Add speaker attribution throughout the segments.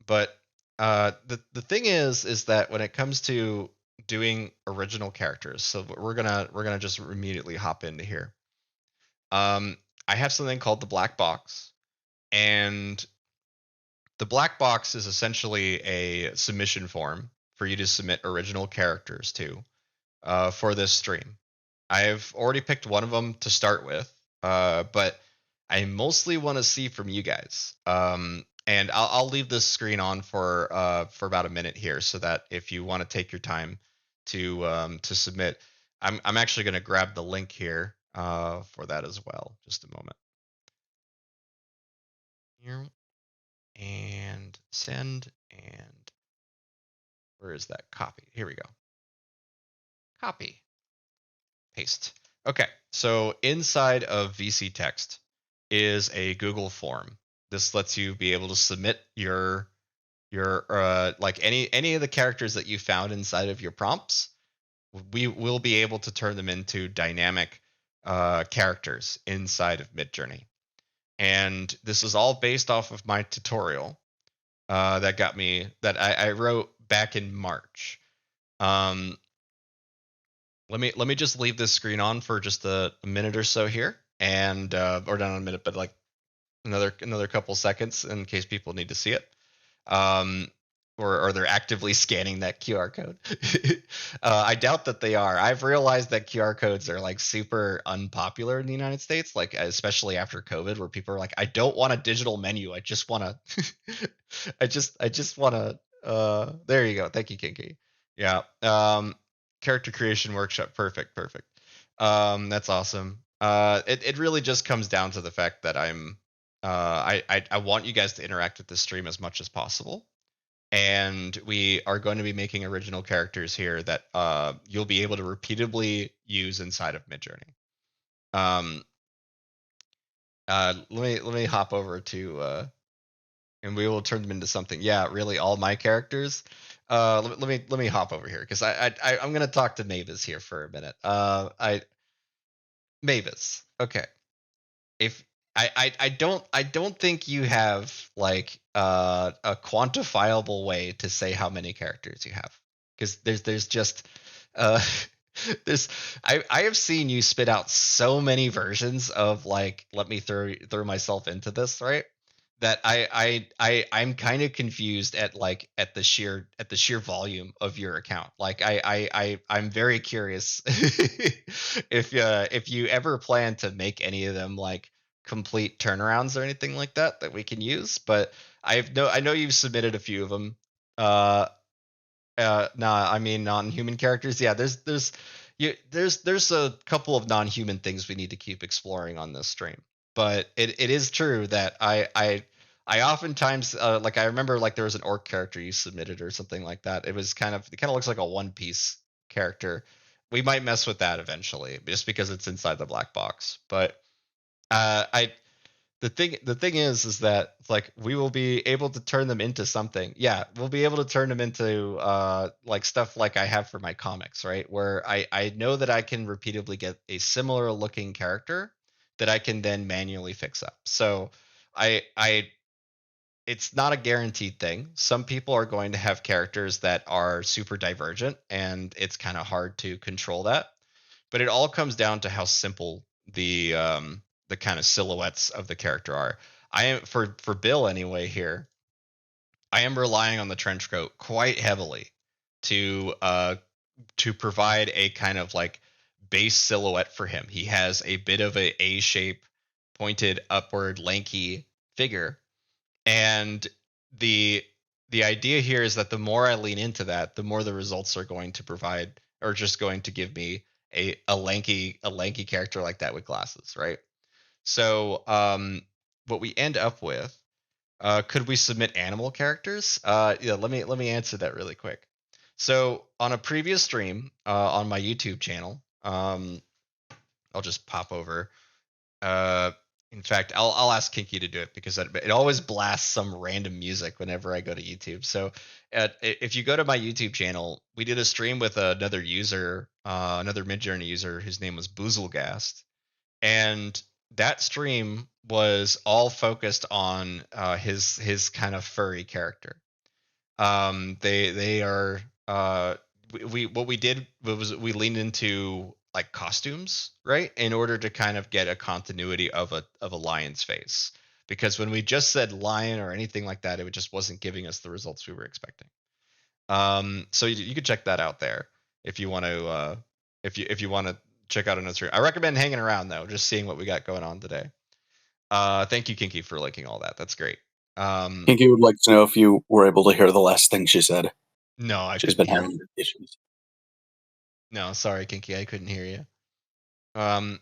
Speaker 1: But the thing is that when it comes to doing original characters, so we're gonna just immediately hop into here. Um, I have something called the black box, and the black box is essentially a submission form for you to submit original characters to for this stream. I've already picked one of them to start with, but I mostly want to see from you guys. And I'll leave this screen on for about a minute here, so that if you want to take your time to submit, I'm actually going to grab the link here for that as well. Just a moment here, and send, and where is that copy? Here we go. Copy, paste. Okay, so inside of VC Text is a Google form. This lets you be able to submit your like any of the characters that you found inside of your prompts. We will be able to turn them into dynamic characters inside of Midjourney. And this is all based off of my tutorial that I wrote back in March. Um, let me just leave this screen on for just a minute or so here, and or not a minute, but like another couple seconds in case people need to see it. Um, or they're actively scanning that QR code. I doubt that they are. I've realized that QR codes are like super unpopular in the United States, like especially after COVID, where people are like, I don't want a digital menu. I just want to, I just want to. There you go. Thank you, Kinky. Yeah. Character creation workshop. Perfect. Perfect. That's awesome. It really just comes down to the fact that I want you guys to interact with this stream as much as possible, and we are going to be making original characters here that you'll be able to repeatedly use inside of Midjourney. Um, let me hop over to and we will turn them into something. Yeah, really, all my characters. Let me hop over here because I'm gonna talk to Mavis here for a minute. I Mavis. Okay, if I don't think you have like a quantifiable way to say how many characters you have, because there's just uh there's I have seen you spit out so many versions of like, let me throw myself into this, right? That I'm kind of confused at like at the sheer volume of your account. Like I'm very curious if you ever plan to make any of them like complete turnarounds or anything like that we can use. But I know you've submitted a few of them. Uh, nah, I mean non-human characters. Yeah, there's a couple of non-human things we need to keep exploring on this stream. But it is true that I oftentimes like I remember like there was an orc character you submitted or something like that. It kind of looks like a One Piece character. We might mess with that eventually, just because it's inside the black box. But I the thing is that like we will be able to turn them into something. Yeah, we'll be able to turn them into like stuff like I have for my comics, right? Where I know that I can repeatedly get a similar looking character that I can then manually fix up. So I it's not a guaranteed thing. Some people are going to have characters that are super divergent, and it's kind of hard to control that. But it all comes down to how simple the kind of silhouettes of the character are. I am for Bill anyway here. I am relying on the trench coat quite heavily to to provide a kind of like base silhouette for him. He has a bit of a shape, pointed upward, lanky figure, and the the idea here is that the more I lean into that, the more the results are going to provide, or just going to give me a lanky character like that with glasses, right? So what we end up with, could we submit animal characters? Yeah, let me answer that really quick. So on a previous stream on my YouTube channel, I'll just pop over. Uh, in fact, I'll ask Kinky to do it because it always blasts some random music whenever I go to YouTube. So, if you go to my YouTube channel, we did a stream with another user, another Midjourney user whose name was Boozlegast, and that stream was all focused on his kind of furry character. They are we what we did was we leaned into like costumes, right, in order to kind of get a continuity of a lion's face. Because when we just said lion or anything like that, it just wasn't giving us the results we were expecting. So you could check that out there if you want to if you want to check out another stream. I recommend hanging around though, just seeing what we got going on today. Thank you, Kinky, for liking all that. That's great.
Speaker 2: Kinky would like to know if you were able to hear the last thing she said.
Speaker 1: No, I
Speaker 2: She's
Speaker 1: couldn't
Speaker 2: been
Speaker 1: hear.
Speaker 2: having issues.
Speaker 1: No, sorry, Kinky, I couldn't hear you. Um,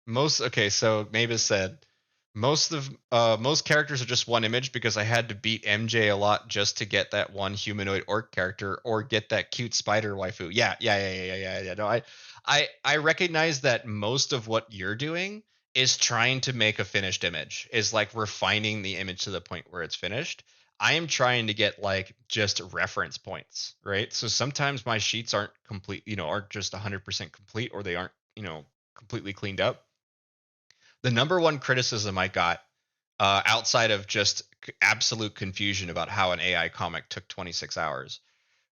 Speaker 1: most okay, so Mavis said most characters are just one image because I had to beat MJ a lot just to get that one humanoid orc character or get that cute spider waifu. Yeah. No, I recognize that most of what you're doing is trying to make a finished image, is like refining the image to the point where it's finished. I am trying to get like just reference points, right? So sometimes my sheets aren't complete, aren't just 100% complete, or they aren't, completely cleaned up. The number one criticism I got, outside of just absolute confusion about how an AI comic took 26 hours,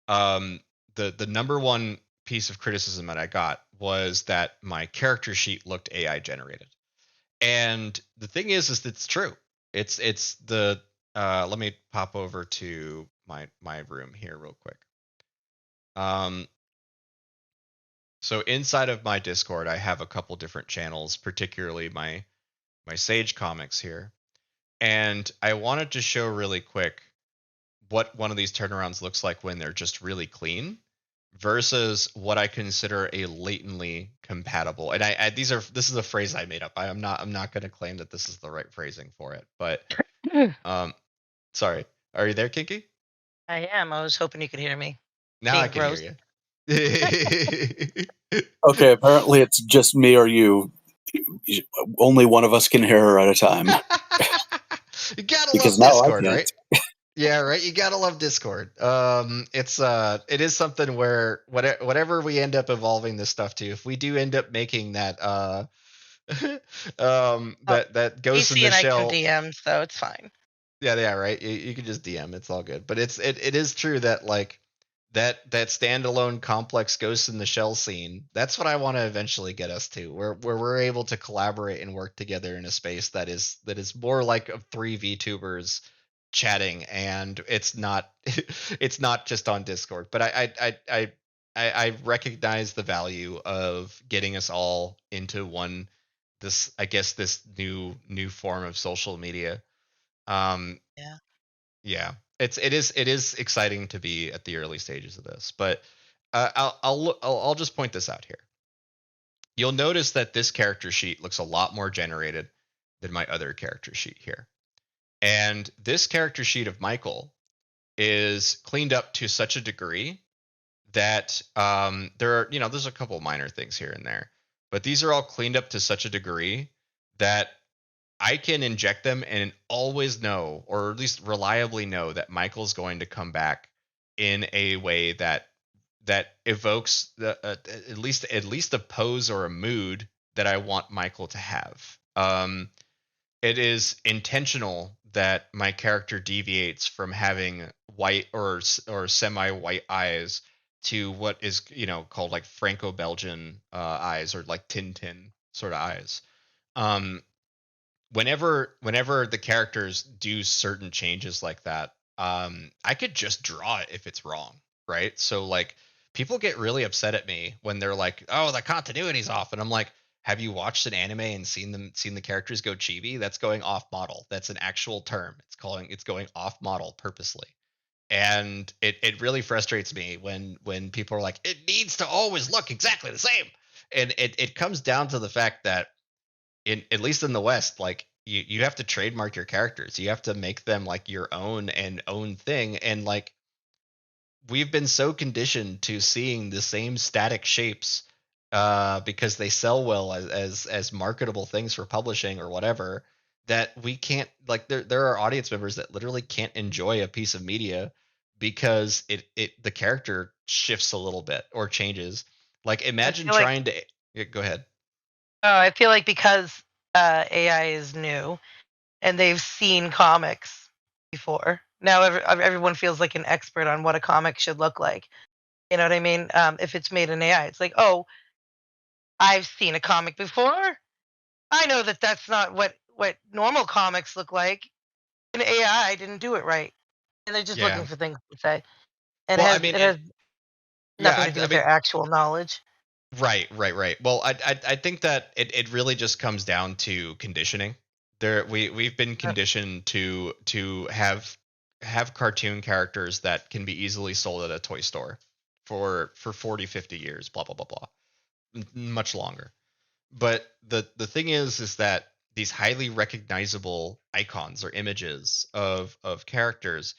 Speaker 1: um, the number one piece of criticism that I got was that my character sheet looked AI generated. And the thing is it's true. It's the let me pop over to my room here real quick. Um, so inside of my Discord, I have a couple different channels, particularly my Sage Comics here. And I wanted to show really quick what one of these turnarounds looks like when they're just really clean versus what I consider a latently compatible. And this is a phrase I made up. I'm not going to claim that this is the right phrasing for it, but um sorry. Are you there, Kinky?
Speaker 3: I am. I was hoping you could hear me.
Speaker 1: Now I
Speaker 3: Being
Speaker 1: can hear
Speaker 3: gross.
Speaker 1: you.
Speaker 2: Okay, apparently it's just me or you. Only one of us can hear her at a time.
Speaker 1: You gotta
Speaker 2: Because
Speaker 1: love
Speaker 2: now I
Speaker 1: Discord,
Speaker 2: can't.
Speaker 1: right? Yeah, right. You gotta love Discord. It is something where whatever we end up evolving this stuff to, if we do end up making that
Speaker 3: Oh,
Speaker 1: that Ghost in
Speaker 3: AC
Speaker 1: the
Speaker 3: and I can
Speaker 1: Shell.
Speaker 3: DM, so it's fine.
Speaker 1: Yeah, right. You can just DM. It's all good. But it is true that like that standalone complex Ghost in the Shell scene. That's what I want to eventually get us to, where we're able to collaborate and work together in a space that is more like of three VTubers chatting, and it's not it's not just on Discord. But I recognize the value of getting us all into one, this, I guess, this new form of social media. um
Speaker 3: Yeah.
Speaker 1: yeah, it is exciting to be at the early stages of this, but I'll just point this out here. You'll notice that this character sheet looks a lot more generated than my other character sheet here. And this character sheet of Michael is cleaned up to such a degree that there's a couple minor things here and there, but these are all cleaned up to such a degree that I can inject them and always know, or at least reliably know, that Michael's going to come back in a way that evokes at least a pose or a mood that I want Michael to have. It is intentional that my character deviates from having white or semi-white eyes to what is called like Franco-Belgian eyes, or like Tintin sort of eyes. Um, whenever the characters do certain changes like that, I could just draw it if it's wrong, right? So like people get really upset at me when they're like, "Oh, the continuity's off," and I'm like, "Have you watched an anime and seen the characters go chibi? That's going off model. That's an actual term. It's going off model purposely." And it really frustrates me when people are like, "It needs to always look exactly the same." And it comes down to the fact that, at least in the West, like you have to trademark your characters. You have to make them like your own and own thing. And like we've been so conditioned to seeing the same static shapes, because they sell well as marketable things for publishing or whatever, that we can't, like, there are audience members that literally can't enjoy a piece of media because the character shifts a little bit or changes. Like
Speaker 3: I
Speaker 1: imagine
Speaker 3: feel like
Speaker 1: trying to, yeah, go ahead.
Speaker 3: I feel like because AI is new and they've seen comics before, now everyone feels like an expert on what a comic should look like. You know what I mean? If it's made in AI, it's like, oh, I've seen a comic before. I know that that's not what normal comics look like. An AI didn't do it right, and they're just
Speaker 1: Yeah.
Speaker 3: looking for things to say. And
Speaker 1: Well, I
Speaker 3: it
Speaker 1: mean,
Speaker 3: has
Speaker 1: yeah,
Speaker 3: nothing to do
Speaker 1: I
Speaker 3: with
Speaker 1: mean,
Speaker 3: their actual knowledge.
Speaker 1: right. Well, I think that it really just comes down to conditioning. We've been
Speaker 3: Uh,
Speaker 1: conditioned to have cartoon characters that can be easily sold at a toy store for 40, 50 years, blah blah blah blah, much longer. But the thing is that these highly recognizable icons or images of characters,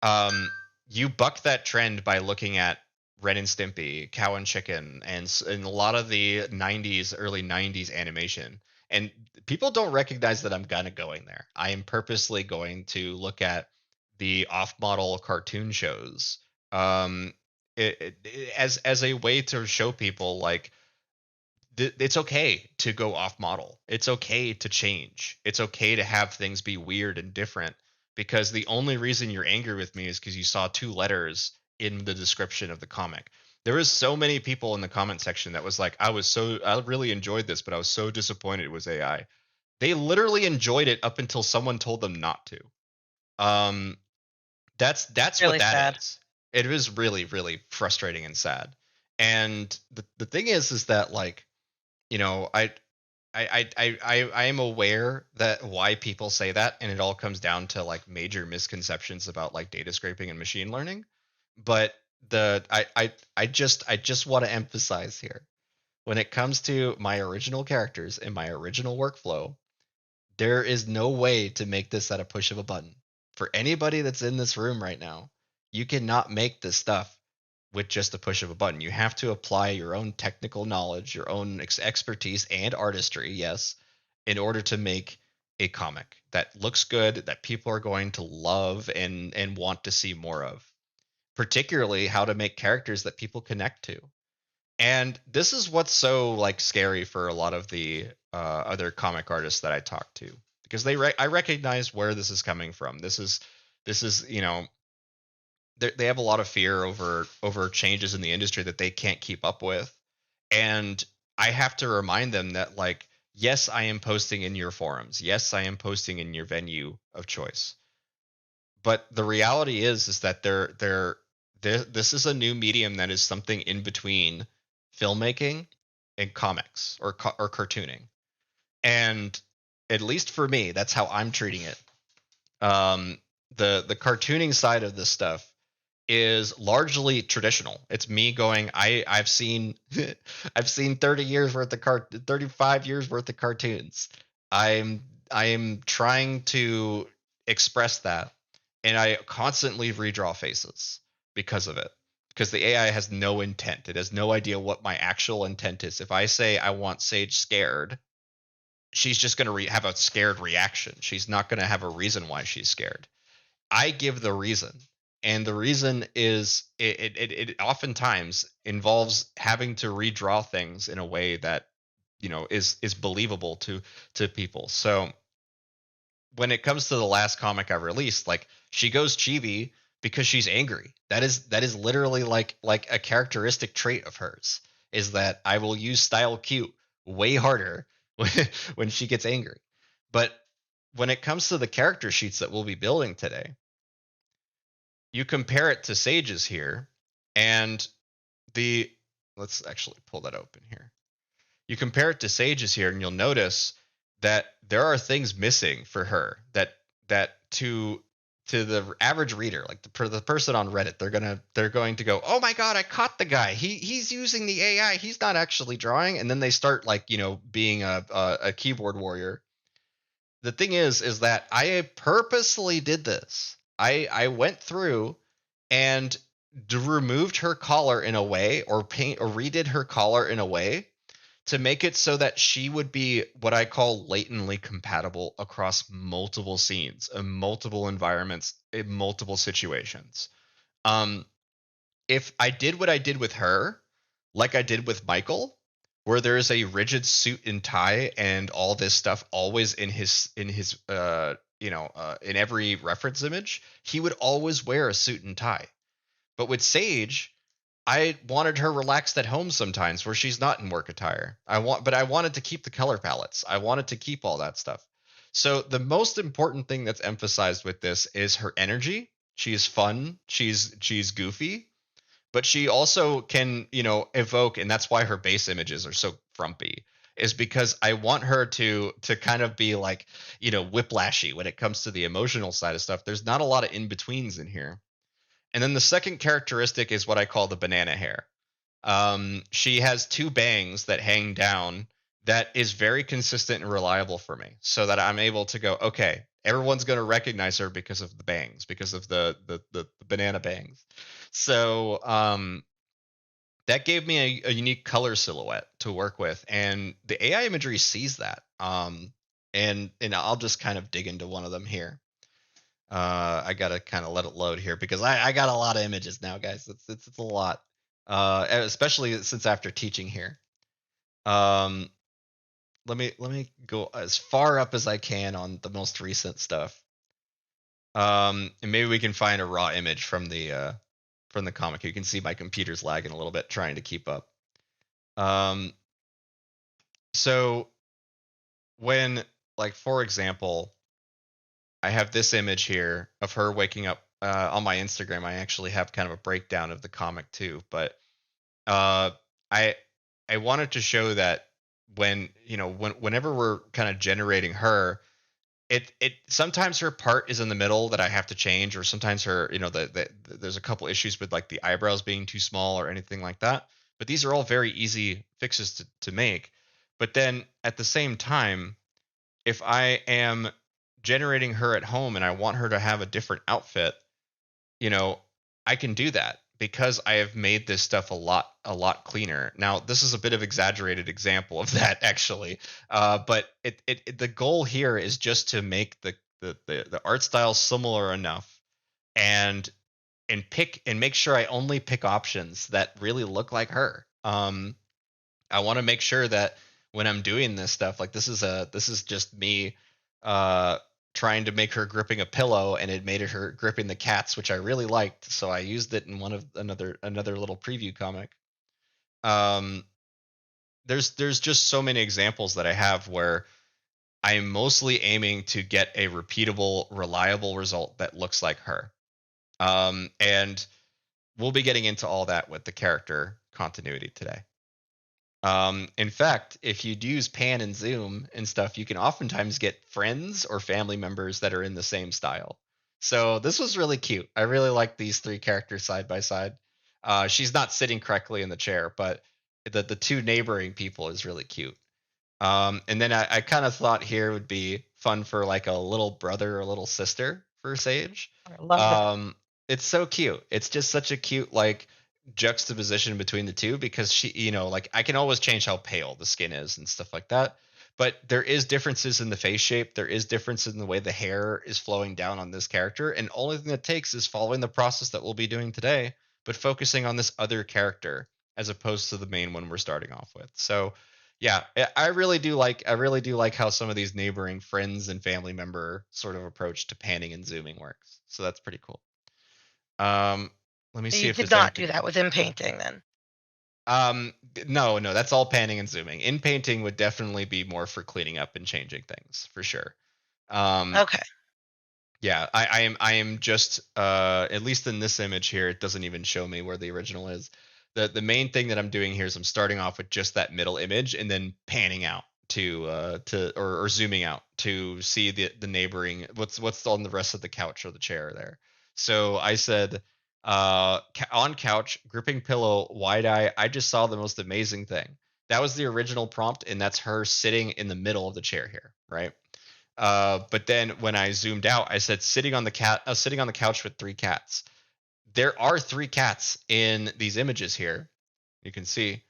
Speaker 1: um, you buck that trend by looking at Ren and Stimpy, Cow and Chicken, and a lot of the '90s, early '90s animation. And people don't recognize that I'm kind of going there. I am purposely going to look at the off-model cartoon shows, um, as a way to show people like it's okay to go off model. It's okay to change. It's okay to have things be weird and different, because the only reason you're angry with me is because you saw two letters in the description of the comic. There was so many people in the comment section that was like, I really enjoyed this, but I was so disappointed it was AI. They literally enjoyed it up until someone told them not to. Um, that's what
Speaker 3: Really
Speaker 1: that
Speaker 3: sad.
Speaker 1: is. It was really frustrating and sad. And the thing is that, like, you know, I am aware that why people say that, and it all comes down to like major misconceptions about like data scraping and machine learning. But I just want to emphasize here, when it comes to my original characters and my original workflow, there is no way to make this at a push of a button. For anybody that's in this room right now, you cannot make this stuff with just a push of a button. You have to apply your own technical knowledge, your own expertise and artistry, yes, in order to make a comic that looks good, that people are going to love and want to see more of. Particularly how to make characters that people connect to. And this is what's so like scary for a lot of the other comic artists that I talk to, because I recognize where this is coming from. This is they have a lot of fear over changes in the industry that they can't keep up with. And I have to remind them that, like, yes, I am posting in your forums, yes, I am posting in your venue of choice, but the reality is that this is a new medium that is something in between filmmaking and comics or cartooning. And at least for me, that's how I'm treating it. um the cartooning side of this stuff is largely traditional. It's me going, I've seen I've seen 30 years worth of 35 years worth of cartoons. I'm I'm trying to express that, and I constantly redraw faces because of it. Because the AI has no intent. It has no idea what my actual intent is. If I say I want Sage scared, she's just going to have a scared reaction. She's not going to have a reason why she's scared. I give the reason. And the reason is it oftentimes involves having to redraw things in a way that, is believable to people. So when it comes to the last comic I released, like, she goes chibi because she's angry. That is literally like a characteristic trait of hers, is that I will use style cute way harder when she gets angry. But when it comes to the character sheets that we'll be building today, you compare it to Sage's here, and the let's actually pull that open here. You compare it to Sage's here, and you'll notice that there are things missing for her that to the average reader, like the person on Reddit, they're going to go, oh my god, I caught the guy. He's using the AI. He's not actually drawing. And then they start, like, being a keyboard warrior. The thing is that I purposely did this. I went through and removed her collar in a way, or paint or redid her collar in a way to make it so that she would be what I call latently compatible across multiple scenes, in multiple environments, in multiple situations. Um, if I did what I did with her, like I did with Michael, where there is a rigid suit and tie and all this stuff always in his in every reference image, he would always wear a suit and tie. But with Sage, I wanted her relaxed at home sometimes where she's not in work attire. But I wanted to keep the color palettes. I wanted to keep all that stuff. So the most important thing that's emphasized with this is her energy. She is fun. She's goofy, but she also can, evoke, and that's why her base images are so frumpy. Is because I want her to kind of be like, whiplashy when it comes to the emotional side of stuff. There's not a lot of in betweens in here. And then the second characteristic is what I call the banana hair. She has two bangs that hang down that is very consistent and reliable for me, so that I'm able to go, okay, everyone's going to recognize her because of the bangs, because of the banana bangs. So that gave me a unique color silhouette to work with, and the AI imagery sees that. And I'll just kind of dig into one of them here. I gotta kind of let it load here because I got a lot of images now, guys. It's a lot, especially since after teaching here. Um, let me go as far up as I can on the most recent stuff. And maybe we can find a raw image from the comic. You can see my computer's lagging a little bit trying to keep up. Um, so when, like, for example, I have this image here of her waking up on my Instagram. I actually have kind of a breakdown of the comic too, but uh, I I wanted to show that whenever we're kind of generating her, it sometimes her part is in the middle that I have to change, or sometimes her, there's a couple issues with like the eyebrows being too small or anything like that. But these are all very easy fixes to make. But then at the same time, if I am generating her at home and I want her to have a different outfit, you know, I can do that because I have made this stuff a lot cleaner. Now, this is a bit of exaggerated example of that actually, but the goal here is just to make the art style similar enough, and make sure I only pick options that really look like her. I want to make sure that when I'm doing this stuff, like this is just me uh trying to make her gripping a pillow, and it made her gripping the cats, which I really liked, so I used it in one of another little preview comic. Um there's just so many examples that I have where I'm mostly aiming to get a repeatable, reliable result that looks like her. And we'll be getting into all that with the character continuity today. In fact, if you use pan and zoom and stuff, you can oftentimes get friends or family members that are in the same style. So this was really cute. I really like these three characters side by side. She's not sitting correctly in the chair, but the two neighboring people is really cute. And then I kind of thought here would be fun for like a little brother or little sister for Sage.
Speaker 3: I love that.
Speaker 1: It's so cute. It's just such a cute like juxtaposition between the two, because she, like I can always change how pale the skin is and stuff like that. But there is differences in the face shape. There is differences in the way the hair is flowing down on this character. And only thing that takes is following the process that we'll be doing today, but focusing on this other character as opposed to the main one we're starting off with. So yeah, I really do like how some of these neighboring friends and family member sort of approach to panning and zooming works. So that's pretty cool. Um, Let me see
Speaker 3: You
Speaker 1: if
Speaker 3: did
Speaker 1: there's
Speaker 3: not do
Speaker 1: anything.
Speaker 3: that within painting then.
Speaker 1: No, no, that's all panning and zooming. In painting would definitely be more for cleaning up and changing things for sure. Um,
Speaker 3: Okay.
Speaker 1: yeah, I am just at least in this image here, it doesn't even show me where the original is. The main thing that I'm doing here is I'm starting off with just that middle image and then panning out or zooming out to see the neighboring what's on the rest of the couch or the chair there. So I said on couch, gripping pillow, wide eye. I just saw the most amazing thing. That was the original prompt, and that's her sitting in the middle of the chair here, right? But then when I zoomed out, I said sitting on the couch with three cats. There are three cats in these images here. You can see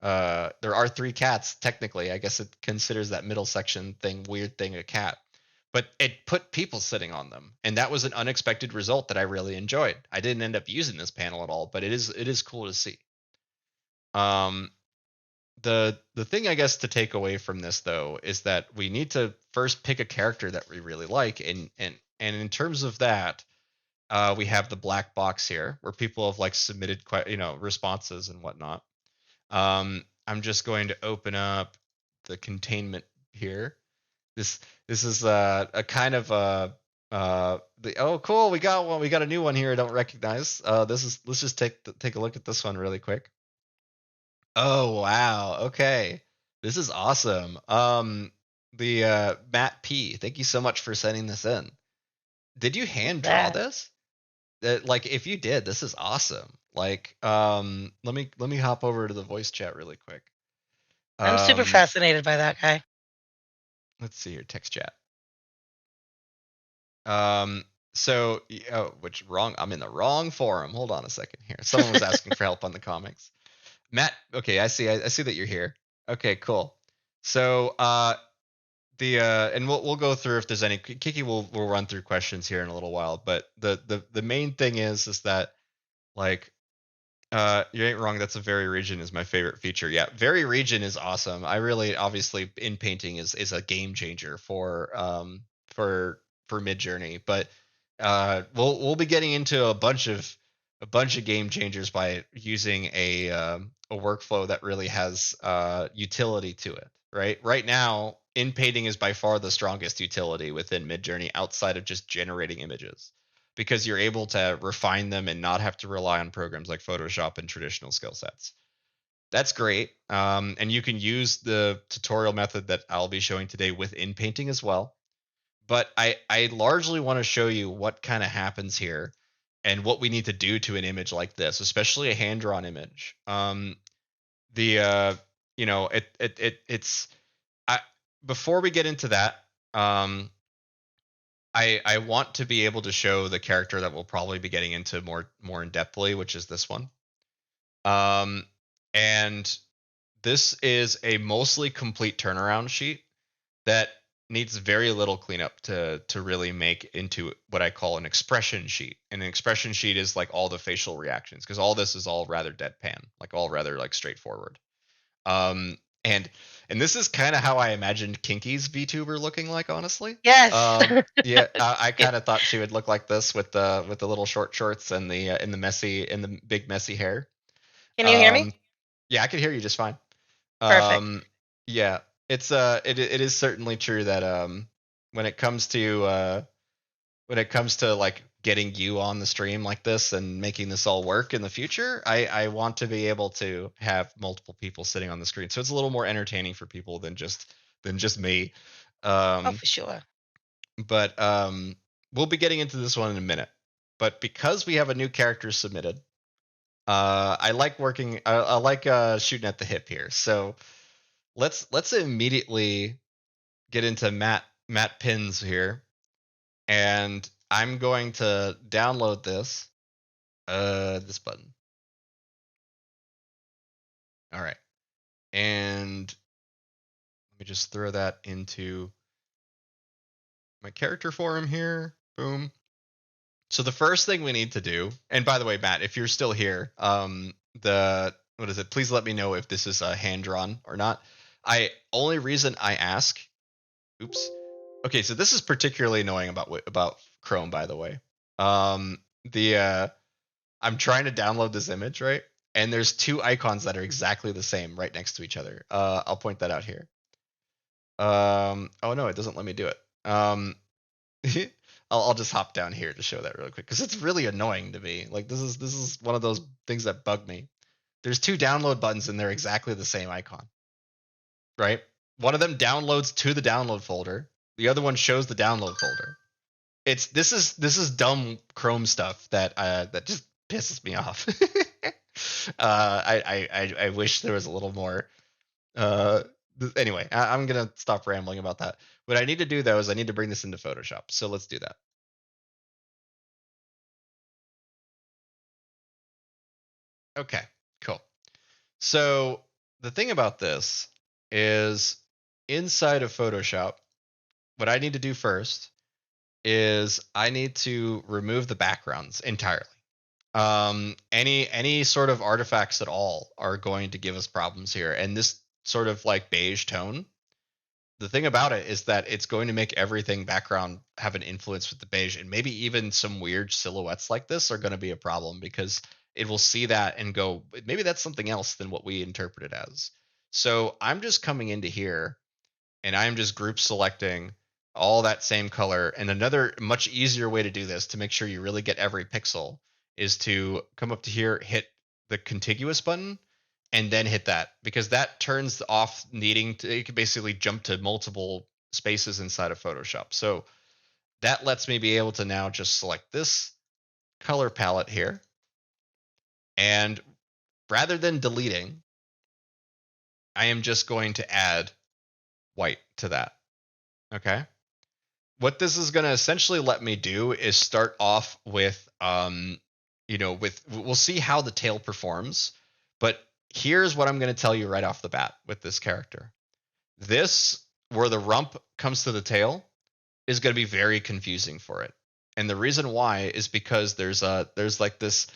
Speaker 1: there are three cats technically. I guess it considers that middle section thing weird thing a cat, but it put people sitting on them, and that was an unexpected result that I really enjoyed. I didn't end up using this panel at all, but it is cool to see. Um, the thing I guess to take away from this though is that we need to first pick a character that we really like, and in terms of that, we have the black box here where people have like submitted responses and whatnot. I'm just going to open up the containment here. This this is a kind of oh cool, we got one, we got a new one here I don't recognize. Let's just take a look at this one really quick. Oh wow, okay, this is awesome. The Matt P, thank you so much for sending this in. Did you
Speaker 3: What's
Speaker 1: hand draw
Speaker 3: that?
Speaker 1: this? Like if you did, this is awesome. Like let me hop over to the voice chat really quick.
Speaker 3: I'm super
Speaker 1: um
Speaker 3: fascinated by that guy.
Speaker 1: let's see your text chat. Um, so, oh, which wrong? I'm in the wrong forum. Hold on a second here. Someone was asking for help on the comics. Matt, okay, I see. I see that you're here. Okay, cool. So, and we'll go through if there's any. Kiki will run through questions here in a little while. But the main thing is that like you ain't wrong. That's a very region is my favorite feature. Yeah, very region is awesome. I really obviously in painting is a game changer for for Mid Journey, but we'll be getting into a bunch of game changers by using a workflow that really has utility to it. Right now, in painting is by far the strongest utility within Mid Journey outside of just generating images because you're able to refine them and not have to rely on programs like Photoshop and traditional skill sets. That's great. And you can use the tutorial method that I'll be showing today within painting as well. But I largely want to show you what kind of happens here and what we need to do to an image like this, especially a hand drawn image. The it's I, before we get into that, um, I want to be able to show the character that we'll probably be getting into more in depthly, which is this one. Um, and this is a mostly complete turnaround sheet that needs very little cleanup to really make into what I call an expression sheet. And an expression sheet is like all the facial reactions because all this is all rather deadpan, like all rather like straightforward. Um, and and this is kind of how I imagined Kinky's VTuber looking like, honestly.
Speaker 3: Yes.
Speaker 1: Yeah, I kind of thought she would look like this with the little short shorts and the big messy hair.
Speaker 3: Can you hear me?
Speaker 1: Um, yeah, I can hear you just fine.
Speaker 3: Perfect.
Speaker 1: Um, yeah, it is certainly true that when it comes to when it comes to like getting you on the stream like this and making this all work in the future, I want to be able to have multiple people sitting on the screen, so it's a little more entertaining for people than just me.
Speaker 3: Oh,
Speaker 1: Um,
Speaker 3: for sure.
Speaker 1: but we'll be getting into this one in a minute. But because we have a new character submitted, I like working. I like shooting at the hip here. So let's immediately get into Matt Pins here, and I'm going to download this button. All right, and let me just throw that into my character forum here. Boom. So the first thing we need to do, and by the way, Matt, if you're still here, the what is it? Please let me know if this is hand drawn or not. I only reason I ask. Oops. Okay, so this is particularly annoying about Chrome, by the way. The I'm trying to download this image, right? And there's two icons that are exactly the same right next to each other. I'll point that out here. Oh no, it doesn't let me do it. I'll just hop down here to show that really quick because it's really annoying to me. Like this is one of those things that bug me. There's two download buttons and they're exactly the same icon, right? One of them downloads to the download folder. The other one shows the download folder. This is dumb Chrome stuff that just pisses me off. I wish there was a little more. Anyway, I'm gonna stop rambling about that. What I need to do though is I need to bring this into Photoshop. So let's do that. Okay, cool. So the thing about this is inside of Photoshop, what I need to do first is I need to remove the backgrounds entirely. Any sort of artifacts at all are going to give us problems here, and sort of like beige tone. The thing about it is that it's going to make everything background have an influence with the beige, and maybe even some weird silhouettes like this are going to be a problem because it will see that and go, maybe that's something else than what we interpret it as. So I'm just coming into here and I'm just group selecting all that same color. And another much easier way to do this to make sure you really get every pixel is to come up to here, hit the contiguous button, and then hit that, because that turns off needing to, you can basically jump to multiple spaces inside of Photoshop. So that lets me be able to now just select this color palette here. And rather than deleting, I am just going to add white to that. Okay. What this is going to essentially let me do is start off with, we'll see how the tail performs, but here's what I'm going to tell you right off the bat with this character. This, where the rump comes to the tail, is going to be very confusing for it. And the reason why is because there's like this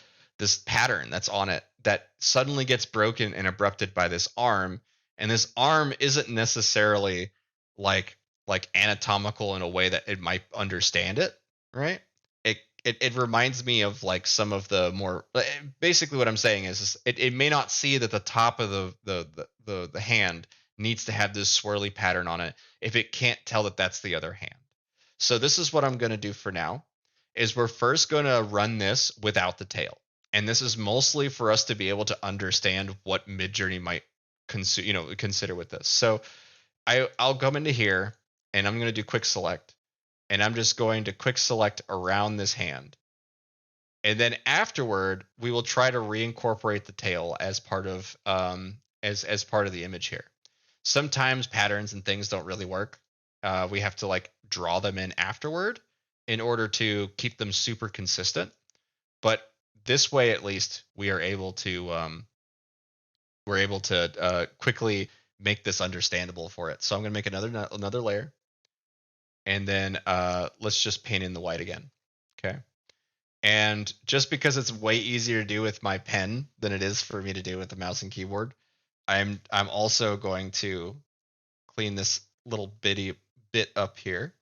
Speaker 1: pattern that's on it that suddenly gets broken and abrupted by this arm, and this arm isn't necessarily like anatomical in a way that it might understand it, right? It reminds me of like some of the more, basically what I'm saying is it may not see that the top of the hand needs to have this swirly pattern on it if it can't tell that that's the other hand. So this is what I'm going to do for now, is we're first going to run this without the tail. And this is mostly for us to be able to understand what Midjourney might consider with this. So I'll come into here and I'm going to do quick select, and I'm just going to quick select around this hand. And then afterward, we will try to reincorporate the tail as part of as part of the image here. Sometimes patterns and things don't really work. We have to like draw them in afterward in order to keep them super consistent. But this way, at least, we are able to quickly make this understandable for it. So I'm going to make another layer, and then let's just paint in the white again. Okay. And just because it's way easier to do with my pen than it is for me to do with the mouse and keyboard, I'm also going to clean this little bit up here.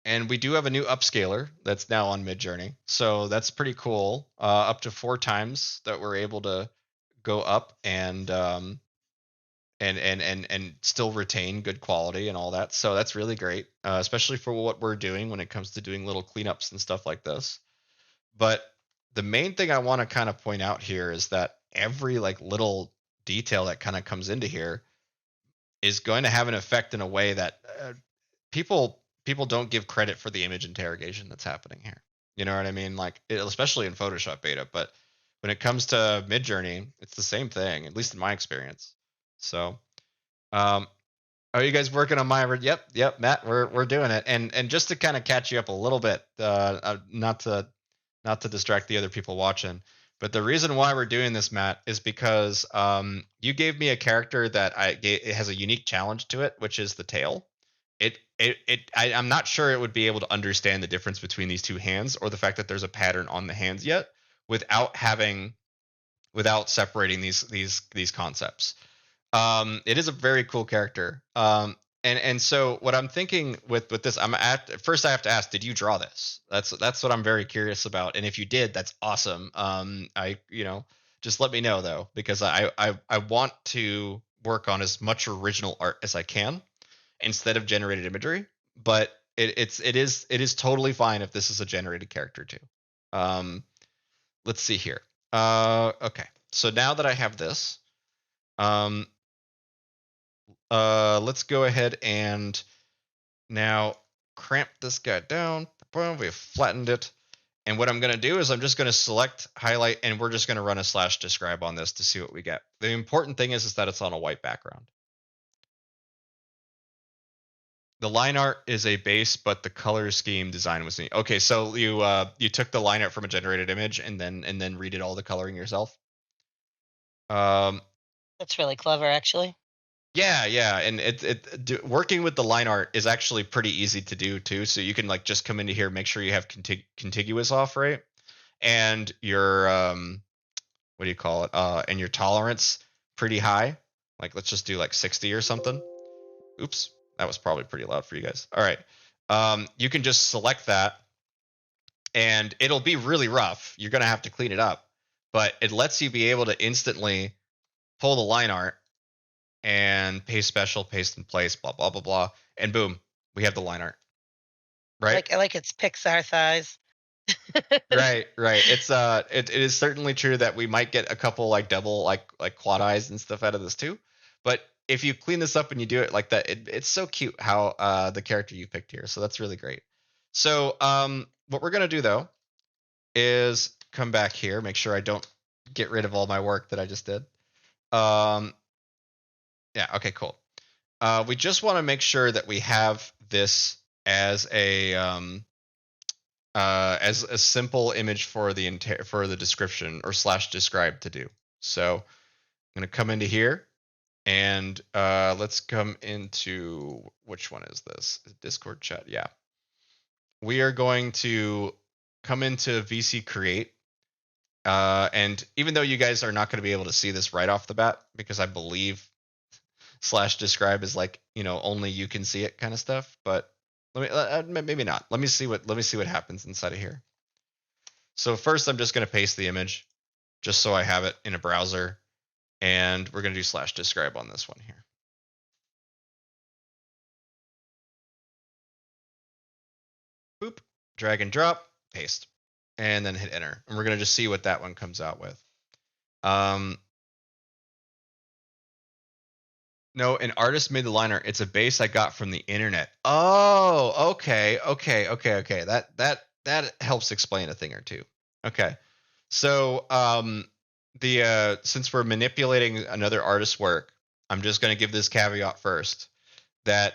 Speaker 1: And we do have a new upscaler that's now on Midjourney, so that's pretty cool. Up to 4 times that we're able to go up and still retain good quality and all that. So that's really great, especially for what we're doing when it comes to doing little cleanups and stuff like this. But the main thing I want to kind of point out here is that every like little detail that kind of comes into here is going to have an effect in a way that people don't give credit for the image interrogation that's happening here. You know what I mean? Like, especially in Photoshop beta, but when it comes to Midjourney, it's the same thing, at least in my experience. So, are you guys working on my? Yep, Matt, we're doing it. And just to kind of catch you up a little bit, not to distract the other people watching, but the reason why we're doing this, Matt, is because you gave me a character that it has a unique challenge to it, which is the tail. I'm not sure it would be able to understand the difference between these two hands, or the fact that there's a pattern on the hands yet, without separating these concepts. It is a very cool character. And so what I'm thinking with this, first I have to ask, did you draw this? That's what I'm very curious about. And if you did, that's awesome. Just let me know though, because I want to work on as much original art as I can instead of generated imagery. But it is totally fine if this is a generated character too. Let's see here. Okay. So now that I have this, let's go ahead and now cramp this guy down. We've flattened it. And what I'm going to do is I'm just going to select, highlight, and we're just going to run a /describe on this to see what we get. The important thing is that it's on a white background. The line art is a base, but the color scheme design was neat. Okay, so you took the line art from a generated image and then redid all the coloring yourself.
Speaker 3: That's really clever, actually.
Speaker 1: Yeah, and working with the line art is actually pretty easy to do too. So you can like just come into here, make sure you have contiguous off, right? And your what do you call it? And your tolerance pretty high. Like let's just do like 60 or something. Oops, that was probably pretty loud for you guys. All right, you can just select that, and it'll be really rough. You're gonna have to clean it up, but it lets you be able to instantly pull the line art and paste special, paste in place, blah blah blah blah, and boom, we have the line art. Right?
Speaker 3: Like it's Pixar size.
Speaker 1: Right, right. It is certainly true that we might get a couple like double like quad eyes and stuff out of this too. But if you clean this up and you do it like that, it's so cute how the character you picked here. So that's really great. So what we're gonna do though is come back here, make sure I don't get rid of all my work that I just did. Yeah, okay, cool. We just want to make sure that we have this as a simple image for the description or / describe to do. So I'm gonna come into here and let's come into, which one is this? Discord chat. Yeah. We are going to come into VC Create. And even though you guys are not going to be able to see this right off the bat, because I believe / describe is like, only you can see it kind of stuff, but let me maybe not. Let me see what happens inside of here. So first I'm just going to paste the image just so I have it in a browser, and we're going to do / describe on this one here. Boop, drag and drop, paste, and then hit enter. And we're going to just see what that one comes out with. No, an artist made the liner. It's a base I got from the internet. Oh, okay. That helps explain a thing or two. Okay. So since we're manipulating another artist's work, I'm just going to give this caveat first that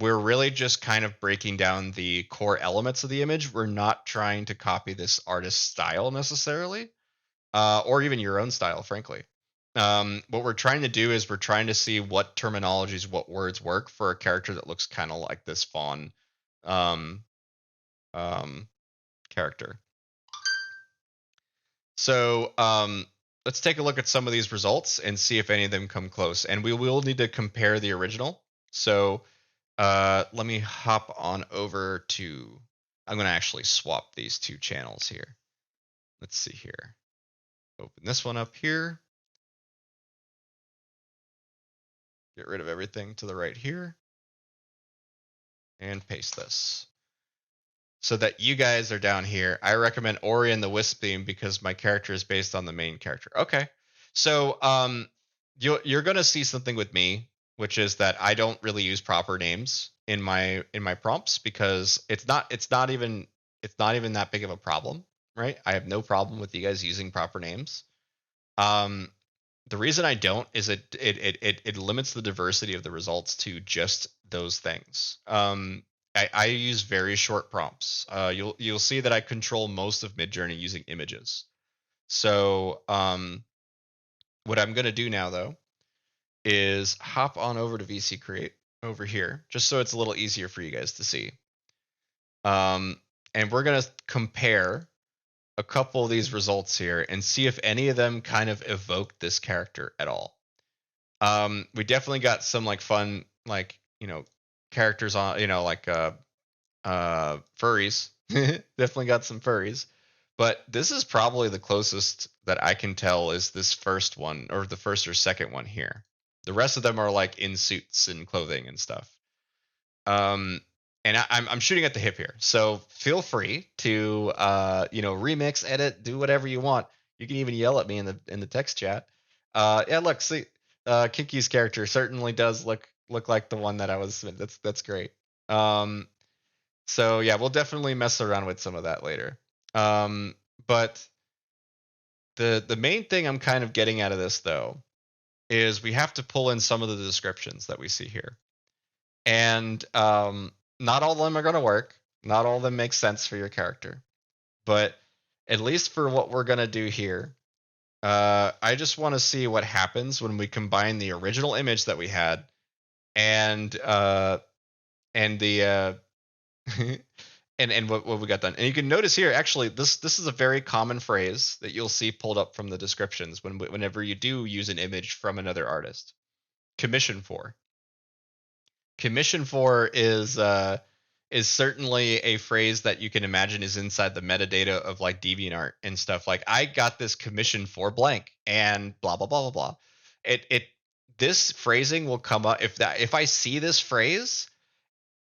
Speaker 1: we're really just kind of breaking down the core elements of the image. We're not trying to copy this artist's style necessarily, or even your own style, frankly. What we're trying to do is we're trying to see what terminologies, what words work for a character that looks kind of like this fawn character. So let's take a look at some of these results and see if any of them come close. And we will need to compare the original. So let me hop on over to, I'm going to actually swap these two channels here. Let's see here. Open this one up here. Get rid of everything to the right here. And paste this. So that you guys are down here. I recommend Ori and the Wisp theme because my character is based on the main character. Okay. So you're gonna see something with me, which is that I don't really use proper names in my prompts because it's not even that big of a problem, right? I have no problem with you guys using proper names. The reason I don't is it limits the diversity of the results to just those things. I use very short prompts. You'll see that I control most of Midjourney using images. So what I'm gonna do now though is hop on over to VC Create over here, just so it's a little easier for you guys to see. And we're gonna compare a couple of these results here and see if any of them kind of evoke this character at all. We definitely got some like fun, like, characters on, like furries. Definitely got some furries. But this is probably the closest that I can tell is this first one, or the first or second one here. The rest of them are like in suits and clothing and stuff. And I'm shooting at the hip here, so feel free to remix, edit, do whatever you want. You can even yell at me in the text chat. Yeah, look, see, Kinky's character certainly does look like the one that I was. That's great. So yeah, we'll definitely mess around with some of that later. But the main thing I'm kind of getting out of this though is we have to pull in some of the descriptions that we see here, and not all of them are going to work. Not all of them make sense for your character. But at least for what we're going to do here, I just want to see what happens when we combine the original image that we had and the and what we got done. And you can notice here, actually, this is a very common phrase that you'll see pulled up from the descriptions whenever you do use an image from another artist. Commission for. Commission for is certainly a phrase that you can imagine is inside the metadata of like DeviantArt and stuff. Like, I got this commission for blank and blah blah blah blah blah. It this phrasing will come up if I see this phrase,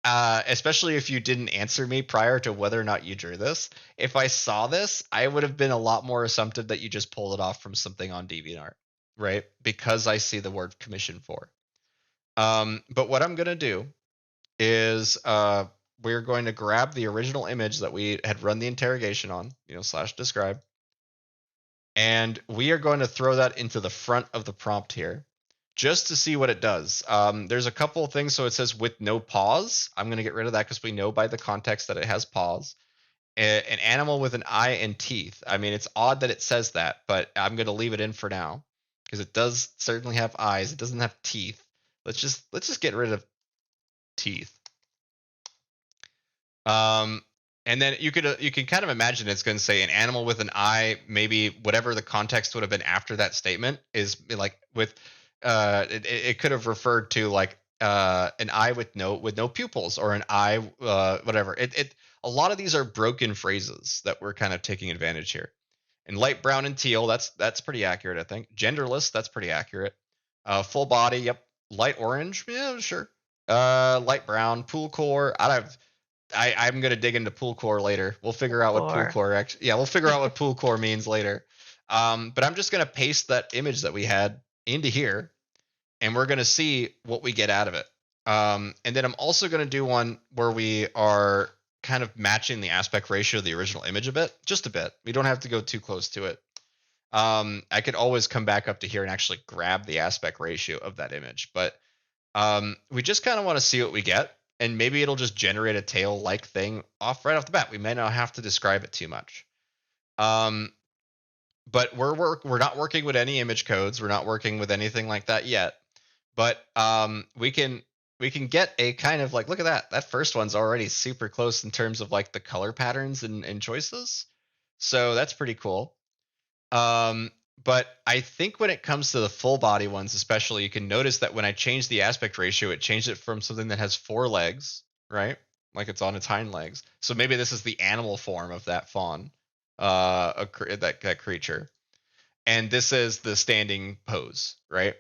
Speaker 1: especially if you didn't answer me prior to whether or not you drew this. If I saw this, I would have been a lot more assumptive that you just pulled it off from something on DeviantArt, right? Because I see the word commission for. But what I'm gonna do is we're going to grab the original image that we had run the interrogation on, /describe, and we are going to throw that into the front of the prompt here, just to see what it does. There's a couple of things. So it says with no pause. I'm going to get rid of that because we know by the context that it has pause. An animal with an eye and teeth. I mean, it's odd that it says that, but I'm going to leave it in for now because it does certainly have eyes. It doesn't have teeth. Let's just get rid of teeth. And then you can kind of imagine it's going to say an animal with an eye. Maybe whatever the context would have been after that statement is like with it could have referred to like an eye with no pupils, or an eye whatever. A lot of these are broken phrases that we're kind of taking advantage here. And light brown and teal, that's pretty accurate, I think. Genderless, that's pretty accurate. Full body, yep. Light orange, yeah, sure. Light brown, pool core. I'm gonna dig into pool core later. We'll figure out what pool core actually. Yeah, we'll figure out what pool core means later. But I'm just gonna paste that image that we had into here, and we're gonna see what we get out of it. And then I'm also gonna do one where we are kind of matching the aspect ratio of the original image a bit, just a bit. We don't have to go too close to it. I could always come back up to here and actually grab the aspect ratio of that image, but we just kind of want to see what we get. And maybe it'll just generate a tail-like thing right off the bat. We may not have to describe it too much. But we're not working with any image codes. We're not working with anything like that yet. But we can get a kind of like, look at that. That first one's already super close in terms of like the color patterns and choices. So that's pretty cool. But I think when it comes to the full body ones, especially, you can notice that when I change the aspect ratio, it changed it from something that has 4 legs, right? Like it's on its hind legs. So maybe this is the animal form of that fawn, that creature. And this is the standing pose, right?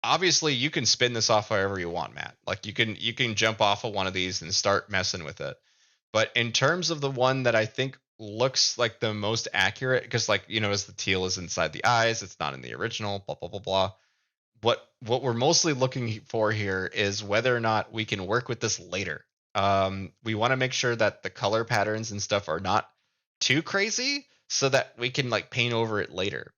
Speaker 1: Obviously you can spin this off however you want, Matt. Like you can jump off of one of these and start messing with it. But in terms of the one that I think looks like the most accurate, because like, as the teal is inside the eyes, it's not in the original, blah blah blah blah. What we're mostly looking for here is whether or not we can work with this later. We want to make sure that the color patterns and stuff are not too crazy so that we can like paint over it later.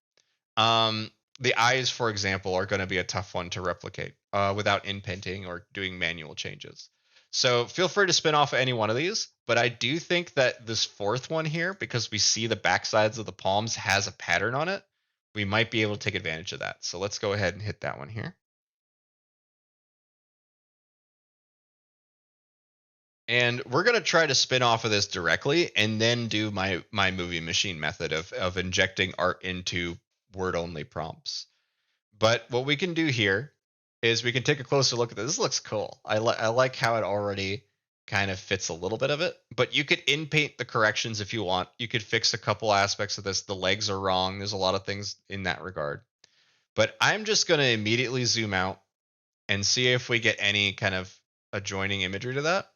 Speaker 1: The eyes, for example, are going to be a tough one to replicate without inpainting or doing manual changes. So feel free to spin off any one of these, but I do think that this fourth one here, because we see the backsides of the palms, has a pattern on it. We might be able to take advantage of that. So let's go ahead and hit that one here. And we're going to try to spin off of this directly and then do my movie machine method of injecting art into word-only prompts. But what we can do here is we can take a closer look at this. This looks cool. I like how it already kind of fits a little bit of it, but you could in-paint the corrections if you want. You could fix a couple aspects of this. The legs are wrong. There's a lot of things in that regard. But I'm just going to immediately zoom out and see if we get any kind of adjoining imagery to that.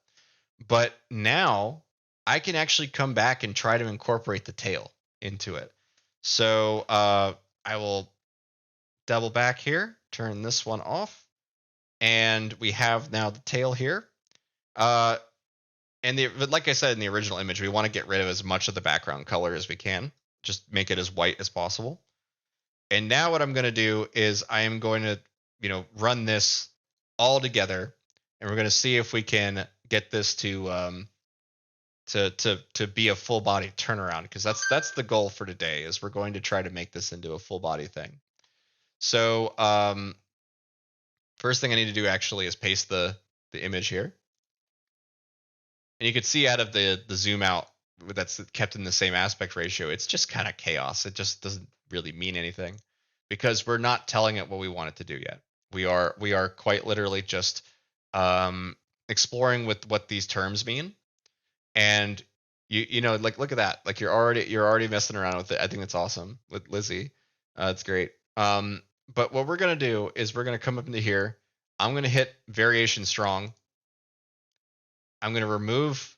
Speaker 1: But now I can actually come back and try to incorporate the tail into it. So I will double back here, turn this one off, and we have now the tail here. But like I said in the original image, we want to get rid of as much of the background color as we can. Just make it as white as possible. And now what I'm going to do is I am going to, run this all together, and we're going to see if we can get this to be a full body turnaround, because that's the goal for today. Is we're going to try to make this into a full body thing. So first thing I need to do actually is paste the image here. And you can see out of the zoom out that's kept in the same aspect ratio, it's just kind of chaos. It just doesn't really mean anything because we're not telling it what we want it to do yet. We are quite literally just exploring with what these terms mean. And you know, like look at that. Like you're already messing around with it. I think that's awesome with Lizzie. It's great. But what we're gonna do is we're gonna come up into here. I'm gonna hit variation strong. I'm gonna remove.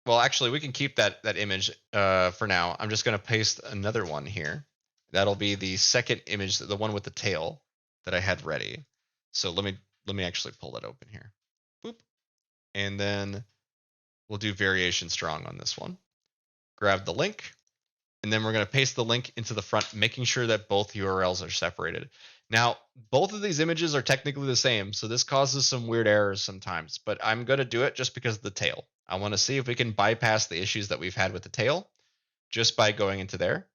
Speaker 1: Well, actually, we can keep that image for now. I'm just gonna paste another one here. That'll be the second image, the one with the tail that I had ready. So let me actually pull that open here. Boop, and then we'll do variation strong on this one. Grab the link, and then we're going to paste the link into the front, making sure that both URLs are separated. Now, both of these images are technically the same, so this causes some weird errors sometimes, but I'm going to do it just because of the tail. I want to see if we can bypass the issues that we've had with the tail just by going into there.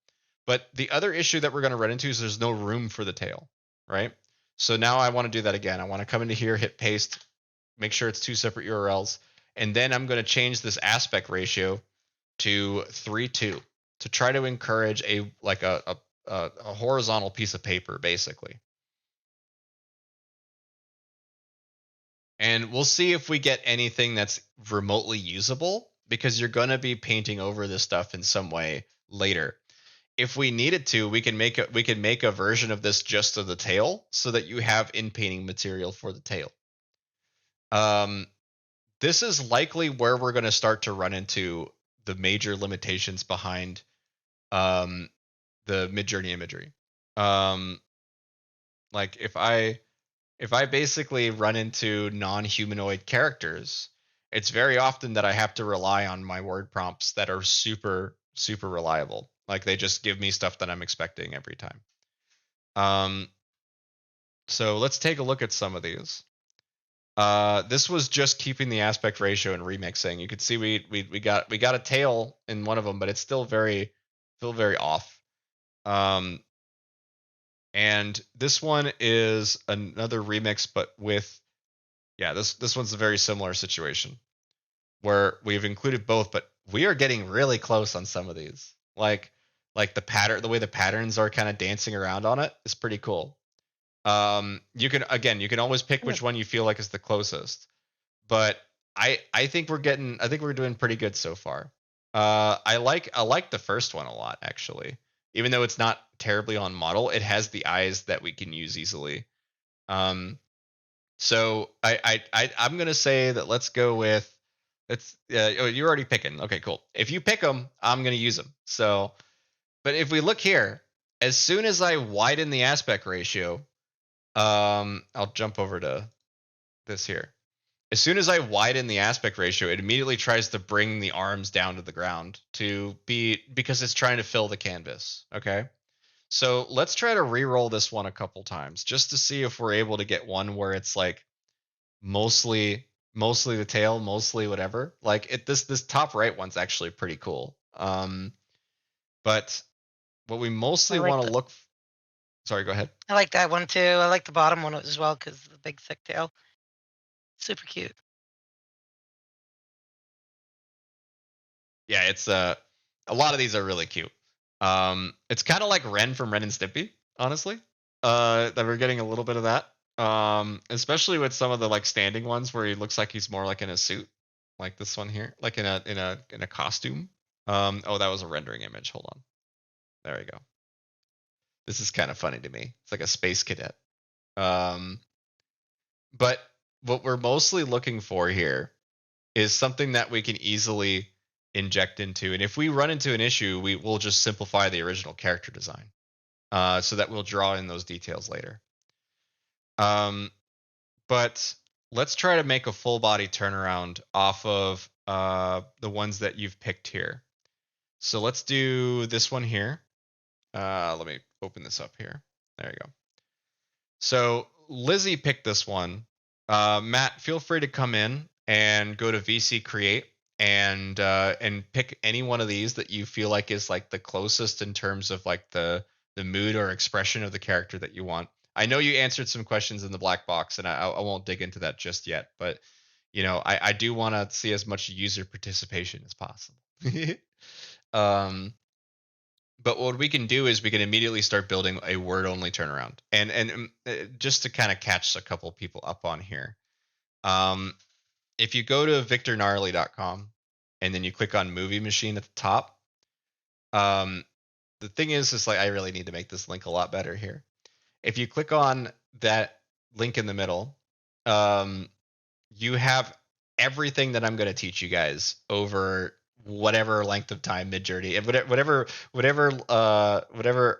Speaker 1: But the other issue that we're going to run into is there's no room for the tail, right? So now I want to do that again. I want to come into here, hit paste, make sure it's two separate URLs, and then I'm going to change this aspect ratio to 3:2 to try to encourage a horizontal piece of paper, basically. And we'll see if we get anything that's remotely usable, because you're going to be painting over this stuff in some way later. If we needed to, we can make a version of this just of the tail so that you have in painting material for the tail. This is likely where we're going to start to run into the major limitations behind the Midjourney imagery. Like if I basically run into non-humanoid characters, it's very often that I have to rely on my word prompts that are super reliable. Like they just give me stuff that I'm expecting every time. So let's take a look at some of these. This was just keeping the aspect ratio and remixing. You could see we got a tail in one of them, but it's still very off. And this one is another remix, but with this one's a very similar situation where we've included both, but we are getting really close on some of these. Like the way the patterns are kind of dancing around on it is pretty cool. You can always pick which one you feel like is the closest, but I think we're doing pretty good so far. I like the first one a lot, actually. Even though it's not terribly on model, it has the eyes that we can use easily. So I'm gonna say that let's go with you're already picking. Okay, cool. If you pick them, I'm gonna use them. So, but if we look here, as soon as I widen the aspect ratio, I'll jump over to this here. As soon as I widen the aspect ratio, it immediately tries to bring the arms down to the ground because it's trying to fill the canvas. Okay. So let's try to re-roll this one a couple times just to see if we're able to get one where it's like mostly the tail, mostly whatever. Like this top right one's actually pretty cool. But what we mostly want to look. Sorry, go ahead.
Speaker 3: I like that one too. I like the bottom one as well because the big thick tail. Super cute.
Speaker 1: Yeah, it's a lot of these are really cute. It's kind of like Ren from Ren and Stimpy, honestly. That we're getting a little bit of that. Especially with some of the like standing ones where he looks like he's more like in a suit, like this one here, like in a costume. Oh, that was a rendering image. Hold on. There we go. This is kind of funny to me. It's like a space cadet. But what we're mostly looking for here is something that we can easily inject into. And if we run into an issue, we'll just simplify the original character design so that we'll draw in those details later. But let's try to make a full body turnaround off of the ones that you've picked here. So let's do this one here. Let me open this up here. There you go. So Lizzie picked this one. Matt, feel free to come in and go to VC Create and pick any one of these that you feel like is like the closest in terms of like the mood or expression of the character that you want. I know you answered some questions in the black box, and I won't dig into that just yet. But I do want to see as much user participation as possible. um, but what we can do is we can immediately start building a word only turnaround. And just to kind of catch a couple people up on here, um, if you go to victorgnarly.com and then you click on movie machine at the top, um, the thing is like I really need to make this link a lot better here. If you click on that link in the middle, um, you have everything that I'm going to teach you guys over whatever length of time Midjourney and whatever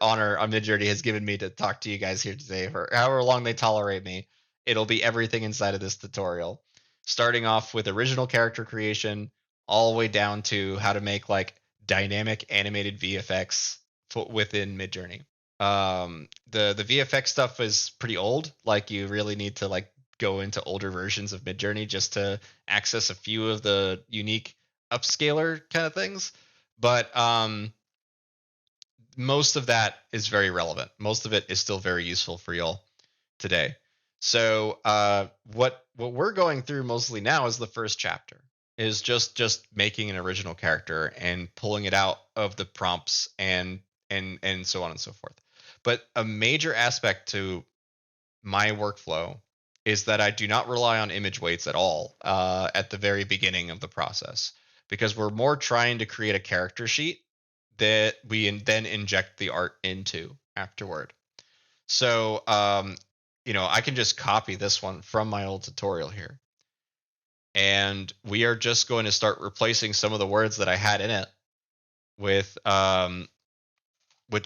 Speaker 1: honor Midjourney has given me to talk to you guys here today, for however long they tolerate me. It'll be everything inside of this tutorial, starting off with original character creation, all the way down to how to make like dynamic animated VFX within Midjourney. The VFX stuff is pretty old. Like you really need to like go into older versions of Midjourney just to access a few of the unique upscaler kind of things. But most of that is very relevant. Most of it is still very useful for y'all today. So what we're going through mostly now is the first chapter, is just making an original character and pulling it out of the prompts and so on and so forth. But a major aspect to my workflow is that I do not rely on image weights at all at the very beginning of the process, because we're more trying to create a character sheet that we then inject the art into afterward. So, I can just copy this one from my old tutorial here. And we are just going to start replacing some of the words that I had in it with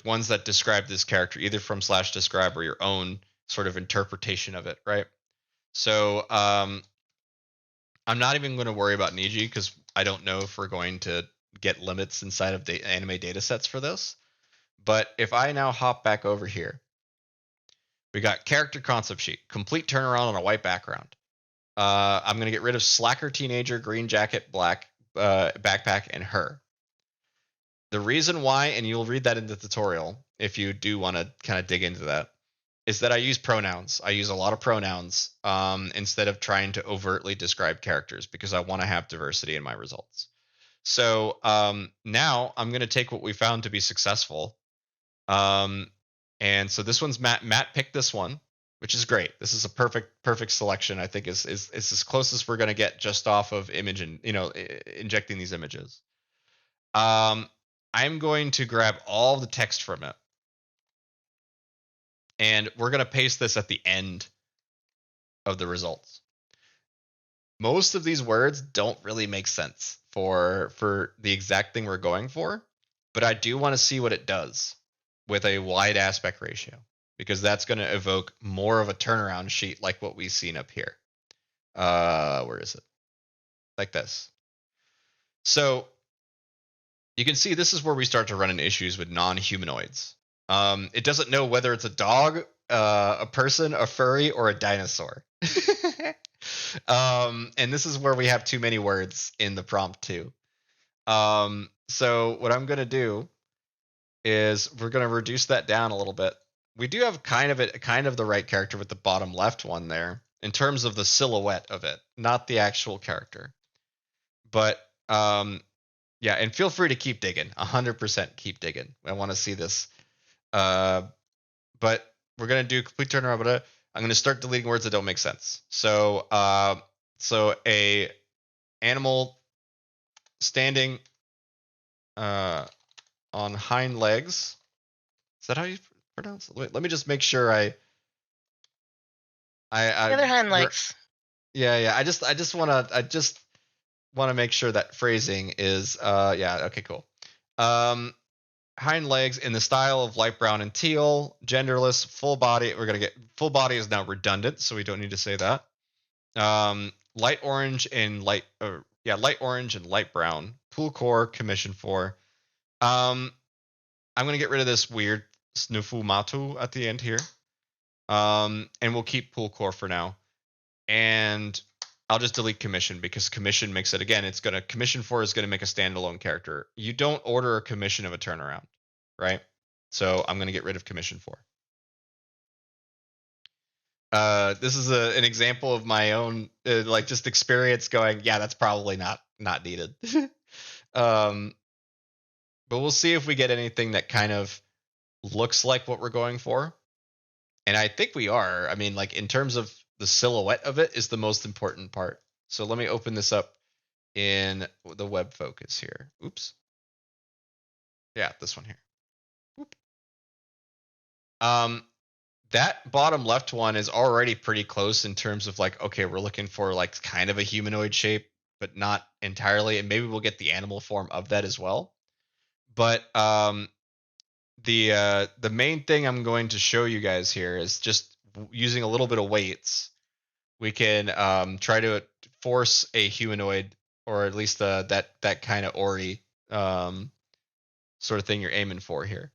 Speaker 1: ones that describe this character, either from /describe or your own sort of interpretation of it, right? So I'm not even going to worry about Niji because I don't know if we're going to get limits inside of anime data sets for this. But if I now hop back over here, we got character concept sheet, complete turnaround on a white background. I'm going to get rid of slacker teenager, green jacket, black backpack, and her. The reason why, and you'll read that in the tutorial if you do want to kind of dig into that, is that I use pronouns. I use a lot of pronouns instead of trying to overtly describe characters, because I want to have diversity in my results. So now I'm going to take what we found to be successful. And so this one's Matt. Matt picked this one, which is great. This is a perfect selection. I think is as close as we're going to get just off of image and injecting these images. I'm going to grab all the text from it, and we're going to paste this at the end of the results. Most of these words don't really make sense for the exact thing we're going for, but I do want to see what it does with a wide aspect ratio, because that's going to evoke more of a turnaround sheet like what we've seen up here. Where is it? Like this. So you can see this is where we start to run into issues with non-humanoids. It doesn't know whether it's a dog, a person, a furry, or a dinosaur. And this is where we have too many words in the prompt too. So what I'm going to do is we're going to reduce that down a little bit. We do have kind of the right character with the bottom left one there in terms of the silhouette of it, not the actual character. But yeah, and feel free to keep digging. 100% keep digging. I want to see this. But we're going to do complete turnaround. But I'm going to start deleting words that don't make sense. So a animal standing on hind legs. Is that how you pronounce it? Wait, let me just make sure I
Speaker 3: The other hind legs.
Speaker 1: Yeah. I just want to make sure that phrasing is yeah, okay, cool. Hind legs in the style of light brown and teal, genderless, full body. We're going to get full body is now redundant, so we don't need to say that. Light orange and light orange and light brown. Pool core, commission for. I'm going to get rid of this weird snufumatu at the end here. And we'll keep pool core for now. And I'll just delete commission, because commission makes it, again, commission for is going to make a standalone character. You don't order a commission of a turnaround, right? So I'm going to get rid of commission for. This is an example of my own like just experience going, yeah, that's probably not needed. um, but we'll see if we get anything that kind of looks like what we're going for. And I think we are. I mean, like in terms of the silhouette of it is the most important part. So let me open this up in the web focus here. Oops. Yeah, this one here. Whoop. That bottom left one is already pretty close in terms of like, okay, we're looking for like kind of a humanoid shape, but not entirely. And maybe we'll get the animal form of that as well. But the main thing I'm going to show you guys here is just using a little bit of weights. We can try to force a humanoid, or at least that kind of Ori sort of thing you're aiming for here.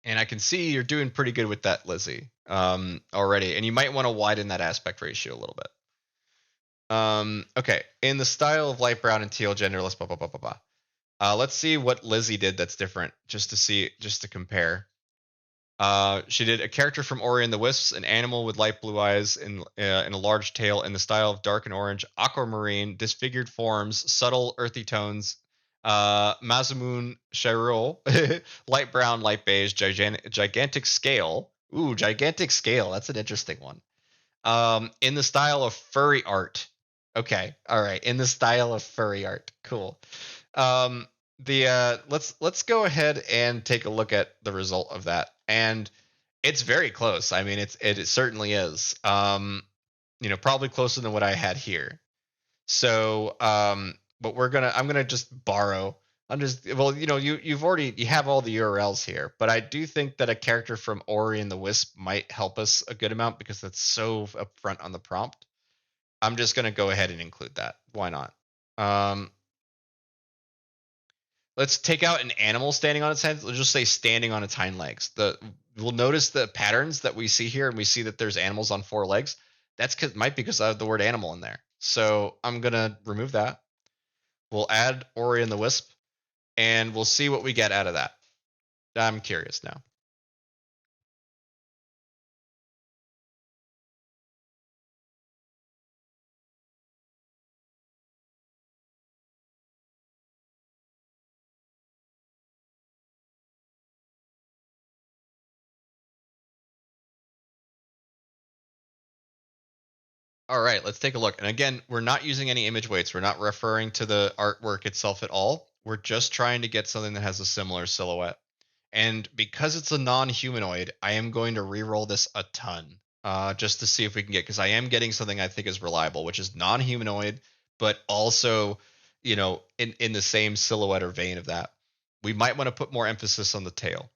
Speaker 1: And I can see you're doing pretty good with that, Lizzie, already. And you might want to widen that aspect ratio a little bit. Okay, in the style of light brown and teal, genderless, blah blah blah blah blah. Let's see what Lizzie did that's different, just to compare. She did a character from Ori and the Wisps, an animal with light blue eyes and a large tail in the style of dark and orange, aquamarine, disfigured forms, subtle earthy tones. Masamune Shiro, light brown, light beige, gigantic scale. Ooh, gigantic scale. That's an interesting one. In the style of furry art. Okay, all right. In the style of furry art. Cool. Let's go ahead and take a look at the result of that, and it's very close. I mean, it certainly is. Probably closer than what I had here. So, but I'm gonna just borrow. You have all the URLs here, but I do think that a character from Ori and the Wisp might help us a good amount because that's so upfront on the prompt. I'm just gonna go ahead and include that. Why not? Let's take out an animal standing on its head. Let's just say standing on its hind legs. We'll notice the patterns that we see here, and we see that there's animals on 4 legs. Might be because I have the word animal in there. So I'm gonna remove that. We'll add Ori and the Wisp, and we'll see what we get out of that. I'm curious now. All right, let's take a look. And again, we're not using any image weights. We're not referring to the artwork itself at all. We're just trying to get something that has a similar silhouette. And because it's a non-humanoid, I am going to re-roll this a ton, just to see if we can get, because I am getting something I think is reliable, which is non-humanoid, but also, in the same silhouette or vein of that. We might want to put more emphasis on the tail.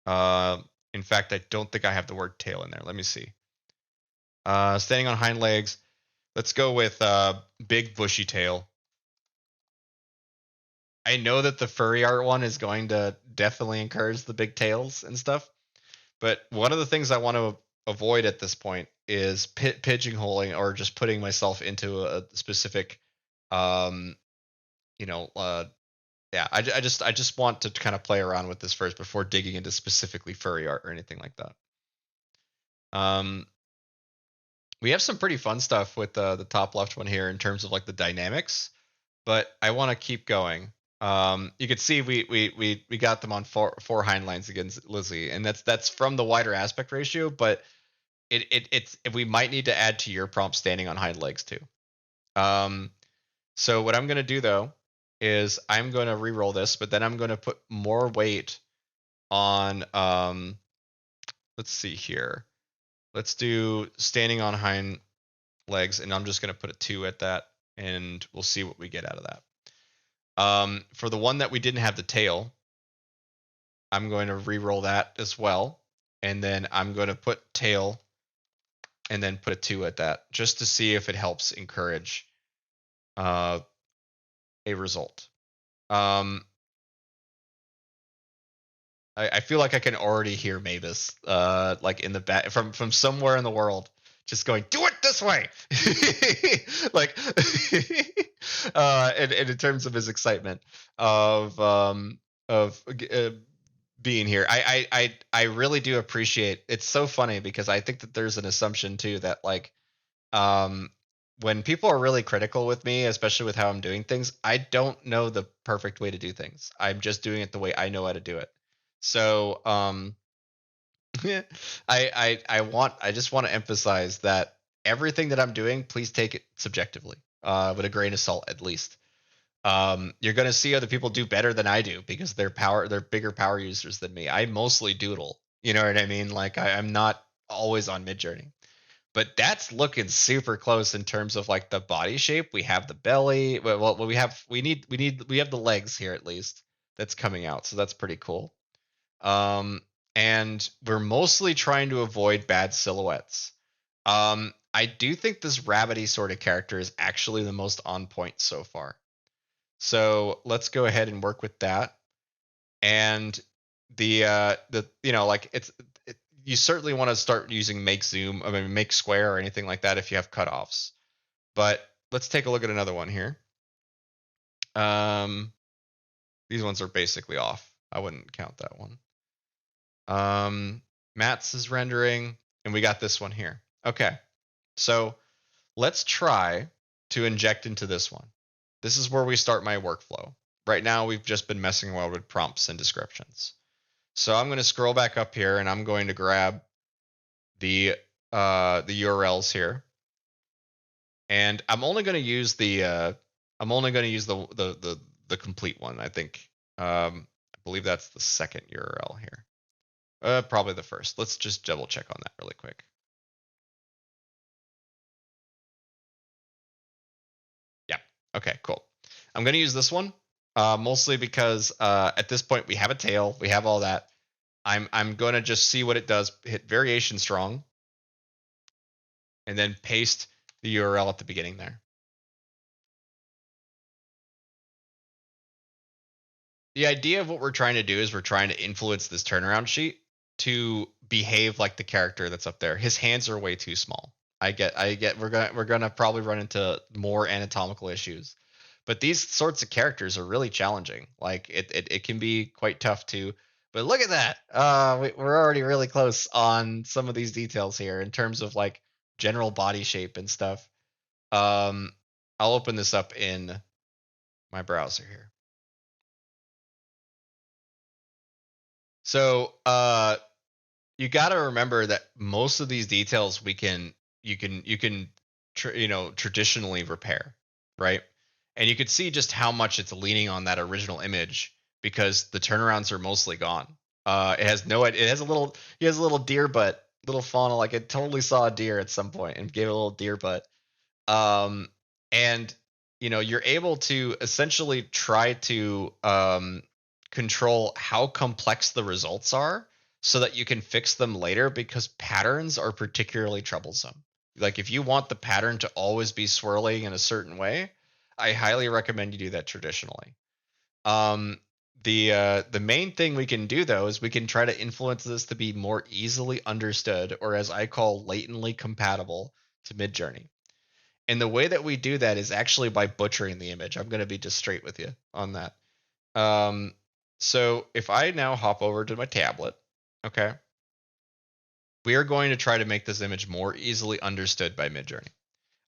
Speaker 1: In fact, I don't think I have the word tail in there. Let me see. Standing on hind legs. Let's go with big bushy tail. I know that the furry art one is going to definitely encourage the big tails and stuff, but one of the things I want to avoid at this point is pigeonholing or just putting myself into a specific, yeah. I just want to kind of play around with this first before digging into specifically furry art or anything like that. We have some pretty fun stuff with the top left one here in terms of like the dynamics, but I want to keep going. You can see we got them on four hind lines against Lizzie, and that's from the wider aspect ratio, but it's we might need to add to your prompt standing on hind legs too. So what I'm gonna do though is I'm gonna re-roll this, but then I'm gonna put more weight on let's see here. Let's do standing on hind legs, and I'm just going to put a 2 at that, and we'll see what we get out of that. For the one that we didn't have the tail, I'm going to re-roll that as well, and then I'm going to put tail and then put a 2 at that, just to see if it helps encourage a result. I feel like I can already hear Mavis, like in the back from somewhere in the world, just going, "Do it this way," like, and in terms of his excitement of being here. I really do appreciate. It's so funny because I think that there's an assumption too that like um when people are really critical with me, especially with how I'm doing things, I don't know the perfect way to do things. I'm just doing it the way I know how to do it. So I just want to emphasize that everything that I'm doing, please take it subjectively, with a grain of salt at least. You're gonna see other people do better than I do because they're bigger power users than me. I mostly doodle. You know what I mean? Like I'm not always on mid journey. But that's looking super close in terms of like the body shape. We have the belly. Well, we have the legs here at least that's coming out. So that's pretty cool. Um, and we're mostly trying to avoid bad silhouettes. I do think this rabbity sort of character is actually the most on point so far. So let's go ahead and work with that. And the like you certainly want to start using make zoom, I mean make square or anything like that if you have cutoffs. But let's take a look at another one here. Um, these ones are basically off. I wouldn't count that one. Mats is rendering, and we got this one here. Okay, so let's try to inject into this one. This is where we start my workflow. Right now, we've just been messing around with prompts and descriptions. So I'm going to scroll back up here, and I'm going to grab the URLs here, and I'm only going to use the the complete one. I think I believe that's the second URL here. Probably the first. Let's just double check on that really quick. Yeah. Okay. Cool. I'm going to use this one mostly because at this point we have a tail, we have all that. I'm going to just see what it does. Hit variation strong, and then paste the URL at the beginning there. The idea of what we're trying to do is we're trying to influence this turnaround sheet to behave like the character that's up there. His hands are way too small. I get we're gonna probably run into more anatomical issues. But these sorts of characters are really challenging. Like it can be quite tough to. But look at that. We're already really close on some of these details here in terms of like general body shape and stuff. Um, I'll open this up in my browser here. So you got to remember that most of these details you can traditionally repair, right? And you could see just how much it's leaning on that original image because the turnarounds are mostly gone. It has no it has a little he has a little deer butt, little fauna, like it totally saw a deer at some point and gave it a little deer butt. um and you're able to essentially try to control how complex the results are so that you can fix them later because patterns are particularly troublesome. Like if you want the pattern to always be swirling in a certain way, I highly recommend you do that traditionally. um the main thing we can do though is we can try to influence this to be more easily understood, or as I call latently compatible to midjourney. And the way that we do that is actually by butchering the image. I'm going to be just straight with you on that. Um, so if I now hop over to my tablet, okay, we are going to try to make this image more easily understood by Midjourney.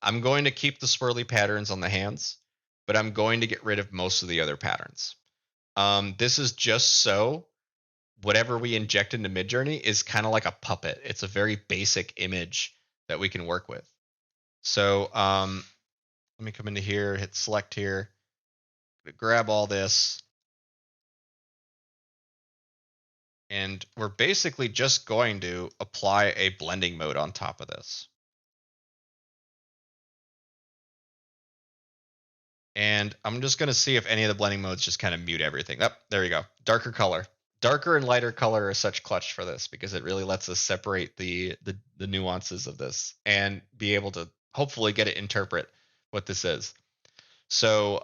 Speaker 1: I'm going to keep the swirly patterns on the hands, but I'm going to get rid of most of the other patterns. This is just so whatever we inject into Midjourney is kind of like a puppet. It's a very basic image that we can work with. So let me come into here, hit select here, grab all this. And we're basically just going to apply a blending mode on top of this. And I'm just going to see if any of the blending modes just kind of mute everything. Oh, there you go. Darker color. Darker and lighter color are such clutch for this because it really lets us separate the nuances of this and be able to hopefully get it interpret what this is. So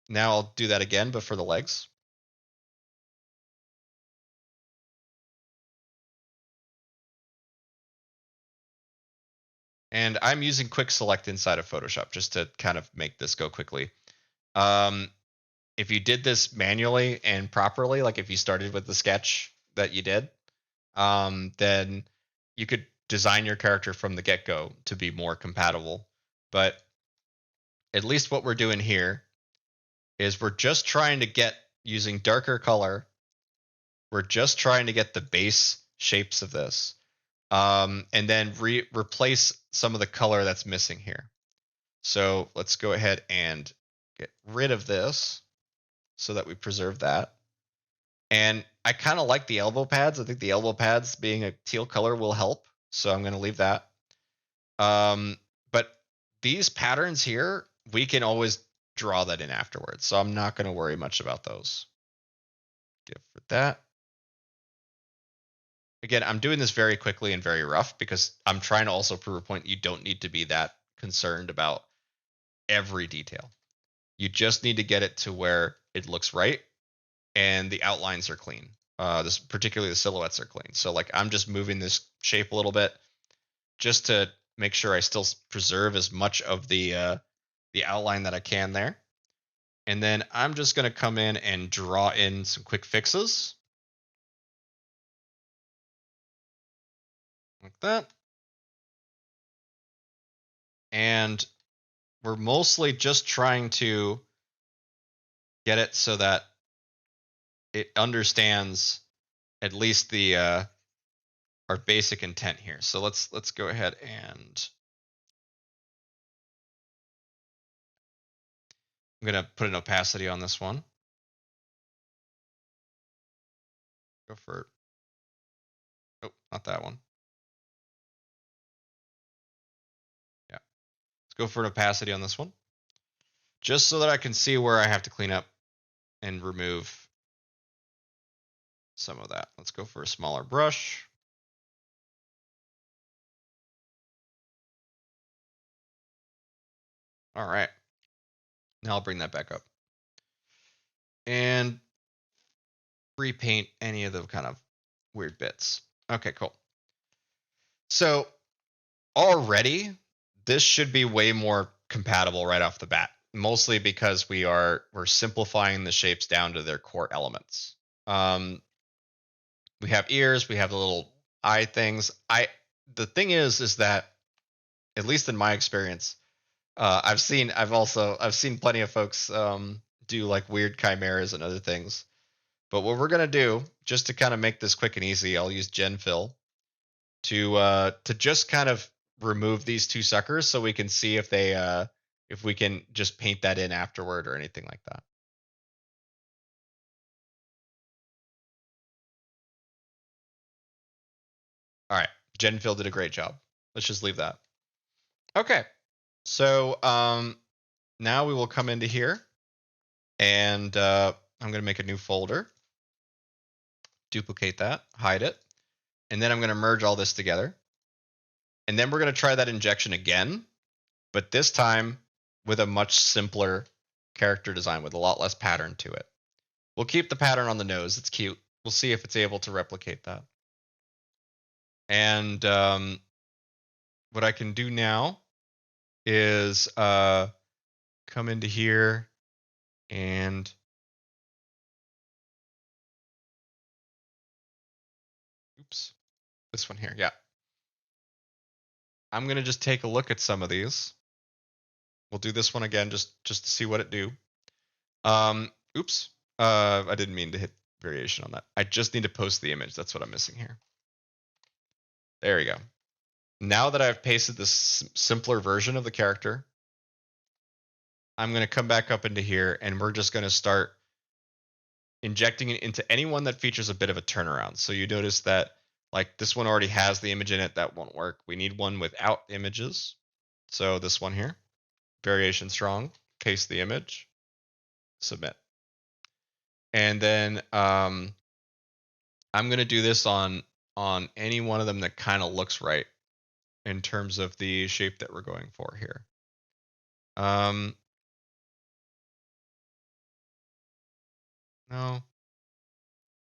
Speaker 1: now I'll do that again, but for the legs. And I'm using quick select inside of Photoshop just to kind of make this go quickly. Um, if you did this manually and properly, like if you started with the sketch that you did, then you could design your character from the get-go to be more compatible. But at least what we're doing here is we're just trying to get, using darker color, we're just trying to get the base shapes of this. And then replace some of the color that's missing here. So let's go ahead and get rid of this so that we preserve that. And I kind of like the elbow pads. I think the elbow pads being a teal color will help. So I'm going to leave that. But these patterns here, we can always draw that in afterwards. So I'm not going to worry much about those. Give for that. Again, I'm doing this very quickly and very rough because I'm trying to also prove a point you don't need to be that concerned about every detail. You just need to get it to where it looks right and the outlines are clean. This particularly the silhouettes are clean. So like I'm just moving this shape a little bit just to make sure I still preserve as much of the outline that I can there. And then I'm just going to come in and draw in some quick fixes. Like that. And we're mostly just trying to get it so that it understands at least the our basic intent here. So let's go ahead and I'm gonna put an opacity on this one. Go for, oh, not that one. Yeah, let's go for an opacity on this one, just so that I can see where I have to clean up and remove some of that. Let's go for a smaller brush. All right. Now I'll bring that back up and repaint any of the kind of weird bits. Okay, cool. So already this should be way more compatible right off the bat, mostly because we're simplifying the shapes down to their core elements. We have ears, we have the little eye things. The thing is that at least in my experience, I've seen plenty of folks do like weird chimeras and other things. But what we're gonna do, just to kind of make this quick and easy, I'll use Gen Fill to just kind of remove these two suckers so we can see if they if we can just paint that in afterward or anything like that. All right, Gen Fill did a great job. Let's just leave that. Okay, so now we will come into here and I'm gonna make a new folder, duplicate that, hide it, and then I'm gonna merge all this together. And then we're gonna try that injection again, but this time with a much simpler character design with a lot less pattern to it. We'll keep the pattern on the nose. It's cute. We'll see if it's able to replicate that. And what I can do now is come into here and oops, this one here. Yeah. I'm going to just take a look at some of these. We'll do this one again just to see what it do. Oops. I didn't mean to hit variation on that. I just need to post the image. That's what I'm missing here. There we go. Now that I've pasted this simpler version of the character, I'm going to come back up into here and we're just going to start injecting it into anyone that features a bit of a turnaround. So you notice that like this one already has the image in it. That won't work. We need one without images. So this one here, variation strong, paste the image, submit. And then I'm going to do this on any one of them that kind of looks right in terms of the shape that we're going for here. No,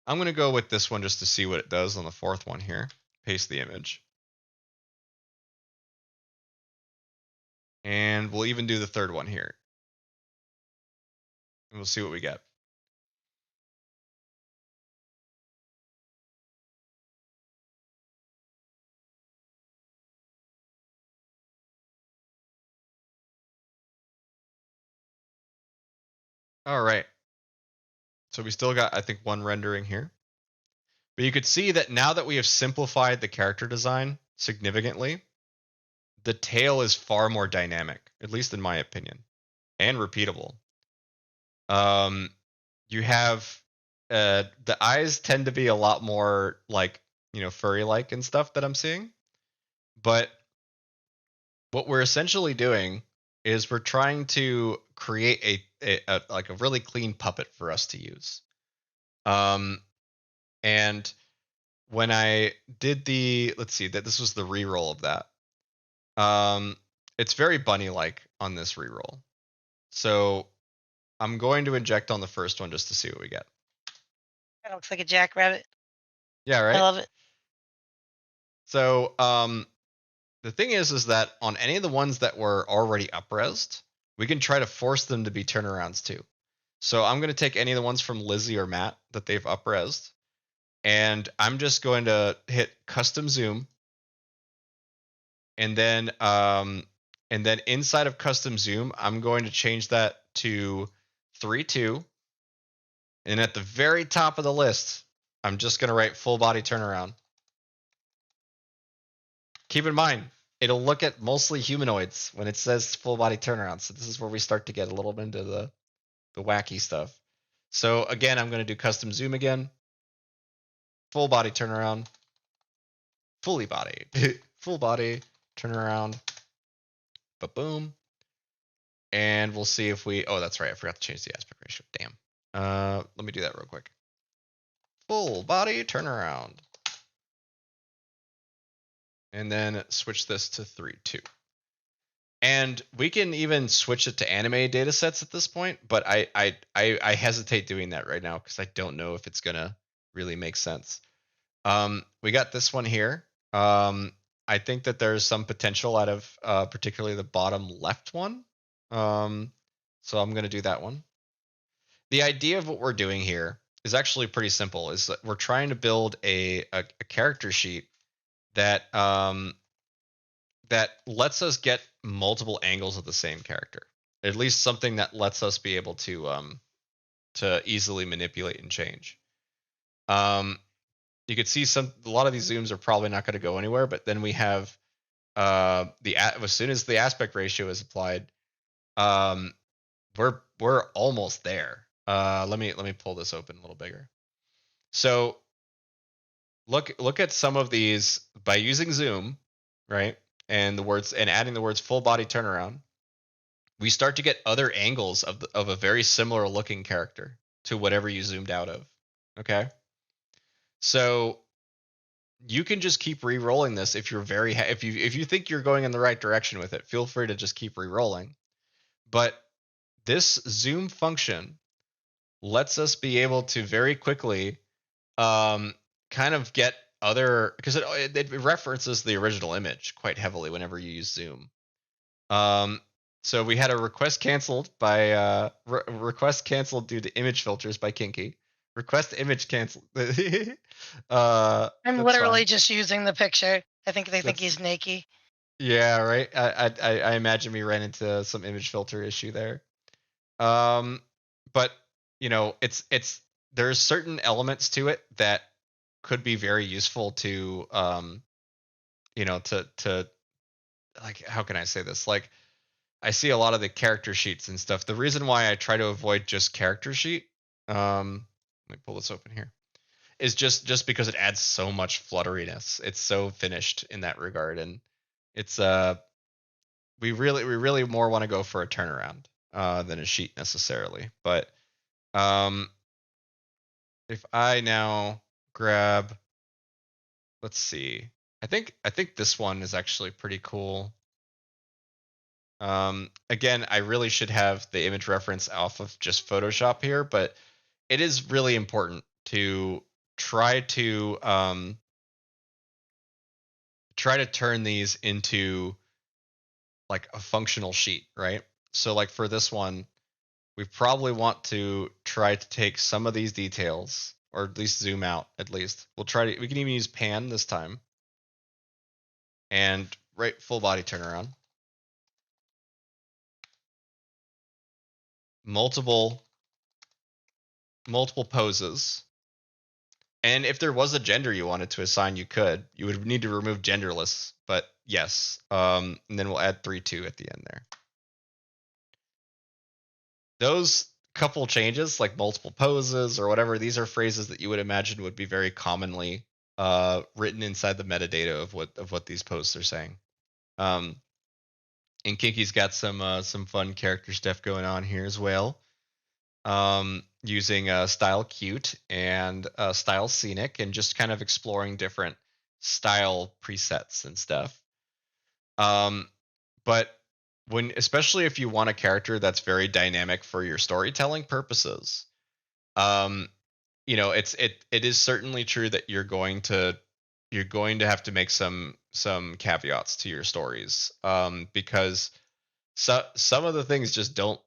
Speaker 1: I'm going to go with this one just to see what it does on the fourth one here. Paste the image. And we'll even do the third one here. And we'll see what we get. All right. So we still got, I think, one rendering here. But you could see that now that we have simplified the character design significantly, the tail is far more dynamic, at least in my opinion, and repeatable. You have the eyes tend to be a lot more like, furry like and stuff that I'm seeing. But what we're essentially doing is we're trying to create a like a really clean puppet for us to use. And when I did let's see, that this was the reroll of that. It's very bunny like on this reroll. So I'm going to inject on the first one just to see what we get.
Speaker 3: It looks like a jackrabbit.
Speaker 1: Yeah,
Speaker 3: I
Speaker 1: right.
Speaker 3: love it.
Speaker 1: So the thing is that on any of the ones that were already upresed, we can try to force them to be turnarounds too. So I'm going to take any of the ones from Lizzie or Matt that they've upresed, and I'm just going to hit custom zoom, and then inside of custom zoom, I'm going to change that to 3:2, and at the very top of the list, I'm just going to write full body turnaround. Keep in mind, it'll look at mostly humanoids when it says full body turnaround. So this is where we start to get a little bit into the wacky stuff. So again, I'm going to do custom zoom again. Full body turnaround. Fully body. Full body turnaround. Ba-boom. And we'll see if we... Oh, that's right. I forgot to change the aspect ratio. Damn. Let me do that real quick. Full body turnaround. And then switch this to 3:2. And we can even switch it to animated data sets at this point, but I hesitate doing that right now because I don't know if it's gonna really make sense. We got this one here. I think that there's some potential out of particularly the bottom left one. So I'm gonna do that one. The idea of what we're doing here is actually pretty simple. Is that we're trying to build a character sheet that that lets us get multiple angles of the same character. At least something that lets us be able to easily manipulate and change. You could see a lot of these zooms are probably not going to go anywhere, but then we have as soon as the aspect ratio is applied, we're almost there. Let me pull this open a little bigger. So look at some of these by using zoom, right? And adding the words full body turnaround, we start to get other angles of a very similar looking character to whatever you zoomed out of. Okay. So you can just keep re-rolling this if you're if you think you're going in the right direction with it. Feel free to just keep re-rolling. But this zoom function lets us be able to very quickly kind of get other, because it references the original image quite heavily whenever you use zoom. So we had a request canceled by request canceled due to image filters by Kinky. Request image canceled.
Speaker 3: I'm
Speaker 1: That's
Speaker 3: literally
Speaker 1: fine.
Speaker 3: just using the picture. I think they think
Speaker 1: That's
Speaker 3: he's naked.
Speaker 1: Yeah, right. I imagine we ran into some image filter issue there. But it's there's certain elements to it that could be very useful to to like, how can I say this? Like, I see a lot of the character sheets and stuff. The reason why I try to avoid just character sheet, let me pull this open here, is just because it adds so much flutteriness. It's so finished in that regard, and it's we really more want to go for a turnaround than a sheet necessarily. But if I now grab, let's see, I think this one is actually pretty cool. Again, I really should have the image reference off of just Photoshop here, but it is really important to try to turn these into like a functional sheet, right? So like for this one, we probably want to try to take some of these details, or at least zoom out at least. We can even use pan this time. And right, full body turnaround. Multiple multiple poses. And if there was a gender you wanted to assign, you could. You would need to remove genderless, but yes. And then we'll add 3-2 at the end there. Those couple changes, like multiple poses or whatever, these are phrases that you would imagine would be very commonly written inside the metadata of what these posts are saying. And Kinky's got some fun character stuff going on here as well. Using style cute and style scenic, and just kind of exploring different style presets and stuff. But especially if you want a character that's very dynamic for your storytelling purposes, it is certainly true that you're going to have to make some caveats to your stories, because some of the things just don't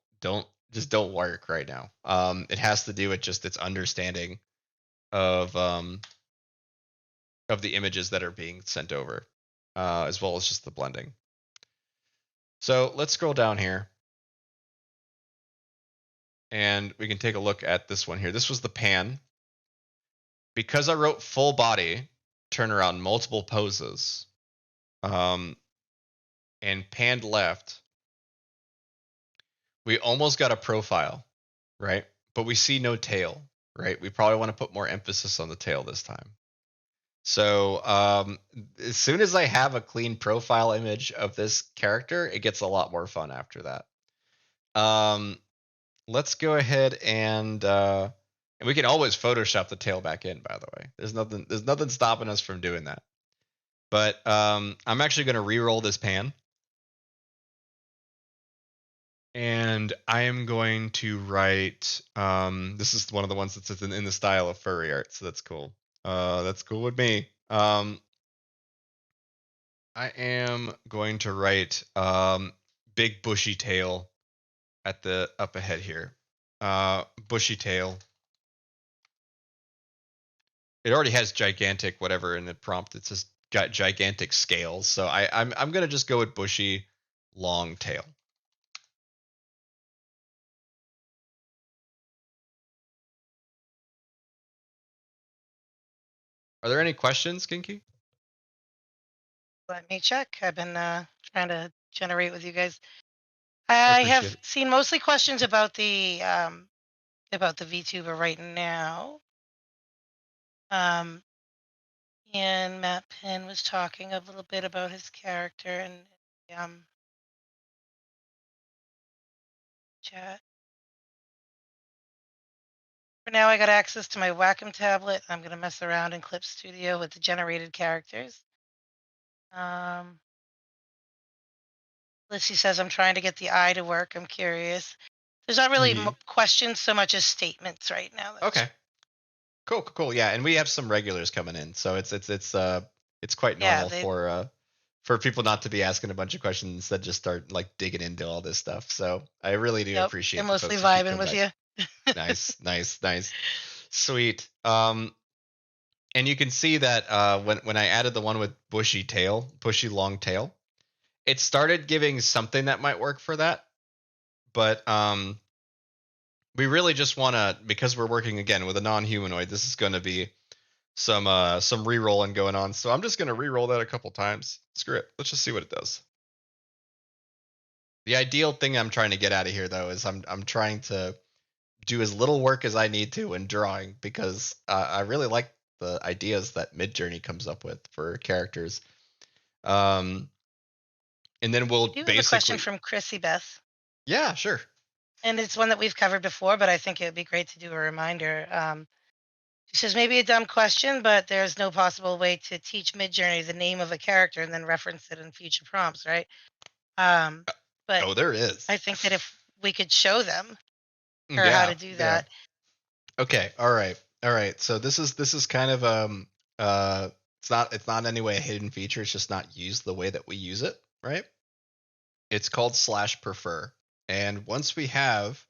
Speaker 1: work right now. It has to do with just its understanding of the images that are being sent over, as well as just the blending. So let's scroll down here, and we can take a look at this one here. This was the pan. Because I wrote full body, turn around multiple poses, and panned left, we almost got a profile, right? But we see no tail, right? We probably want to put more emphasis on the tail this time. So as soon as I have a clean profile image of this character, it gets a lot more fun after that. Let's go ahead and we can always Photoshop the tail back in, by the way. There's nothing stopping us from doing that. But I'm actually going to re-roll this pan. And I am going to write, this is one of the ones that's in the style of furry art, so that's cool. That's cool with me. I am going to write big bushy tail at the up ahead here. Bushy tail. It already has gigantic whatever in the prompt. It says gigantic scales. So I'm gonna just go with bushy long tail. Are there any questions, Kinky?
Speaker 3: Let me check. I've been trying to generate with you guys.
Speaker 1: I
Speaker 3: I
Speaker 1: appreciate
Speaker 3: have
Speaker 1: it.
Speaker 3: seen mostly questions about the VTuber right now. And Matt Penn was talking a little bit about his character and chat. For now, I got access to my Wacom tablet. I'm gonna mess around in Clip Studio with the generated characters. Lissy says I'm trying to get the eye to work. I'm curious. There's not really questions so much as statements right now.
Speaker 1: Okay. Cool. Yeah, and we have some regulars coming in, so it's quite normal for people not to be asking a bunch of questions and instead just start like digging into all this stuff. So I really do appreciate
Speaker 3: they're
Speaker 1: the
Speaker 3: mostly
Speaker 1: folks who keep
Speaker 3: vibing
Speaker 1: coming
Speaker 3: with
Speaker 1: back.
Speaker 3: you.
Speaker 1: Nice, sweet. And you can see that when I added the one with bushy long tail, it started giving something that might work for that, but we really just want to, because we're working again with a non-humanoid, this is going to be some re-rolling going on. So I'm just going to re-roll that a couple times. Screw it. Let's just see what it does. The ideal thing I'm trying to get out of here, though, is I'm trying to do as little work as I need to in drawing, because I really like the ideas that Midjourney comes up with for characters. And then we'll
Speaker 3: I do
Speaker 1: basically
Speaker 3: have a question from Chrissy Beth.
Speaker 1: Yeah, sure.
Speaker 3: And it's one that we've covered before, but I think it would be great to do a reminder. She says, maybe a dumb question, but there's no possible way to teach Midjourney the name of a character and then reference it in future prompts, right? But
Speaker 1: there is.
Speaker 3: I think that if we could show them how to do that.
Speaker 1: Okay. All right. So this is kind of it's not in any way a hidden feature. It's just not used the way that we use it, right? It's called /prefer. And once we have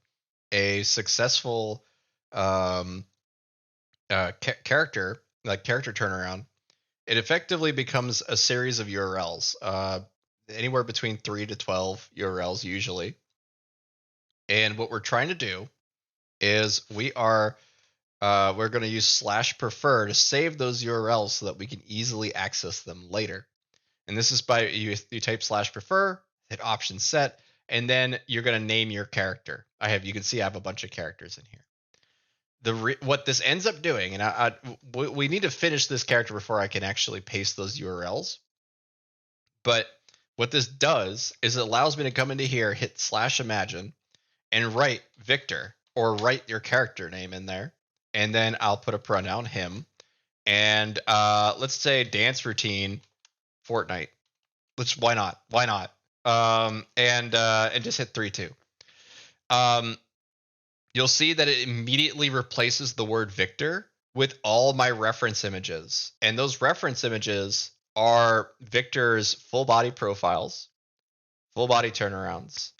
Speaker 1: a successful character turnaround, it effectively becomes a series of URLs, anywhere between 3 to 12 URLs usually. And what we're trying to do is we are we're going to use /prefer to save those URLs so that we can easily access them later. And this is by you type /prefer, hit option set, and then you're going to name your character. You can see I have a bunch of characters in here. What this ends up doing, and we need to finish this character before I can actually paste those URLs. But what this does is it allows me to come into here, hit /imagine, and write Victor, or write your character name in there. And then I'll put a pronoun, him. And let's say dance routine, Fortnite. Why not? Why not? And just hit 3-2. You'll see that it immediately replaces the word Victor with all my reference images. And those reference images are Victor's full body profiles, full body turnarounds.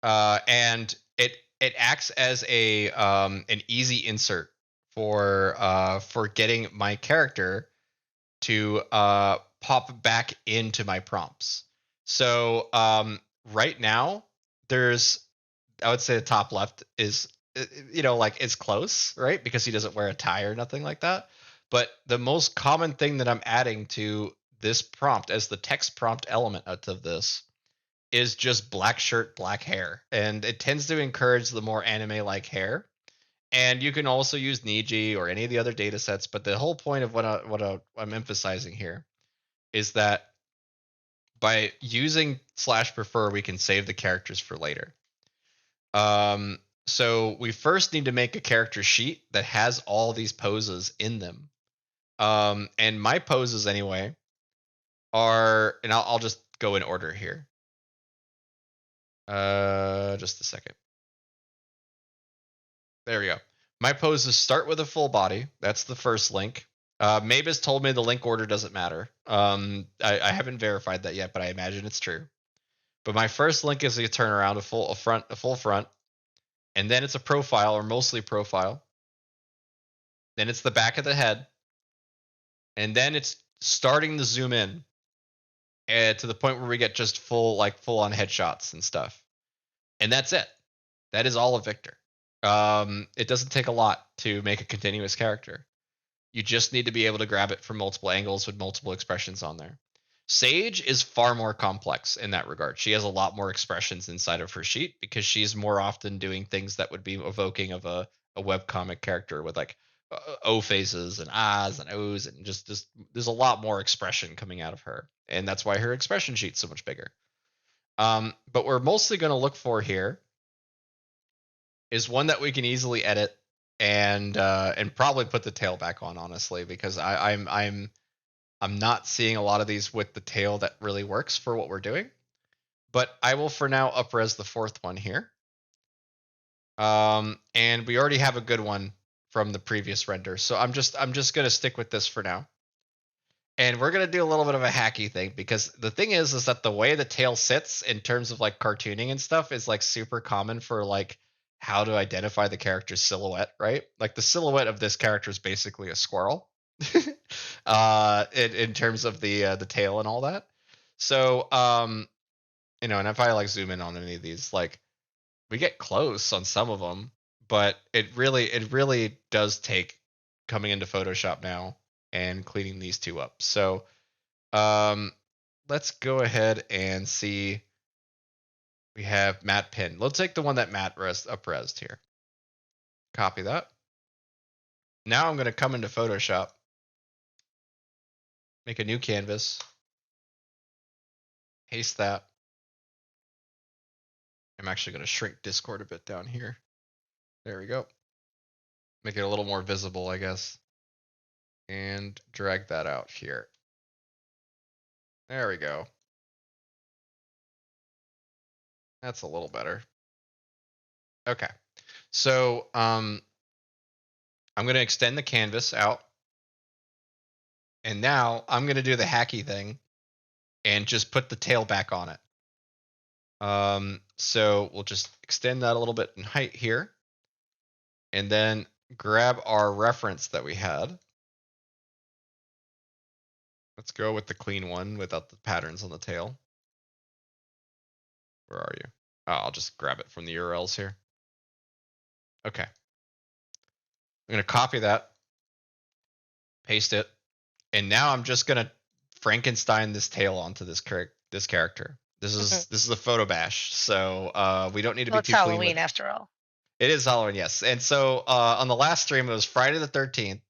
Speaker 1: And it acts as an easy insert for getting my character to pop back into my prompts. So right now, I would say the top left is, like it's close, right? Because he doesn't wear a tie or nothing like that. But the most common thing that I'm adding to this prompt as the text prompt element out of this is just black shirt, black hair. And it tends to encourage the more anime-like hair. And you can also use Niji or any of the other data sets, but the whole point of what I'm emphasizing here is that by using /prefer, we can save the characters for later. So we first need to make a character sheet that has all these poses in them. And my poses anyway are, and I'll just go in order here. Just a second. There we go. My poses start with a full body. That's the first link. Mavis told me the link order doesn't matter. I haven't verified that yet, but I imagine it's true. But my first link is a turnaround, a full front, and then it's a profile, or mostly profile. Then it's the back of the head, and then it's starting to zoom in, to the point where we get just full on headshots and stuff. And that's it. That is all of Victor. It doesn't take a lot to make a continuous character. You just need to be able to grab it from multiple angles with multiple expressions on there. Sage is far more complex in that regard. She has a lot more expressions inside of her sheet because she's more often doing things that would be evoking of a webcomic character with like O faces and ahs and O's, and just there's a lot more expression coming out of her. And that's why her expression sheet's so much bigger. But we're mostly going to look for here is one that we can easily edit and probably put the tail back on, honestly, because I'm not seeing a lot of these with the tail that really works for what we're doing. But I will for now upres the fourth one here. And we already have a good one from the previous render, so I'm just gonna stick with this for now. And we're gonna do a little bit of a hacky thing, because the thing is that the way the tail sits in terms of like cartooning and stuff is like super common for like how to identify the character's silhouette, right? Like the silhouette of this character is basically a squirrel, in terms of the tail and all that. So and if I like zoom in on any of these, like we get close on some of them, but it really does take coming into Photoshop now and cleaning these two up. So let's go ahead and see. We have Matte Pin. Let's take the one that Matt upresed here. Copy that. Now I'm going to come into Photoshop, make a new canvas, paste that. I'm actually going to shrink Discord a bit down here. There we go. Make it a little more visible, I guess. And drag that out here. There we go. That's a little better. Okay. So I'm going to extend the canvas out. And now I'm going to do the hacky thing and just put the tail back on it. So we'll just extend that a little bit in height here. And then grab our reference that we had. Let's go with the clean one without the patterns on the tail. Where are you? Oh, I'll just grab it from the URLs here. Okay. gonna copy that, paste it, and now I'm just gonna Frankenstein this tail onto this character. This is a photo bash, so we don't need to
Speaker 3: Well,
Speaker 1: be
Speaker 3: it's
Speaker 1: too clean with
Speaker 3: Halloween
Speaker 1: it.
Speaker 3: after all.
Speaker 1: It is Halloween, yes. And so on the last stream, it was Friday the 13th.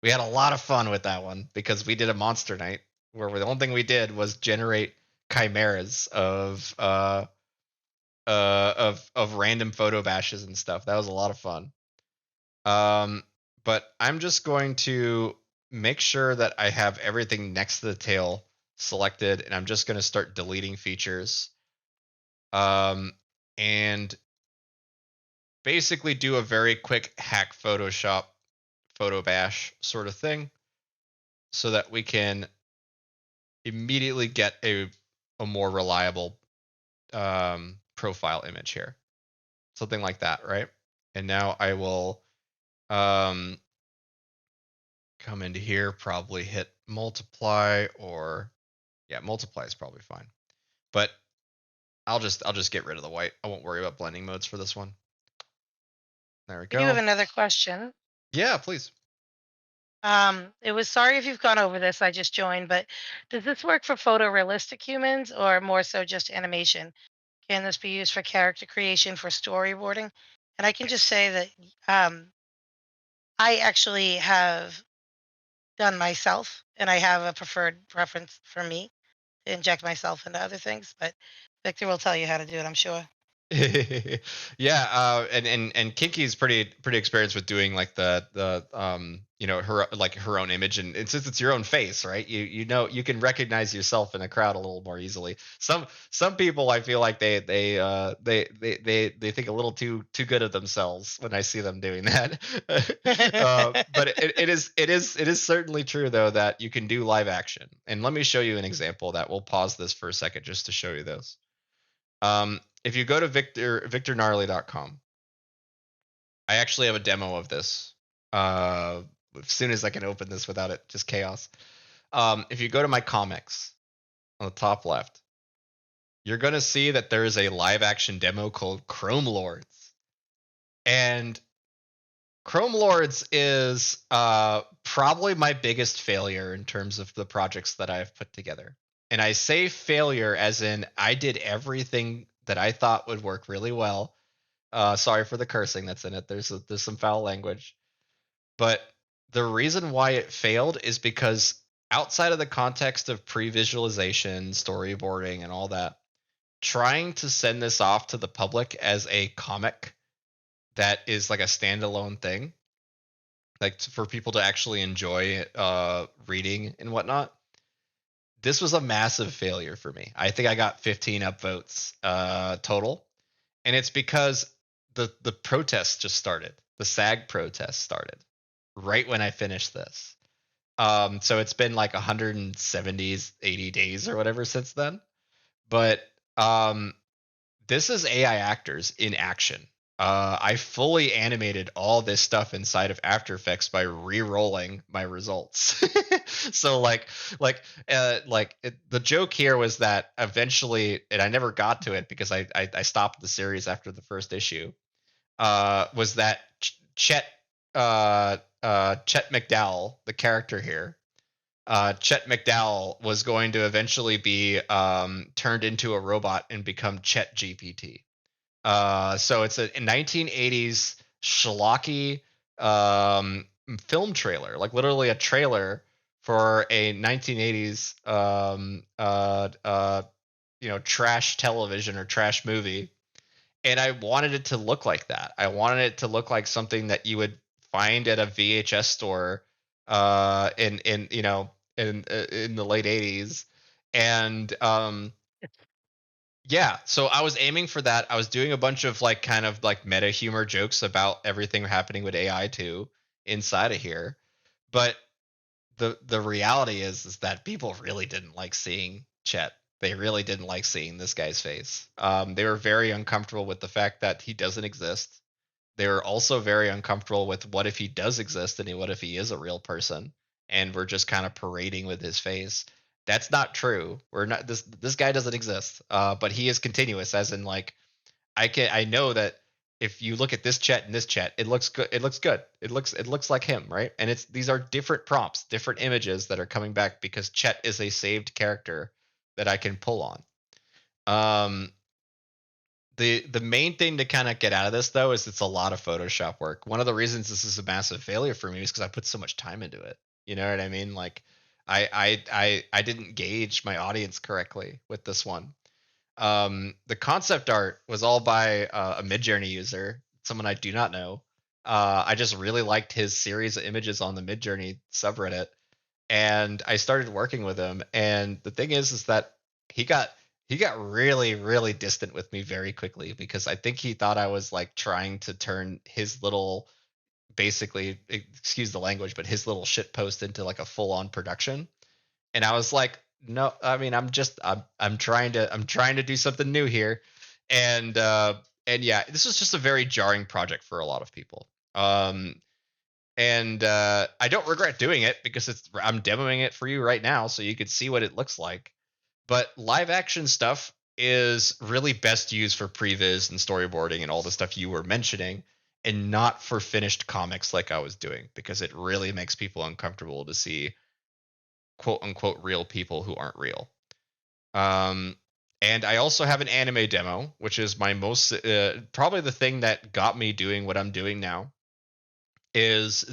Speaker 1: We had a lot of fun with that one because we did a monster night where the only thing we did was generate chimeras of random photo bashes and stuff. That was a lot of fun. But I'm just going to make sure that I have everything next to the tail selected, and I'm just going to start deleting features. And basically do a very quick hack Photoshop photo bash sort of thing so that we can immediately get a more reliable profile image here. Something like that, right? And now I will come into here, probably hit multiply, or yeah, multiply is probably fine. But I'll just get rid of the white. I won't worry about blending modes for this one. There we
Speaker 3: I do have
Speaker 1: go.
Speaker 3: another question.
Speaker 1: Yeah, please.
Speaker 3: It was sorry if you've gone over this. I just joined, but does this work for photorealistic humans or more so just animation? Can this be used for character creation for storyboarding? And I can just say that I actually have done myself, and I have a preferred preference for me to inject myself into other things. But Victor will tell you how to do it, I'm sure.
Speaker 1: Yeah, and Kinky's pretty experienced with doing like the her own image, and since it's your own face, right? You know you can recognize yourself in a crowd a little more easily. Some people I feel like they think a little too good of themselves when I see them doing that. But it is certainly true though that you can do live action, and let me show you an example. That we'll pause this for a second just to show you this. If you go to victorgnarly.com, I actually have a demo of this. As soon as I can open this without it, just chaos. If you go to my comics on the top left, you're going to see that there is a live action demo called Chrome Lords. And Chrome Lords is probably my biggest failure in terms of the projects that I've put together. And I say failure as in I did everything that I thought would work really well. Sorry for the cursing that's in it. There's some foul language. But the reason why it failed is because outside of the context of pre-visualization, storyboarding, and all that, trying to send this off to the public as a comic that is like a standalone thing, like for people to actually enjoy reading and whatnot, this was a massive failure for me. I think I got 15 upvotes total, and it's because the protest just started. The SAG protest started right when I finished this. So it's been like 170, 80 days or whatever since then. But this is AI actors in action. I fully animated all this stuff inside of After Effects by re-rolling my results. So the joke here was that eventually, and I never got to it because I stopped the series after the first issue. Was that Chet McDowell, the character here, Chet McDowell was going to eventually be turned into a robot and become Chet GPT. So it's a 1980s schlocky film trailer, like literally a trailer for a 1980s trash television or trash movie. And I wanted it to look like that. I wanted it to look like something that you would find at a VHS store in the late 80s. And yeah, so I was aiming for that. I was doing a bunch of like kind of like meta humor jokes about everything happening with AI too inside of here. But the reality is that people really didn't like seeing Chet. They really didn't like seeing this guy's face. They were very uncomfortable with the fact that he doesn't exist. They were also very uncomfortable with what if he does exist and what if he is a real person and we're just kind of parading with his face. That's not true. We're not this guy doesn't exist. But he is continuous, as in like I know that if you look at this chat and this chat, it looks good. It looks good. It looks like him, right? And these are different prompts, different images that are coming back because Chet is a saved character that I can pull on. Um, the main thing to kind of get out of this though is it's a lot of Photoshop work. One of the reasons this is a massive failure for me is because I put so much time into it. You know what I mean? Like I didn't gauge my audience correctly with this one. The concept art was all by a Midjourney user, someone I do not know. I just really liked his series of images on the Midjourney subreddit, and I started working with him. And the thing is that he got he got really distant with me very quickly because I think he thought I was like trying to turn his little, basically, excuse the language, but his little shit post into like a full on production. And I was like, no, I mean, I'm trying to do something new here. And yeah, this was just a very jarring project for a lot of people. And I don't regret doing it because I'm demoing it for you right now so you could see what it looks like. But live action stuff is really best used for previs and storyboarding and all the stuff you were mentioning, and not for finished comics like I was doing, because it really makes people uncomfortable to see quote unquote real people who aren't real. Um, and I also have an anime demo, which is my most probably the thing that got me doing what I'm doing now. Is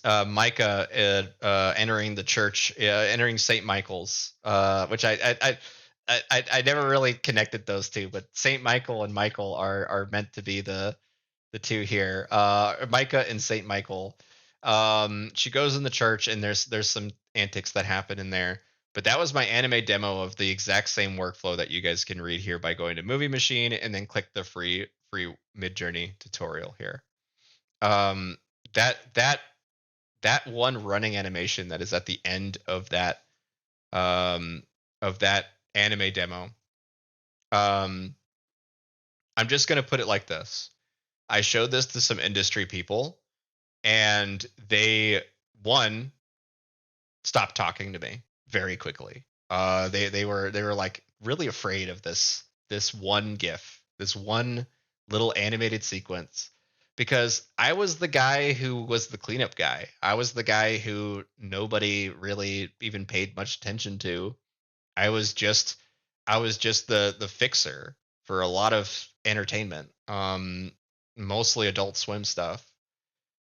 Speaker 1: Micah entering the church, entering Saint Michael's, which I never really connected those two, but Saint Michael and Michael are meant to be the two here. Micah and Saint Michael. She goes in the church, and there's some antics that happen in there. But that was my anime demo of the exact same workflow that you guys can read here by going to Movie Machine and then click the free Midjourney tutorial here. Um, that that that one running animation that is at the end um, of that anime demo. Um, I'm just gonna put it like this: I showed this to some industry people, and they, one, stopped talking to me very quickly. They were like really afraid of this one GIF, this one little animated sequence, because I was the guy who was the cleanup guy. I was the guy who nobody really even paid much attention to. I was just I was just the fixer for a lot of entertainment, mostly Adult Swim stuff.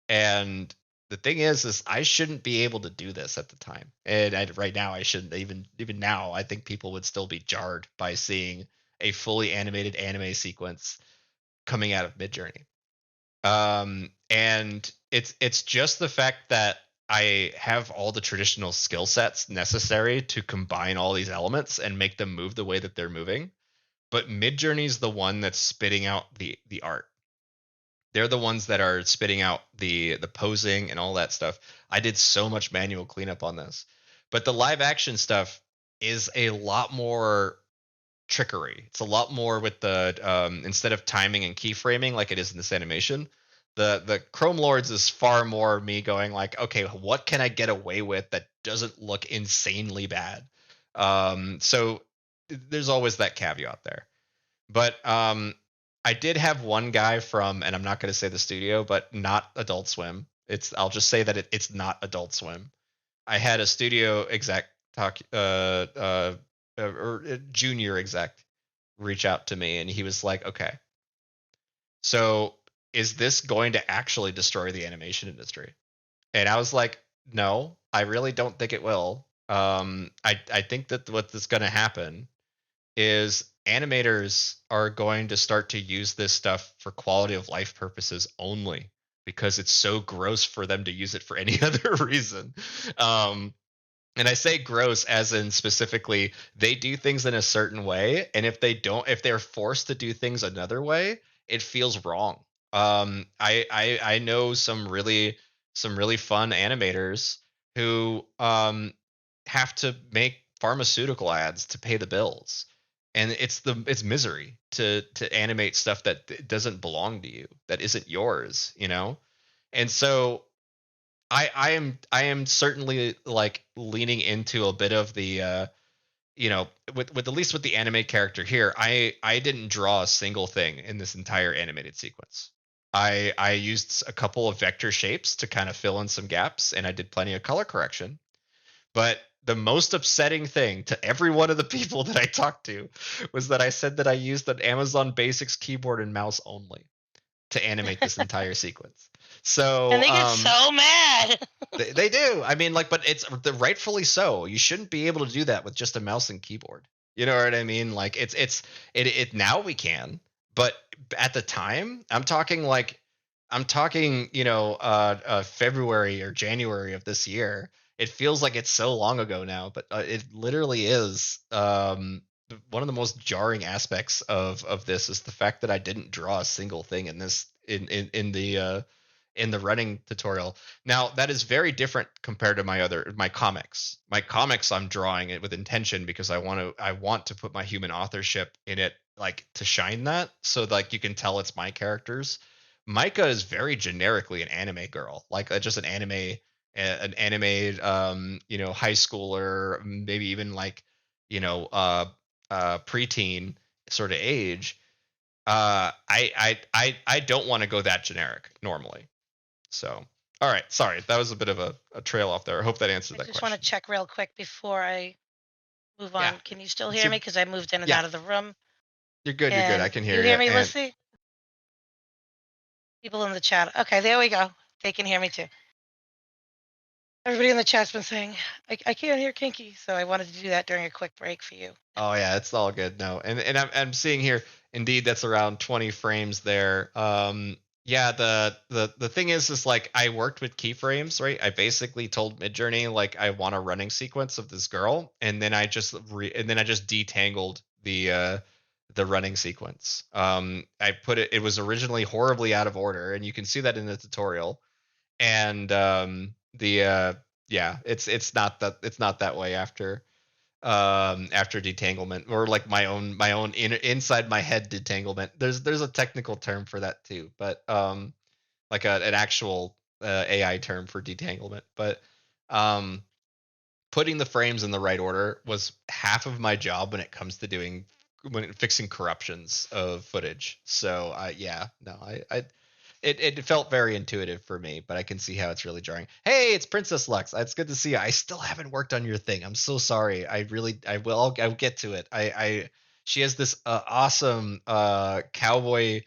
Speaker 1: And the thing is I shouldn't be able to do this at the time. And right now I shouldn't. Even now, I think people would still be jarred by seeing a fully animated anime sequence coming out of Midjourney. And it's just the fact that I have all the traditional skill sets necessary to combine all these elements and make them move the way that they're moving. But Midjourney's the one that's spitting out the art. They're the ones that are spitting out the posing and all that stuff. I did so much manual cleanup on this. But the live action stuff is a lot more trickery. It's a lot more with the instead of timing and keyframing like it is in this animation. The Chrome Lords is far more me going like, okay, what can I get away with that doesn't look insanely bad? So there's always that caveat there. But I did have one guy from, and I'm not going to say the studio, but not Adult Swim. I'll just say that it's not Adult Swim. I had a studio exec talk, or a junior exec reach out to me, and he was like, "Okay, so is this going to actually destroy the animation industry?" And I was like, "No, I really don't think it will. I think that what's going to happen is animators are going to start to use this stuff for quality of life purposes only, because it's so gross for them to use it for any other reason." And I say gross as in specifically they do things in a certain way, and if they're forced to do things another way, it feels wrong. I know some really fun animators who have to make pharmaceutical ads to pay the bills, and it's misery to animate stuff that doesn't belong to you, that isn't yours, you know. And so I am certainly like leaning into a bit of the you know, with at least with the anime character here, I didn't draw a single thing in this entire animated sequence. I used a couple of vector shapes to kind of fill in some gaps, and I did plenty of color correction. But the most upsetting thing to every one of the people that I talked to was that I said that I used an Amazon Basics keyboard and mouse only to animate this entire sequence.
Speaker 3: And
Speaker 1: So
Speaker 3: they get so mad.
Speaker 1: they do. I mean, like, but it's rightfully so. You shouldn't be able to do that with just a mouse and keyboard. You know what I mean? Like, it now we can, but at the time, I'm talking, February or January of this year. It feels like it's so long ago now, but it literally is. One of the most jarring aspects of this is the fact that I didn't draw a single thing in this in the running tutorial. Now that is very different compared to my comics. My comics, I'm drawing it with intention because I want to put my human authorship in it, like to shine that, so like you can tell it's my characters. Micah is very generically an anime girl, like just an anime, high schooler, maybe even like, preteen sort of age. I don't want to go that generic normally. So, all right, sorry, that was a bit of a trail off there. I hope that answers
Speaker 3: I
Speaker 1: that
Speaker 3: just want to
Speaker 1: question.
Speaker 3: check real quick before I move
Speaker 1: Yeah,
Speaker 3: on. Can you still
Speaker 1: it's
Speaker 3: hear
Speaker 1: a,
Speaker 3: me? Because I moved in and
Speaker 1: yeah,
Speaker 3: out of the room.
Speaker 1: you're good. You're good. I
Speaker 3: And
Speaker 1: can
Speaker 3: you
Speaker 1: hear
Speaker 3: hear
Speaker 1: you.
Speaker 3: me,
Speaker 1: And
Speaker 3: Lucy? People in the chat. Okay, there we go. They can hear me too. Everybody in the chat's been saying, I can't hear Kinky. So I wanted to do that during a quick break for you.
Speaker 1: oh yeah, it's all good. No, and I'm seeing here. Indeed, that's around 20 frames there. Yeah, the thing is like I worked with keyframes, right? I basically told Midjourney like I want a running sequence of this girl, and then I just detangled the running sequence. I put it. It was originally horribly out of order, and you can see that in the tutorial. And the yeah, it's not that way after detanglement, or like my own inside my head detanglement. There's a technical term for that too, but like an actual AI term for detanglement. But um putting the frames in the right order was half of my job when it comes to when fixing corruptions of footage. So yeah, no, it felt very intuitive for me, but I can see how it's really jarring. Hey, it's Princess Lux. It's good to see you. I still haven't worked on your thing. I'm so sorry. I will. I'll get to it. She has this awesome cowboy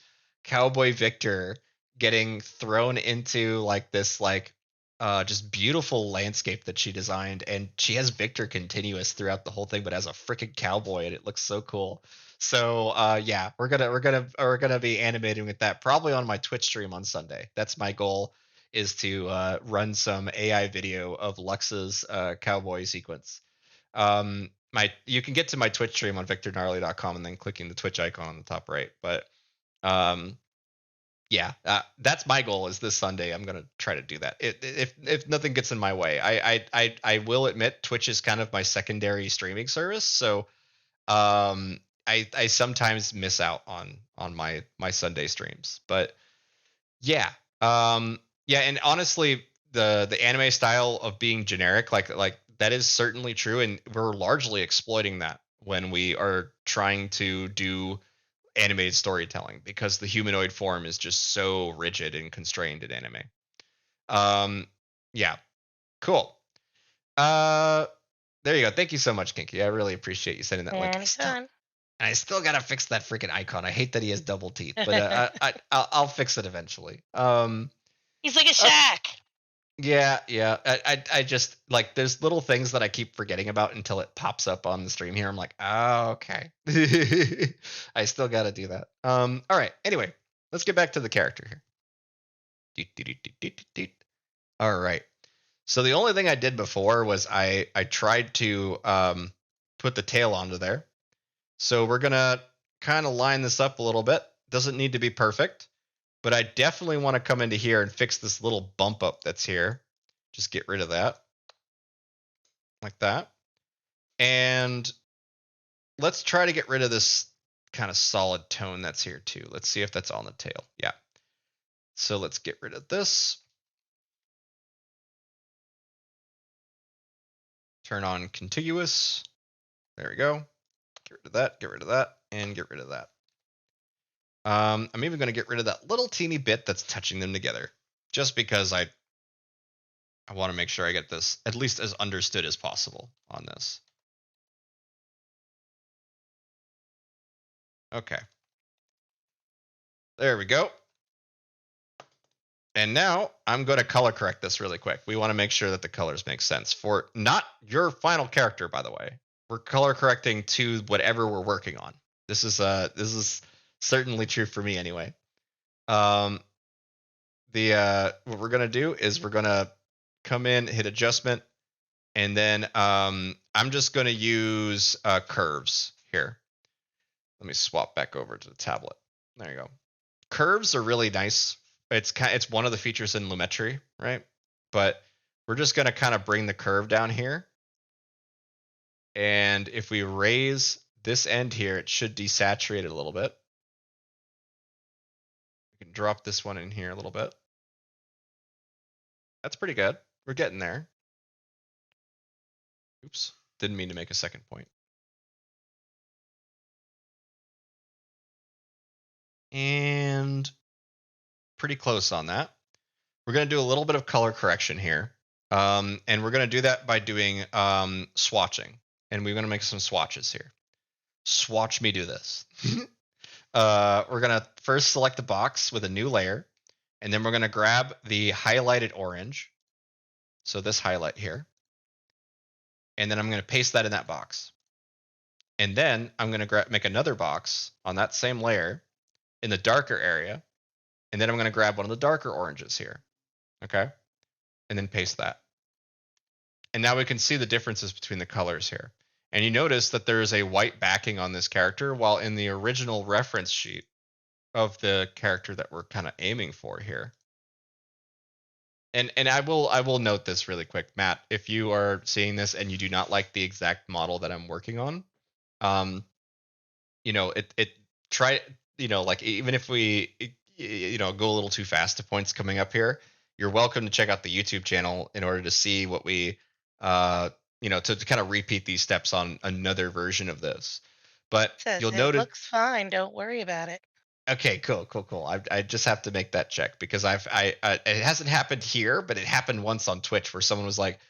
Speaker 1: Victor getting thrown into like this like just beautiful landscape that she designed, and she has Victor continuous throughout the whole thing, but as a freaking cowboy, and it looks so cool. So yeah, we're gonna be animating with that probably on my Twitch stream on Sunday. That's my goal, is to run some AI video of Lux's cowboy sequence. My You can get to my Twitch stream on victorgnarly.com and then clicking the Twitch icon on the top right. But um, yeah, that's my goal. Is this Sunday I'm gonna try to do that. If nothing gets in my way, I will admit Twitch is kind of my secondary streaming service, so I sometimes miss out on my Sunday streams. But yeah, yeah, and honestly, the anime style of being generic, like that is certainly true, and we're largely exploiting that when we are trying to do animated storytelling, because the humanoid form is just so rigid and constrained in anime. Um, yeah, cool. Uh, there you go. Thank you so much, Kinky. I really appreciate you sending that link.
Speaker 3: Anytime.
Speaker 1: I still gotta fix that freaking icon. I hate that he has double teeth, but I'll fix it eventually.
Speaker 3: He's like a
Speaker 1: Uh,
Speaker 3: shack.
Speaker 1: yeah. I just like, there's little things that I keep forgetting about until it pops up on the stream here. I'm like, oh, okay. I still gotta do that. All right. Anyway, let's get back to the character here. All right. So the only thing I did before was I tried to put the tail onto there. So we're gonna kind of line this up a little bit. Doesn't need to be perfect, but I definitely want to come into here and fix this little bump up that's here. Just get rid of that, like that. And let's try to get rid of this kind of solid tone that's here too. Let's see if that's on the tail. Yeah. So let's get rid of this. Turn on contiguous. There we go. Get rid of that, and get rid of that. I'm even going to get rid of that little teeny bit that's touching them together, just because I want to make sure I get this at least as understood as possible on this. Okay. There we go. And now I'm going to color correct this really quick. We want to make sure that the colors make sense for not your final character, by the way. We're color correcting to whatever we're working on. This is certainly true for me anyway. What we're gonna do is we're gonna come in, hit adjustment, and then I'm just gonna use curves here. Let me swap back over to the tablet. There you go. Curves are really nice. It's one of the features in Lumetri, right? But we're just gonna kind of bring the curve down here. And if we raise this end here, it should desaturate it a little bit. We can drop this one in here a little bit. That's pretty good. We're getting there. Oops, didn't mean to make a second point. And pretty close on that. We're going to do a little bit of color correction here. And we're going to do that by doing swatching. And we're going to make some swatches here. Swatch me do this. We're going to first select the box with a new layer. And then we're going to grab the highlighted orange. So this highlight here. And then I'm going to paste that in that box. And then I'm going to make another box on that same layer in the darker area. And then I'm going to grab one of the darker oranges here. Okay. And then paste that. And now we can see the differences between the colors here. And you notice that there is a white backing on this character, while in the original reference sheet of the character that we're kind of aiming for here. And I will note this really quick, Matt, if you are seeing this and you do not like the exact model that I'm working on, try, like even if we, go a little too fast to points coming up here, you're welcome to check out the YouTube channel in order to see what we, to kind of repeat these steps on another version of this. But you'll notice
Speaker 3: it looks fine. Don't worry about it.
Speaker 1: Okay, cool. I just have to make that check because it hasn't happened here, but it happened once on Twitch where someone was like,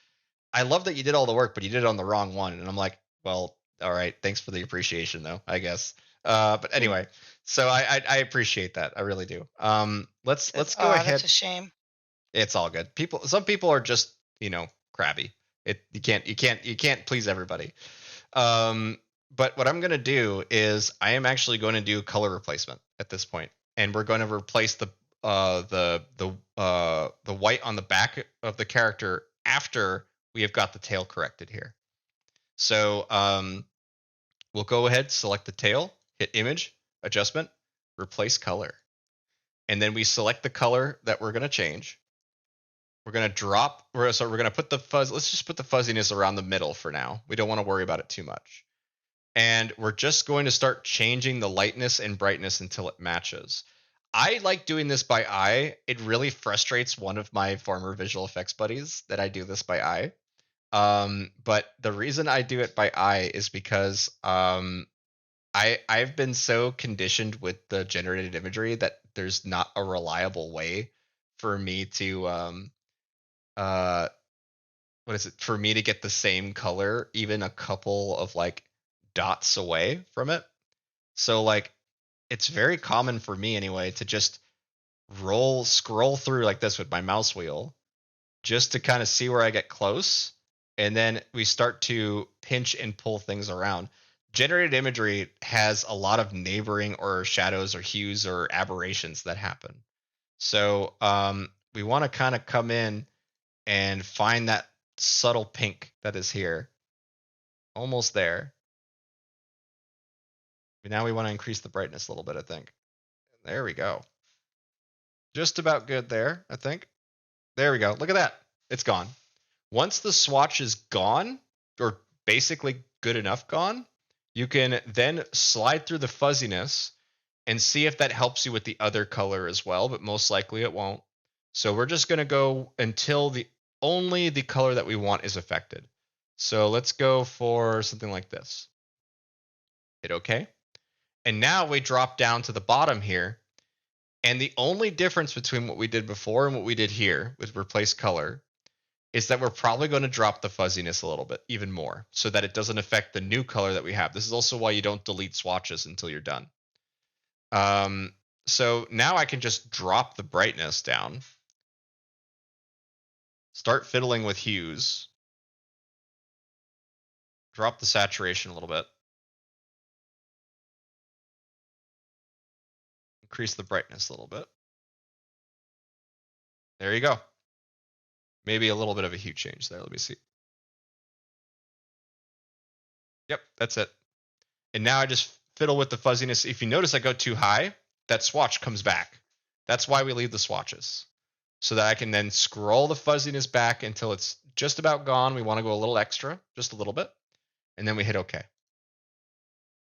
Speaker 1: "I love that you did all the work, but you did it on the wrong one," and I'm like, "Well, all right, thanks for the appreciation, though, I guess." But anyway, so I appreciate that, I really do. Let's go ahead.
Speaker 3: That's a shame.
Speaker 1: It's all good. Some people are just crabby. You can't please everybody. But what I'm going to do is I am actually going to do color replacement at this point, and we're going to replace the white on the back of the character after we have got the tail corrected here. So we'll go ahead, select the tail, hit image, adjustment, replace color, and then we select the color that we're going to change. We're going to we're going to put the fuzz. Let's just put the fuzziness around the middle for now. We don't want to worry about it too much. And we're just going to start changing the lightness and brightness until it matches. I like doing this by eye. It really frustrates one of my former visual effects buddies that I do this by eye. But the reason I do it by eye is because I've been so conditioned with the generated imagery that there's not a reliable way for me to for me to get the same color even a couple of dots away from it. So it's very common for me anyway to just scroll through like this with my mouse wheel just to kind of see where I get close, and then we start to pinch and pull things around. Generated imagery has a lot of neighboring or shadows or hues or aberrations that happen. So we want to kind of come in and find that subtle pink that is here. Almost there. Now we want to increase the brightness a little bit, I think. There we go. Just about good there, I think. There we go. Look at that. It's gone. Once the swatch is gone, or basically good enough gone, you can then slide through the fuzziness and see if that helps you with the other color as well, but most likely it won't. So we're just going to go until only the color that we want is affected. So let's go for something like this. hit OK. And now we drop down to the bottom here. And the only difference between what we did before and what we did here with replace color is that we're probably going to drop the fuzziness a little bit, even more, so that it doesn't affect the new color that we have. This is also why you don't delete swatches until you're done. So now I can just drop the brightness down, start fiddling with hues, drop the saturation a little bit, increase the brightness a little bit. There you go. Maybe a little bit of a hue change there. Let me see. Yep, that's it. And now I just fiddle with the fuzziness. If you notice I go too high, that swatch comes back. That's why we leave the swatches. So that I can then scroll the fuzziness back until it's just about gone. We want to go a little extra, just a little bit. And then we hit OK.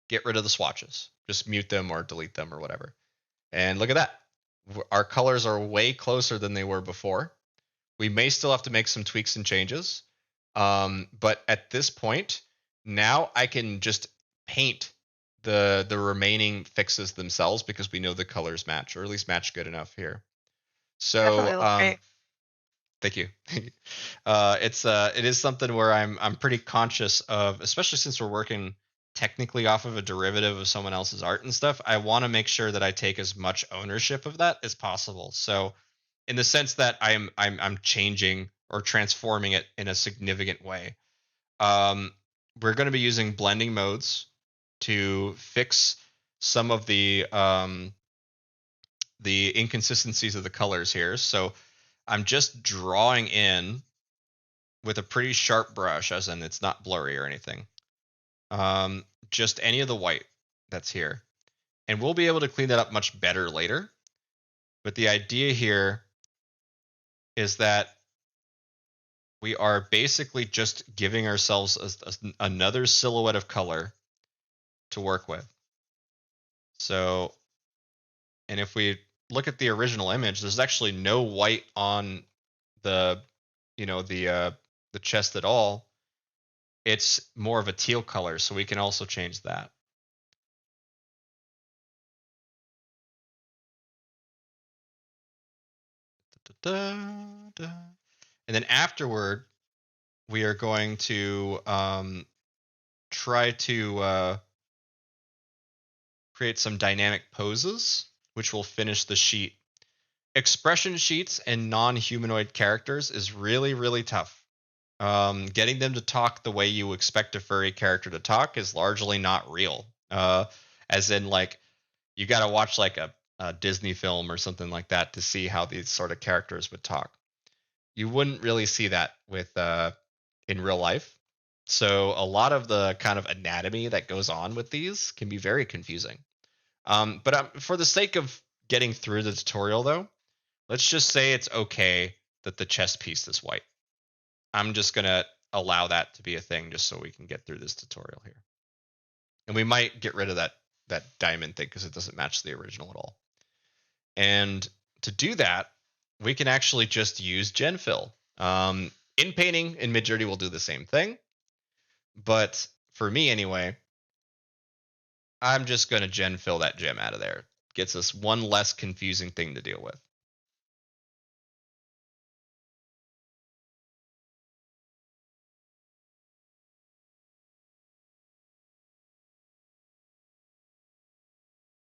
Speaker 1: Get rid of the swatches. Just mute them or delete them or whatever. And look at that. Our colors are way closer than they were before. We may still have to make some tweaks and changes. But at this point, now I can just paint the remaining fixes themselves because we know the colors match, or at least match good enough here.
Speaker 3: Definitely
Speaker 1: So
Speaker 3: look great.
Speaker 1: thank you. It is something where I'm pretty conscious of, especially since we're working technically off of a derivative of someone else's art and stuff. I want to make sure that I take as much ownership of that as possible. So in the sense that I'm changing or transforming it in a significant way. We're going to be using blending modes to fix some of the inconsistencies of the colors here. So I'm just drawing in with a pretty sharp brush, as in it's not blurry or anything. Just any of the white that's here. And we'll be able to clean that up much better later. But the idea here is that we are basically just giving ourselves another silhouette of color to work with. So, and if we look at the original image, there's actually no white on the, the chest at all. It's more of a teal color, so we can also change that. And then afterward, we are going to try to create some dynamic poses, which will finish the sheet. Expression sheets and non-humanoid characters is really, really tough. Getting them to talk the way you expect a furry character to talk is largely not real. As in, like, you got to watch like a Disney film or something like that to see how these sort of characters would talk. You wouldn't really see that with in real life. So a lot of the kind of anatomy that goes on with these can be very confusing. But for the sake of getting through the tutorial, though, let's just say it's okay that the chest piece is white. I'm just going to allow that to be a thing just so we can get through this tutorial here. And we might get rid of that diamond thing because it doesn't match the original at all. And to do that, we can actually just use gen fill. In painting, in Midjourney, we'll do the same thing. But for me anyway, I'm just going to gen fill that gem out of there. Gets us one less confusing thing to deal with.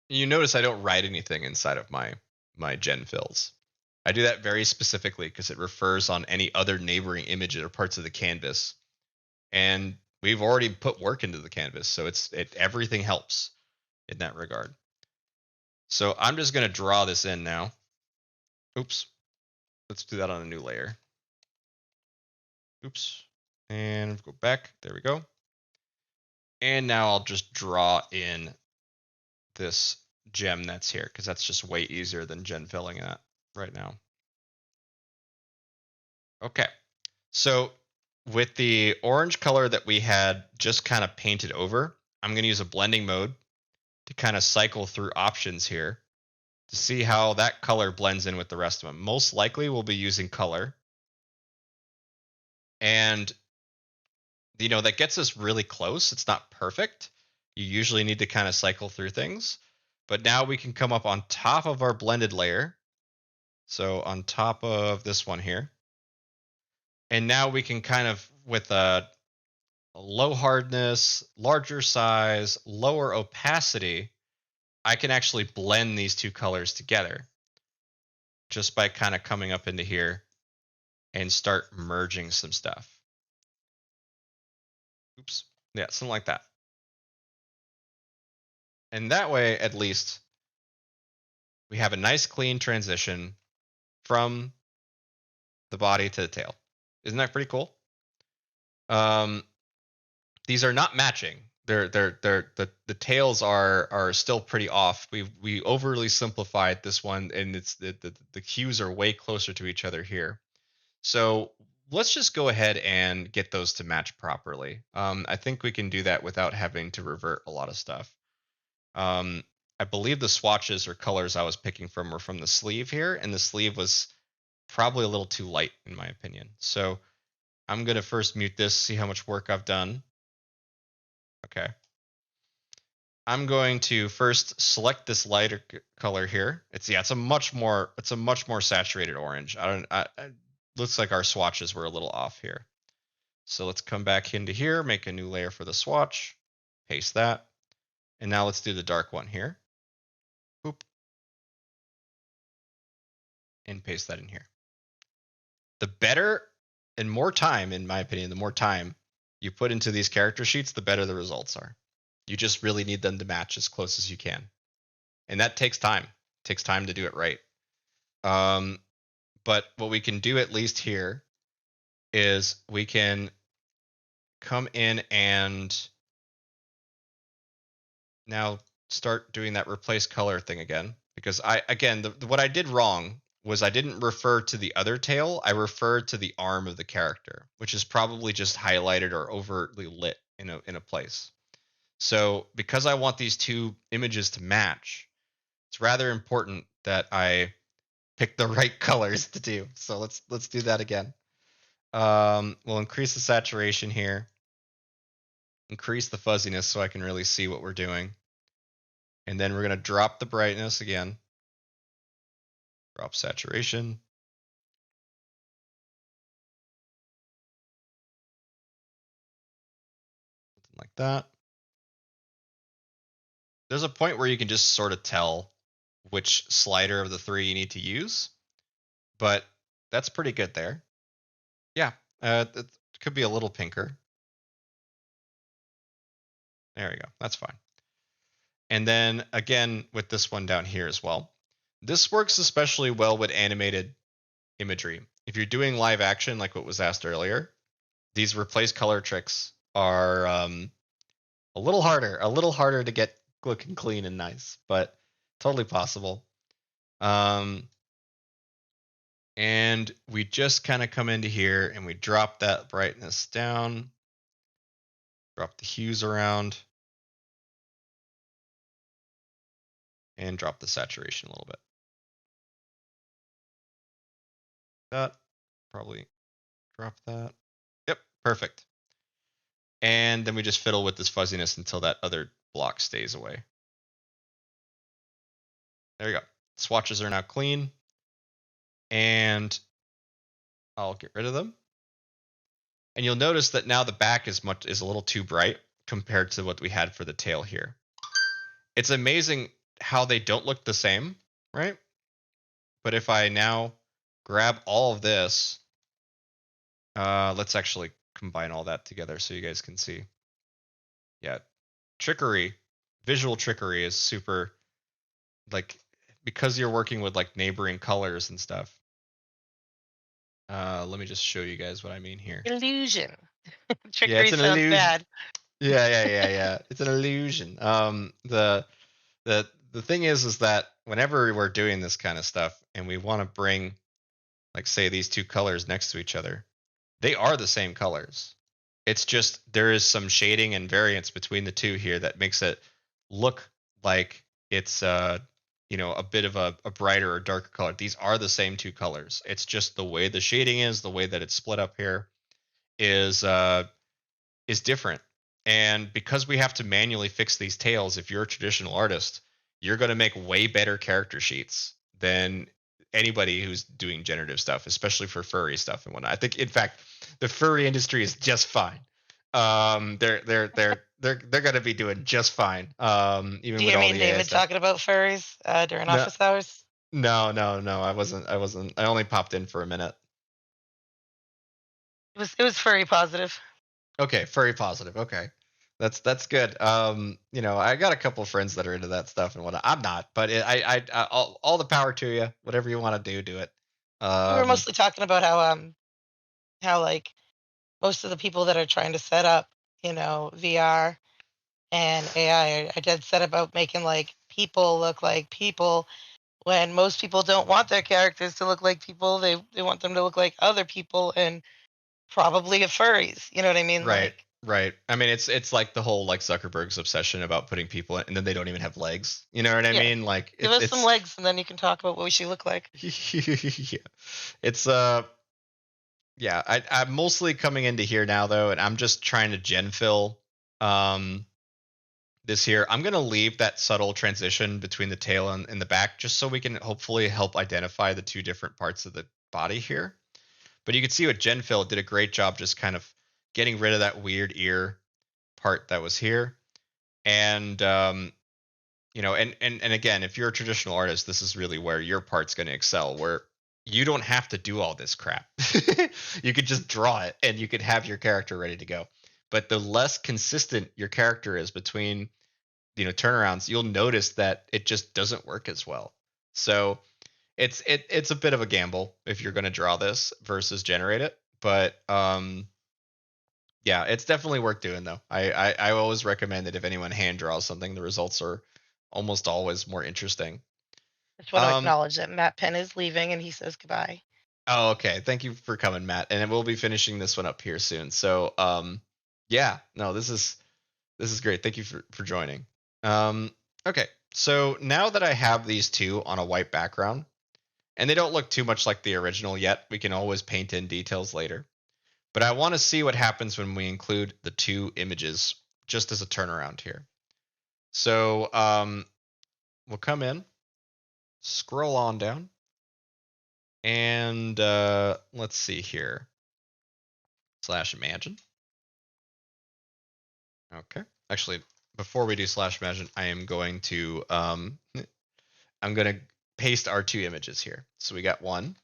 Speaker 1: You notice I don't write anything inside of my gen fills. I do that very specifically because it refers on any other neighboring image or parts of the canvas. And we've already put work into the canvas, so everything helps in that regard. So I'm just going to draw this in now. Oops. Let's do that on a new layer. Oops. And go back. There we go. And now I'll just draw in this gem that's here because that's just way easier than gen filling that right now. Okay. So with the orange color that we had just kind of painted over, I'm going to use a blending mode to kind of cycle through options here to see how that color blends in with the rest of them. Most likely we'll be using color. And, that gets us really close. It's not perfect. You usually need to kind of cycle through things. But now we can come up on top of our blended layer. So on top of this one here. And now we can kind of, with a low hardness, larger size, lower opacity, I can actually blend these two colors together just by kind of coming up into here and start merging some stuff. Oops. Yeah, something like that. And that way, at least, we have a nice clean transition from the body to the tail. Isn't that pretty cool? These are not matching. The tails are still pretty off. We overly simplified this one, and it's the hues are way closer to each other here. So let's just go ahead and get those to match properly. I think we can do that without having to revert a lot of stuff. I believe the swatches or colors I was picking from were from the sleeve here, and the sleeve was probably a little too light in my opinion. So I'm going to first mute this, see how much work I've done. Okay. I'm going to first select this lighter color here. It's a much more saturated orange. Looks like our swatches were a little off here. So let's come back into here, make a new layer for the swatch, paste that. And now let's do the dark one here. Boop. And paste that in here. The better and more time, in my opinion, the more time you put into these character sheets, the better the results are. You just really need them to match as close as you can. And that takes time. It takes time to do it right. But what we can do at least here is we can come in and now start doing that replace color thing again. Because what I did wrong was I didn't refer to the other tail. I referred to the arm of the character, which is probably just highlighted or overtly lit in a place. So because I want these two images to match, it's rather important that I pick the right colors to do. So let's do that again. We'll increase the saturation here, increase the fuzziness so I can really see what we're doing. And then we're going to drop the brightness again. Drop saturation. Something like that. There's a point where you can just sort of tell which slider of the three you need to use, but that's pretty good there. Yeah, it could be a little pinker. There we go. That's fine. And then again with this one down here as well. This works especially well with animated imagery. If you're doing live action, like what was asked earlier, these replace color tricks are a little harder to get looking clean and nice, but totally possible. And we just kind of come into here and we drop that brightness down, drop the hues around, and drop the saturation a little bit. That probably drop that. Yep, perfect. And then we just fiddle with this fuzziness until that other block stays away. There you go. Swatches are now clean. And I'll get rid of them. And you'll notice that now the back is a little too bright compared to what we had for the tail here. It's amazing how they don't look the same, right? But if I now grab all of this, let's actually combine all that together so you guys can see. Yeah, visual trickery is super, like, because you're working with like neighboring colors and stuff. Let me just show you guys what I mean here.
Speaker 3: Illusion.
Speaker 1: Yeah,
Speaker 3: Trickery
Speaker 1: it's an
Speaker 3: sounds
Speaker 1: illusion.
Speaker 3: bad.
Speaker 1: Yeah. It's an illusion. The thing is that whenever we're doing this kind of stuff and we want to bring, like, say these two colors next to each other, they are the same colors. It's just there is some shading and variance between the two here that makes it look like it's a bit of a brighter or darker color. These are the same two colors. It's just the way the shading is, the way that it's split up here is different. And because we have to manually fix these tails, if you're a traditional artist, you're going to make way better character sheets than anybody who's doing generative stuff, especially for furry stuff and whatnot. I think, in fact, the furry industry is just fine. They're going to be doing just fine. Even
Speaker 3: Do
Speaker 1: with
Speaker 3: you
Speaker 1: all
Speaker 3: mean
Speaker 1: the AI
Speaker 3: David
Speaker 1: stuff.
Speaker 3: talking about furries during
Speaker 1: No,
Speaker 3: office hours?
Speaker 1: no. I wasn't. I only popped in for a minute.
Speaker 3: It was furry positive.
Speaker 1: Okay, furry positive. Okay, that's good. I got a couple of friends that are into that stuff and whatnot. I'm not, but all the power to you. Whatever you want to do it.
Speaker 3: We were
Speaker 1: Um,
Speaker 3: mostly talking about how like most of the people that are trying to set up VR and AI are dead set about making like people look like people when most people don't want their characters to look like people. They want them to look like other people and probably a furries. You know what I mean?
Speaker 1: right,
Speaker 3: Like,
Speaker 1: right. I mean, it's like the whole like Zuckerberg's obsession about putting people in, and then they don't even have legs. You know what I
Speaker 3: yeah,
Speaker 1: mean? Like
Speaker 3: give us some legs and then you can talk about what we should look like.
Speaker 1: yeah. It's yeah. I'm mostly coming into here now though, and I'm just trying to gen fill. Um, this here. I'm going to leave that subtle transition between the tail and the back just so we can hopefully help identify the two different parts of the body here. But you can see what Genfill did a great job just kind of getting rid of that weird ear part that was here. And and again, if you're a traditional artist, this is really where your part's going to excel, where you don't have to do all this crap. You could just draw it and you could have your character ready to go. But the less consistent your character is between turnarounds, you'll notice that it just doesn't work as well. So it's a bit of a gamble if you're going to draw this versus generate it, but yeah, it's definitely worth doing though. I always recommend that if anyone hand draws something, the results are almost always more interesting.
Speaker 3: Just want to
Speaker 1: um
Speaker 3: acknowledge that Matt Penn is leaving and he says goodbye.
Speaker 1: oh, okay, thank you for coming, Matt, and we'll be finishing this one up here soon. So yeah, no, this is great. Thank you for joining. Um, okay, so now that I have these two on a white background, and they don't look too much like the original yet, we can always paint in details later. But I want to see what happens when we include the two images just as a turnaround here. So we'll come in, scroll on down, and let's see here. Slash imagine. Okay. Actually, before we do slash imagine, I am going to I'm going to paste our two images here. So we got one,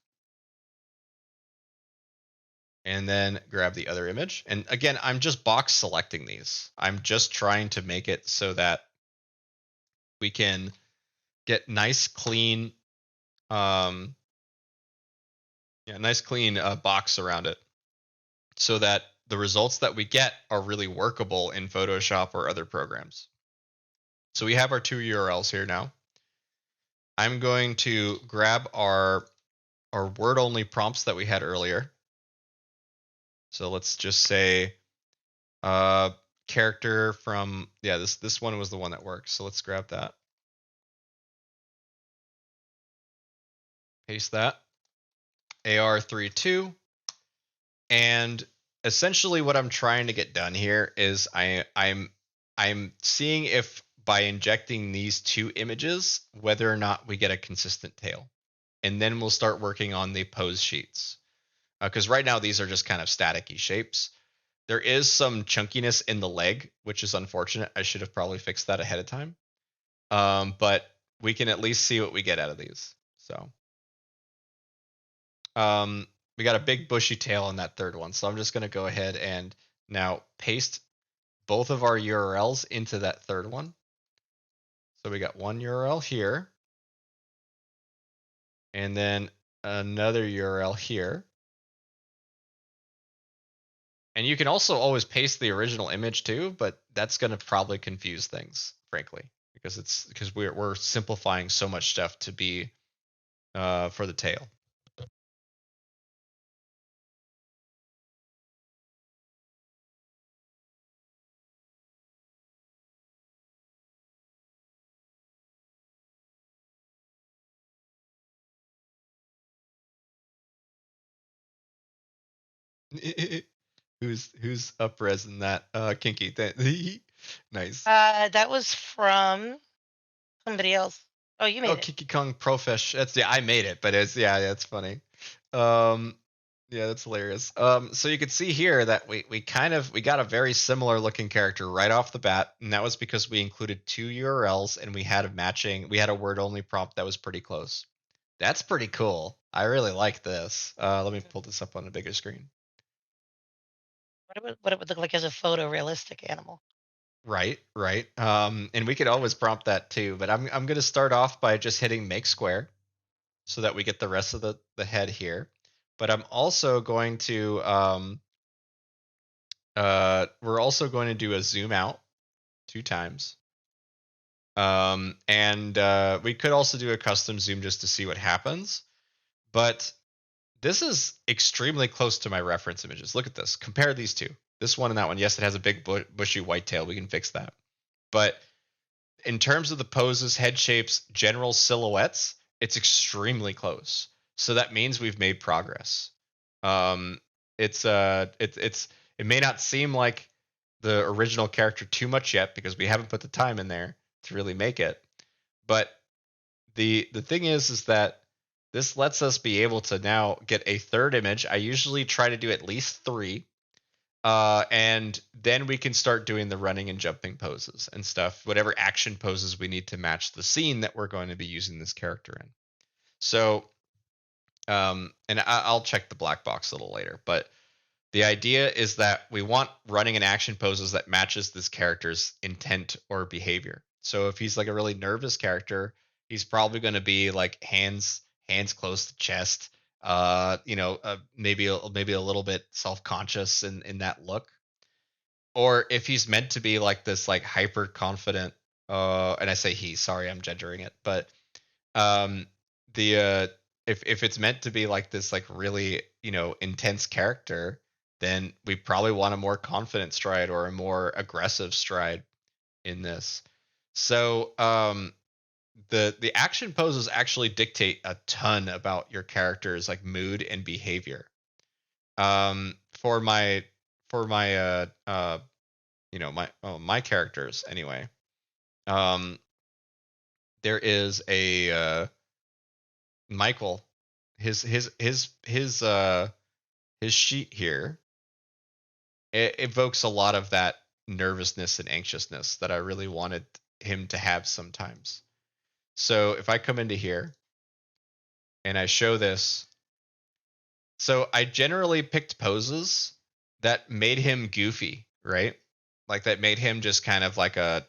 Speaker 1: and then grab the other image. And again, I'm just box selecting these. I'm just trying to make it so that we can get nice, clean, um, nice, clean box around it, so that the results that we get are really workable in Photoshop or other programs. So we have our two URLs here now. I'm going to grab our word only prompts that we had earlier. So let's just say character from, yeah, this one was the one that works. So let's grab that. Paste that. AR32. And essentially what I'm trying to get done here is I'm seeing if by injecting these two images whether or not we get a consistent tail. And then we'll start working on the pose sheets. Because right now these are just kind of staticky shapes. There is some chunkiness in the leg, which is unfortunate. I should have probably fixed that ahead of time. But we can at least see what we get out of these. So we got a big bushy tail on that third one. So I'm just going to go ahead and now paste both of our URLs into that third one. So we got one URL here, and then another URL here. And you can also always paste the original image too, but that's going to probably confuse things, frankly, because we're simplifying so much stuff to be for the tail. Who's up-res in that? Kinky. Nice.
Speaker 3: That was from somebody else. Oh, you
Speaker 1: Oh,
Speaker 3: made it.
Speaker 1: Kiki Kong Profesh. That's I made it, but it's yeah, that's funny. Um, yeah, that's hilarious. So you can see here that we got a very similar looking character right off the bat, and that was because we included two URLs and we had a word only prompt that was pretty close. That's pretty cool. I really like this. Let me pull this up on a bigger screen.
Speaker 3: What it would look like as a photorealistic animal.
Speaker 1: Right, right. And we could always prompt that too, but I'm gonna start off by just hitting make square so that we get the rest of the head here. But I'm also going to we're also going to do a zoom out 2 times. And we could also do a custom zoom just to see what happens. But this is extremely close to my reference images. Look at this. Compare these two. This one and that one. Yes, it has a big bushy white tail. We can fix that. But in terms of the poses, head shapes, general silhouettes, it's extremely close. So that means we've made progress. It may not seem like the original character too much yet because we haven't put the time in there to really make it. But the thing is that this lets us be able to now get a third image. I usually try to do at least 3. And then we can start doing the running and jumping poses and stuff, whatever action poses we need to match the scene that we're going to be using this character in. So, and I'll check the black box a little later, but the idea is that we want running and action poses that matches this character's intent or behavior. So if he's like a really nervous character, he's probably going to be like hands close to chest, maybe a little bit self-conscious in that look. Or if he's meant to be like this like hyper confident, and I say he, sorry, I'm gendering it, but um the if it's meant to be like this like really intense character, then we probably want a more confident stride or a more aggressive stride in this. So the action poses actually dictate a ton about your character's like mood and behavior. For my my characters anyway. Um, there is a Michael. His sheet here, it evokes a lot of that nervousness and anxiousness that I really wanted him to have sometimes. So if I come into here and I show this, so I generally picked poses that made him goofy, right? Like that made him just kind of like a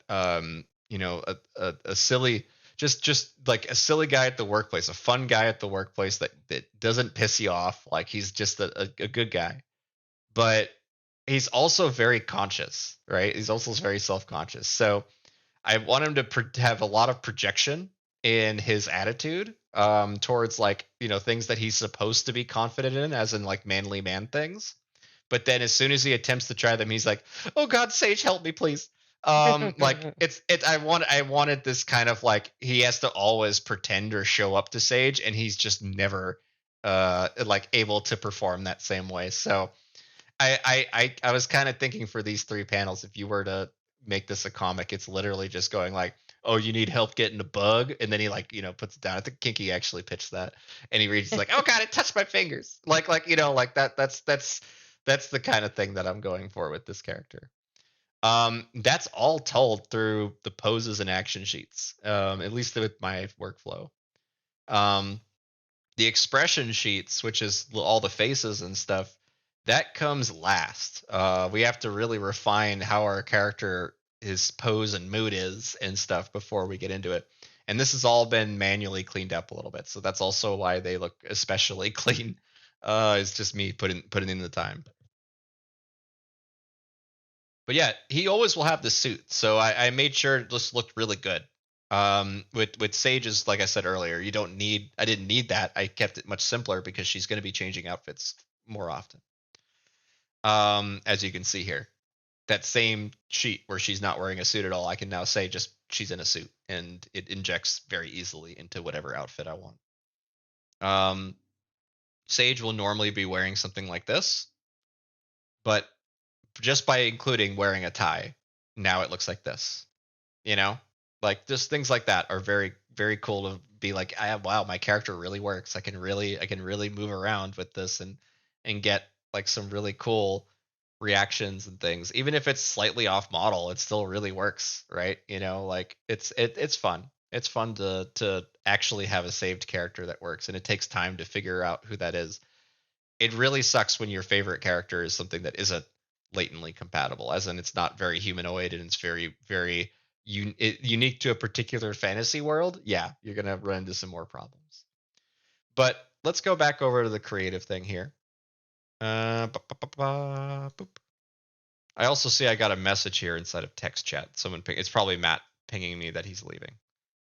Speaker 1: silly, just like a silly guy at the workplace, a fun guy at the workplace that doesn't piss you off. Like he's just a good guy. But he's also very conscious, right? He's also very self-conscious. So I want him to have a lot of projection in his attitude towards like things that he's supposed to be confident in, as in like manly man things. But then as soon as he attempts to try them, he's like, "Oh God, Sage, help me, please." Like I wanted this kind of like he has to always pretend or show up to Sage, and he's just never like able to perform that same way. So I was kind of thinking for these 3 panels, if you were to make this a comic, it's literally just going like, "Oh, you need help getting a bug," and then he like puts it down. I think Kinky actually pitched that, and he reads like, "Oh God, it touched my fingers," like that. That's the kind of thing that I'm going for with this character. That's all told through the poses and action sheets, at least with my workflow. Um, the expression sheets, which is all the faces and stuff, that comes last. We have to really refine how our character, his pose and mood is and stuff before we get into it. And this has all been manually cleaned up a little bit, so that's also why they look especially clean. It's just me putting in the time. But yeah, he always will have the suit, so I made sure it just looked really good. With Sage's, like I said earlier, I didn't need that. I kept it much simpler because she's going to be changing outfits more often. As you can see here, that same sheet where she's not wearing a suit at all, I can now say just she's in a suit, and it injects very easily into whatever outfit I want. Sage will normally be wearing something like this, but just by including wearing a tie, now it looks like this. You know, like just things like that are very very cool to be like, wow, my character really works. I can really move around with this and get like some really cool reactions and things. Even if it's slightly off model, it still really works, right? You know, like it's fun. It's fun to actually have a saved character that works, and it takes time to figure out who that is. It really sucks when your favorite character is something that isn't latently compatible, as in it's not very humanoid and it's very very unique to a particular fantasy world. Yeah, you're gonna run into some more problems. But let's go back over to the creative thing here. Boop. I also see I got a message here inside of text chat. It's probably Matt pinging me that he's leaving.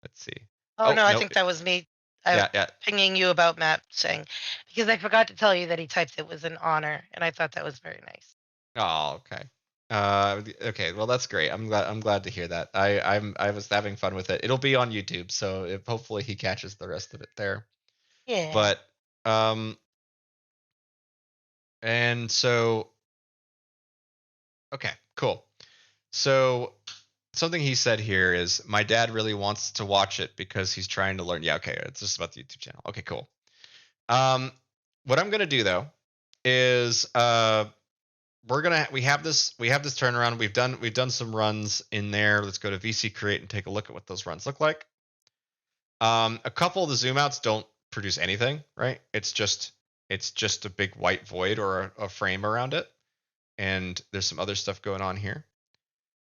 Speaker 1: Let's see.
Speaker 3: Oh
Speaker 1: Oh
Speaker 3: no, I
Speaker 1: no,
Speaker 3: think that was me.
Speaker 1: yeah, yeah.
Speaker 3: Pinging you about Matt saying, because I forgot to tell you that he typed it was an honor, and I thought that was very nice.
Speaker 1: Oh, okay. Okay. Well, that's great. I'm glad to hear that. I was having fun with it. It'll be on YouTube, so hopefully he catches the rest of it there.
Speaker 3: Yeah.
Speaker 1: But um, and so okay, cool. So something he said here is my dad really wants to watch it because he's trying to learn. Yeah, okay. It's just about the YouTube channel. Okay, cool. Um, what I'm gonna do though is we have this turnaround. We've done some runs in there. Let's go to VC Create and take a look at what those runs look like. A couple of the zoom outs don't produce anything, right? It's just a big white void or a frame around it. And there's some other stuff going on here.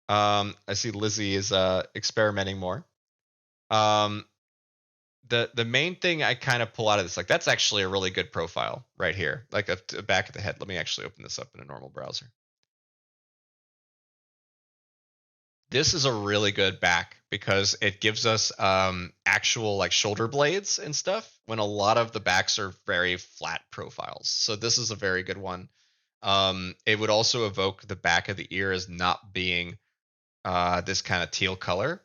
Speaker 1: I see Lizzie is experimenting more. The main thing I kind of pull out of this, like that's actually a really good profile right here, like a back of the head. Let me actually open this up in a normal browser. This is a really good back because it gives us actual like shoulder blades and stuff when a lot of the backs are very flat profiles. So this is a very good one. It would also evoke the back of the ear as not being this kind of teal color.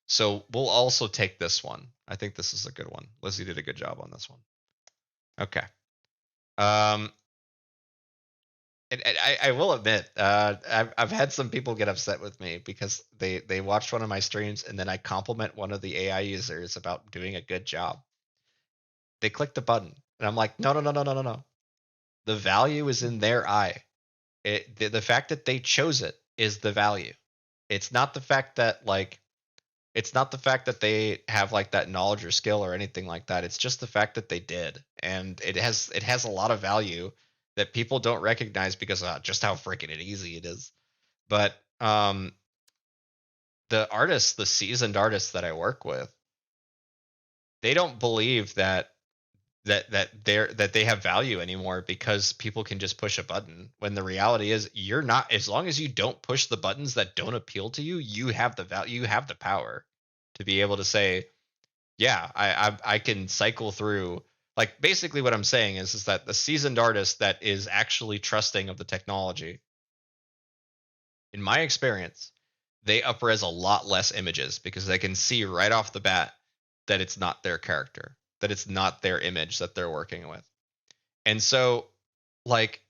Speaker 1: So we'll also take this one. I think this is a good one. Lizzie did a good job on this one. Okay. Um, and I will admit, I've had some people get upset with me because they watched one of my streams and then I compliment one of the AI users about doing a good job. They click the button and I'm like, no, no, no, no, no, no, no. The value is in their eye. The fact that they chose it is the value. It's not the fact that like it's not the fact that they have like that knowledge or skill or anything like that. It's just the fact that they did, and it has a lot of value that people don't recognize because of just how freaking easy it is. But the seasoned artists that I work with, they don't believe that they have value anymore because people can just push a button, when the reality is you're not. As long as you don't push the buttons that don't appeal to you, you have the value, you have the power to be able to say, yeah, I can cycle through. Like basically what I'm saying is that the seasoned artist that is actually trusting of the technology, in my experience, they upres a lot less images because they can see right off the bat that it's not their character, that it's not their image that they're working with. And so like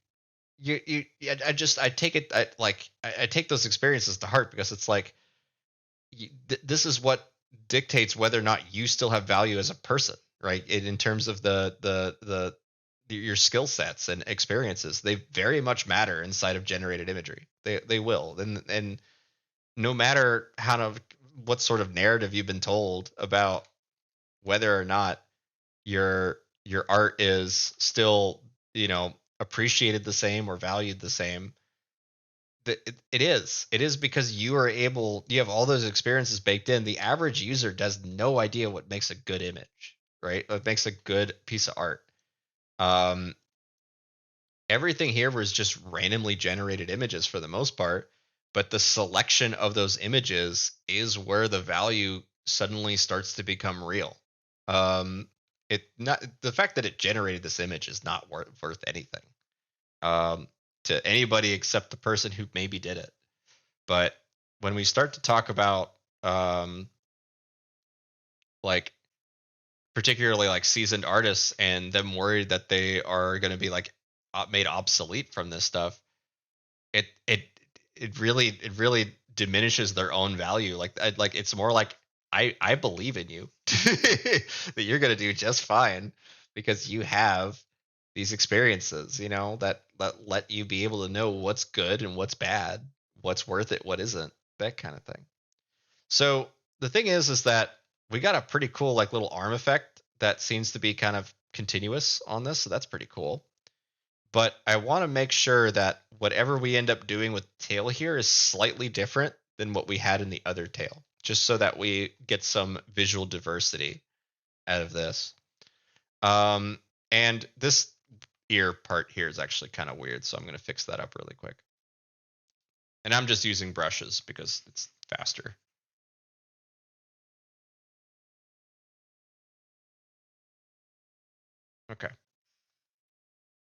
Speaker 1: I take it I take those experiences to heart because it's like this is what dictates whether or not you still have value as a person, right? In terms of your skill sets and experiences, they very much matter inside of generated imagery. They will, and no matter what sort of narrative you've been told about whether or not your art is still appreciated the same or valued the same, it is because you have all those experiences baked in. The average user does no idea what makes a good image, right? What makes a good piece of art. um Everything here was just randomly generated images for the most part, but the selection of those images is where the value suddenly starts to become real. It not The fact that it generated this image is not worth anything um to anybody except the person who maybe did it. But when we start to talk about um, like particularly like seasoned artists and them worried that they are going to be like made obsolete from this stuff, it really diminishes their own value. Like it's more like I believe in you that you're gonna do just fine because you have these experiences, that let you be able to know what's good and what's bad, what's worth it, what isn't, that kind of thing. So the thing is that we got a pretty cool like little arm effect that seems to be kind of continuous on this, so that's pretty cool. But I want to make sure that whatever we end up doing with tail here is slightly different than what we had in the other tail, just so that we get some visual diversity out of this. And this ear part here is actually kind of weird, so I'm going to fix that up really quick. And I'm just using brushes because it's faster. Okay.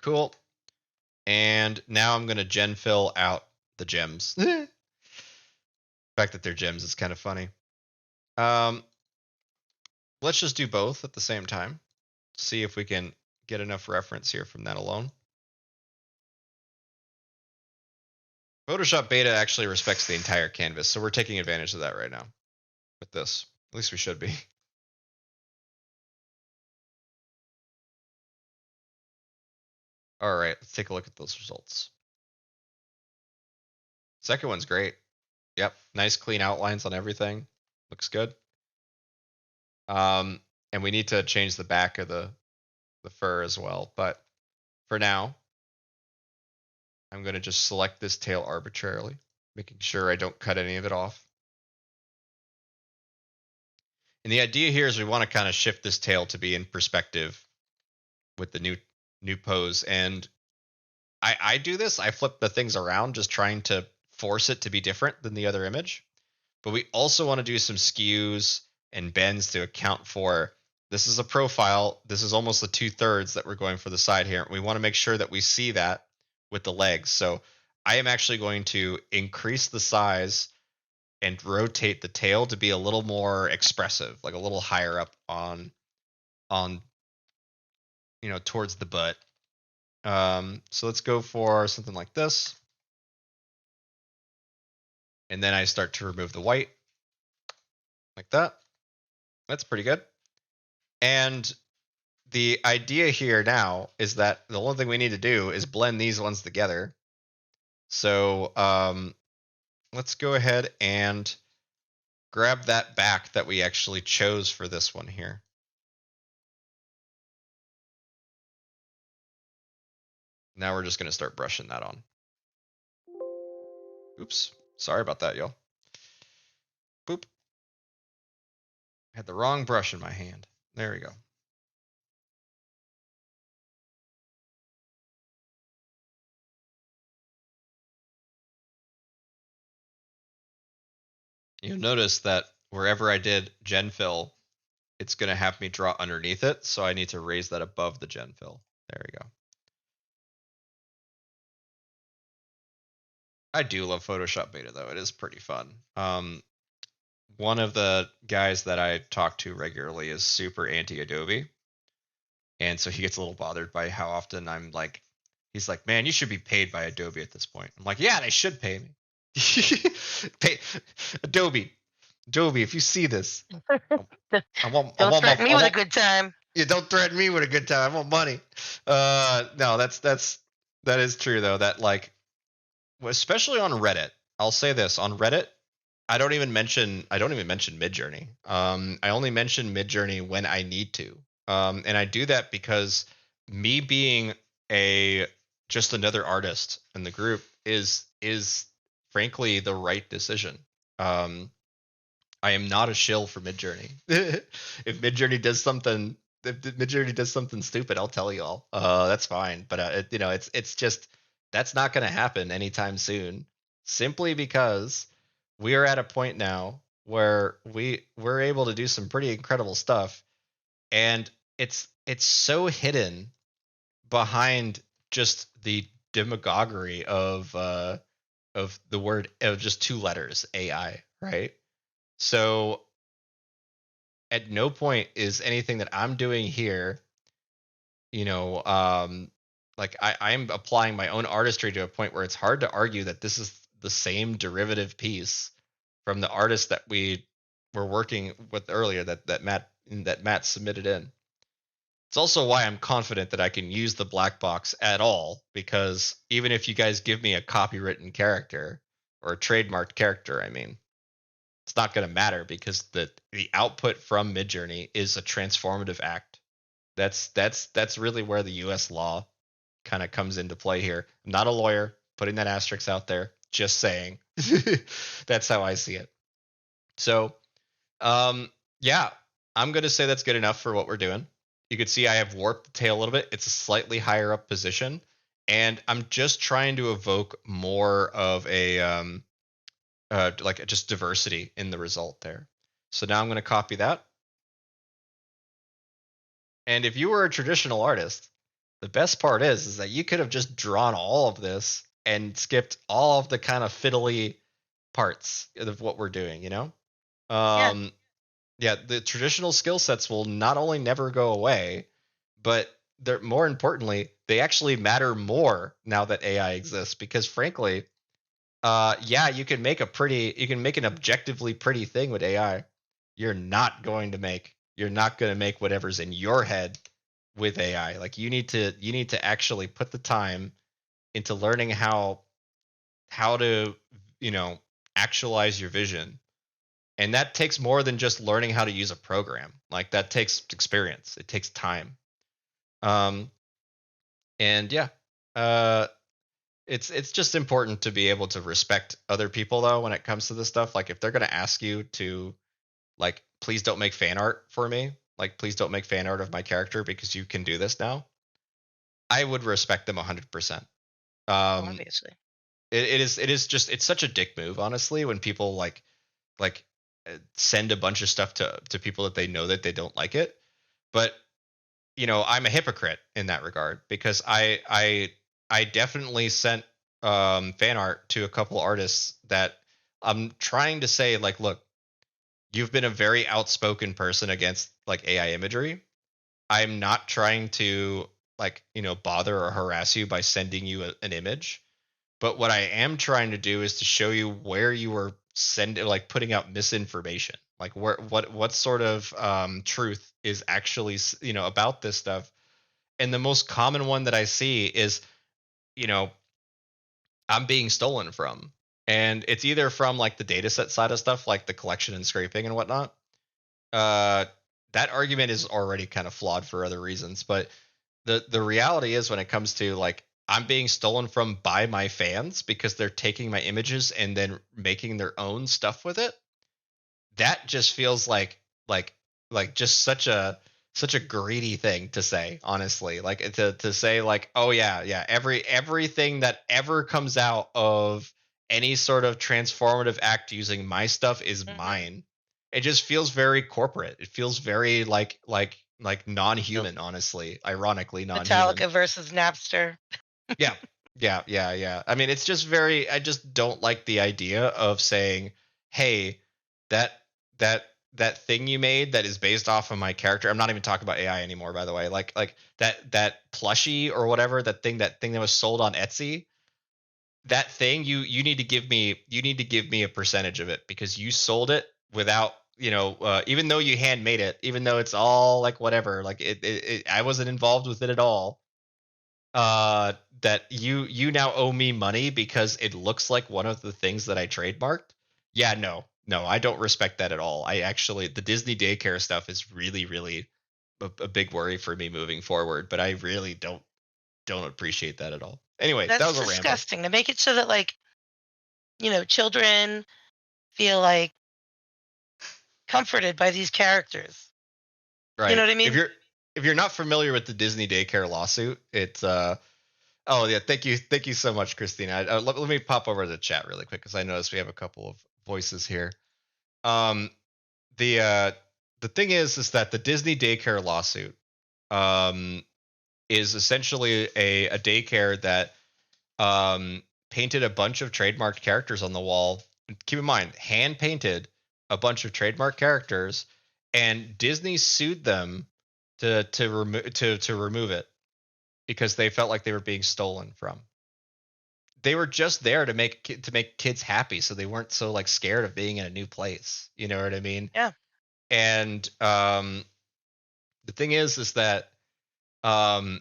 Speaker 1: Cool. And now I'm going to gen fill out the gems. The fact that they're gems is kind of funny. Let's just do both at the same time. See if we can get enough reference here from that alone. Photoshop Beta actually respects the entire canvas, so we're taking advantage of that right now with this. At least we should be. All right, let's take a look at those results. Second one's great. Yep, nice clean outlines on everything. Looks good. And we need to change the back of the fur as well. But for now, I'm going to just select this tail arbitrarily, making sure I don't cut any of it off. And the idea here is we want to kind of shift this tail to be in perspective with the new pose. And I do this. I flip the things around, just trying to force it to be different than the other image. But we also want to do some skews and bends to account for this is a profile. This is almost the 2/3 that we're going for the side here. We want to make sure that we see that with the legs. So I am actually going to increase the size and rotate the tail to be a little more expressive, like a little higher up on towards the butt. So let's go for something like this. And then I start to remove the white like that. That's pretty good. And the idea here now is that the only thing we need to do is blend these ones together. So let's go ahead and grab that back that we actually chose for this one here. Now we're just going to start brushing that on. Oops. Sorry about that, y'all. Boop. I had the wrong brush in my hand. There we go. You'll notice that wherever I did gen fill, it's going to have me draw underneath it. So I need to raise that above the gen fill. There we go. I do love Photoshop Beta though. It is pretty fun. One of the guys that I talk to regularly is super anti Adobe. And so he gets a little bothered by how often I'm like, he's like, man, you should be paid by Adobe at this point. I'm like, yeah, they should pay me. Pay Adobe, if you see this,
Speaker 3: Don't threaten me with a good time.
Speaker 1: Yeah, don't threaten me with a good time. I want money. No, that is true though. That like, especially on Reddit, I'll say this on Reddit. I don't even mention Midjourney. I only mention Midjourney when I need to. And I do that because me being just another artist in the group is frankly the right decision. I am not a shill for Midjourney. If Midjourney does something, stupid, I'll tell y'all. That's fine. But it's just that's not going to happen anytime soon. Simply because we are at a point now where we're able to do some pretty incredible stuff, and it's so hidden behind just the demagoguery of the word of just two letters AI, right? So at no point is anything that I'm doing here, like I'm applying my own artistry to a point where it's hard to argue that this is the same derivative piece from the artist that we were working with earlier that Matt submitted in. It's also why I'm confident that I can use the black box at all, because even if you guys give me a copywritten character or a trademarked character, I mean, it's not going to matter because the output from Midjourney is a transformative act. That's really where the U.S. law kind of comes into play here. I'm not a lawyer, putting that asterisk out there, just saying. That's how I see it. So, yeah, I'm gonna say that's good enough for what we're doing. You can see I have warped the tail a little bit. It's a slightly higher up position, and I'm just trying to evoke more of a like just diversity in the result there. So now I'm gonna copy that. And if you were a traditional artist, the best part is that you could have just drawn all of this and skipped all of the kind of fiddly parts of what we're doing, you know?
Speaker 3: Yeah.
Speaker 1: Um, yeah, the traditional skill sets will not only never go away, but they're more importantly, they actually matter more now that AI exists because frankly, yeah, you can make an objectively pretty thing with AI. You're not going to make whatever's in your head with AI. Like you need to actually put the time into learning how to, you know, actualize your vision. And that takes more than just learning how to use a program. Like that takes experience. It takes time. Um, and yeah, uh, it's just important to be able to respect other people though when it comes to this stuff. Like if they're gonna ask you to like, please don't make fan art for me. Like, please don't make fan art of my character because you can do this now. I would respect them 100%. Um,
Speaker 3: Obviously.
Speaker 1: it is just it's such a dick move, honestly, when people like send a bunch of stuff to people that they know that they don't like it. But you know, I'm a hypocrite in that regard because I definitely sent fan art to a couple artists that I'm trying to say like, look, you've been a very outspoken person against like AI imagery. I'm not trying to like, you know, bother or harass you by sending you an image. But what I am trying to do is to show you where you were sending, like putting out misinformation, like what sort of truth is actually, you know, about this stuff. And the most common one that I see is, you know, I'm being stolen from, and it's either from like the data set side of stuff, like the collection and scraping and whatnot. Uh, that argument is already kind of flawed for other reasons, but the reality is when it comes to like I'm being stolen from by my fans because they're taking my images and then making their own stuff with it. That just feels like like just such a greedy thing to say, honestly. Like to say like, oh yeah, everything that ever comes out of any sort of transformative act using my stuff is
Speaker 3: Hmm.
Speaker 1: mine. It just feels very corporate. It feels very like
Speaker 3: Feels
Speaker 1: non-human, honestly. Ironically non-human.
Speaker 3: Metallica versus Napster.
Speaker 1: Yeah. Yeah. I mean, it's just very I just don't like the idea of saying, "Hey, that that that thing you made that is based off of my character." I'm not even talking about AI anymore, by the way. Like that plushie or whatever, that thing that was sold on Etsy, that thing you need to give me a percentage of it because you sold it without, you know, even though you handmade it, even though it's all like whatever, like I wasn't involved with it at all, that you now owe me money because it looks like one of the things that I trademarked. Yeah, no, I don't respect that at all. I actually the Disney daycare stuff is really a big worry for me moving forward, but I really don't appreciate that at all. Anyway, that
Speaker 3: That's
Speaker 1: was a ramble.
Speaker 3: disgusting. To make it so that like, children feel like comforted by these characters. You know
Speaker 1: Right.
Speaker 3: what I mean?
Speaker 1: If you're not familiar with the Disney daycare lawsuit, it's oh yeah, thank you so much, Christina. Let me pop over to the chat really quick because I noticed we have a couple of voices here. Um, the uh the thing is that the Disney daycare lawsuit um is essentially a daycare that painted a bunch of trademarked characters on the wall. Keep in mind, hand painted a bunch of trademark characters, and Disney sued them to remove it. because they felt like they were being stolen from. They were just there to make kids happy, so they weren't so like scared of being in a new place. You know what I mean?
Speaker 3: Yeah.
Speaker 1: And the thing is that um,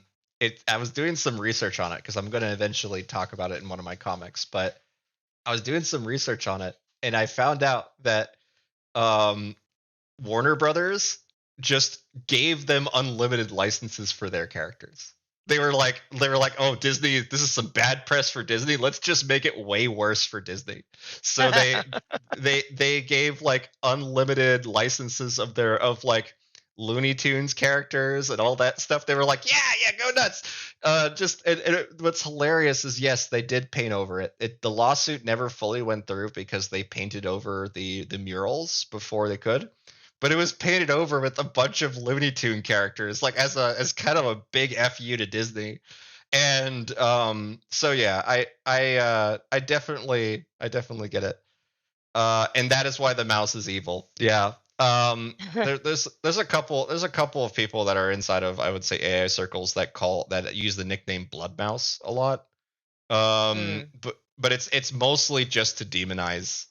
Speaker 1: I was doing some research on it because I'm going to eventually talk about it in one of my comics, but I was doing some research on it and I found out that um, Warner Brothers just gave them unlimited licenses for their characters. They were like, "Oh, Disney, this is some bad press for Disney. Let's just make it way worse for Disney." So they gave like unlimited licenses of like Looney Tunes characters and all that stuff. They were like, "Yeah, yeah, go nuts." What's hilarious is yes, they did paint over it. The lawsuit never fully went through because they painted over the murals before they could, but it was painted over with a bunch of Looney Tune characters, like as kind of a big fu to Disney. And so yeah, I definitely get it. And that is why the mouse is evil. Yeah. There's a couple of people that are inside of, I would say, AI circles that use the nickname Blood Mouse a lot.
Speaker 3: Mm.
Speaker 1: But it's mostly just to demonize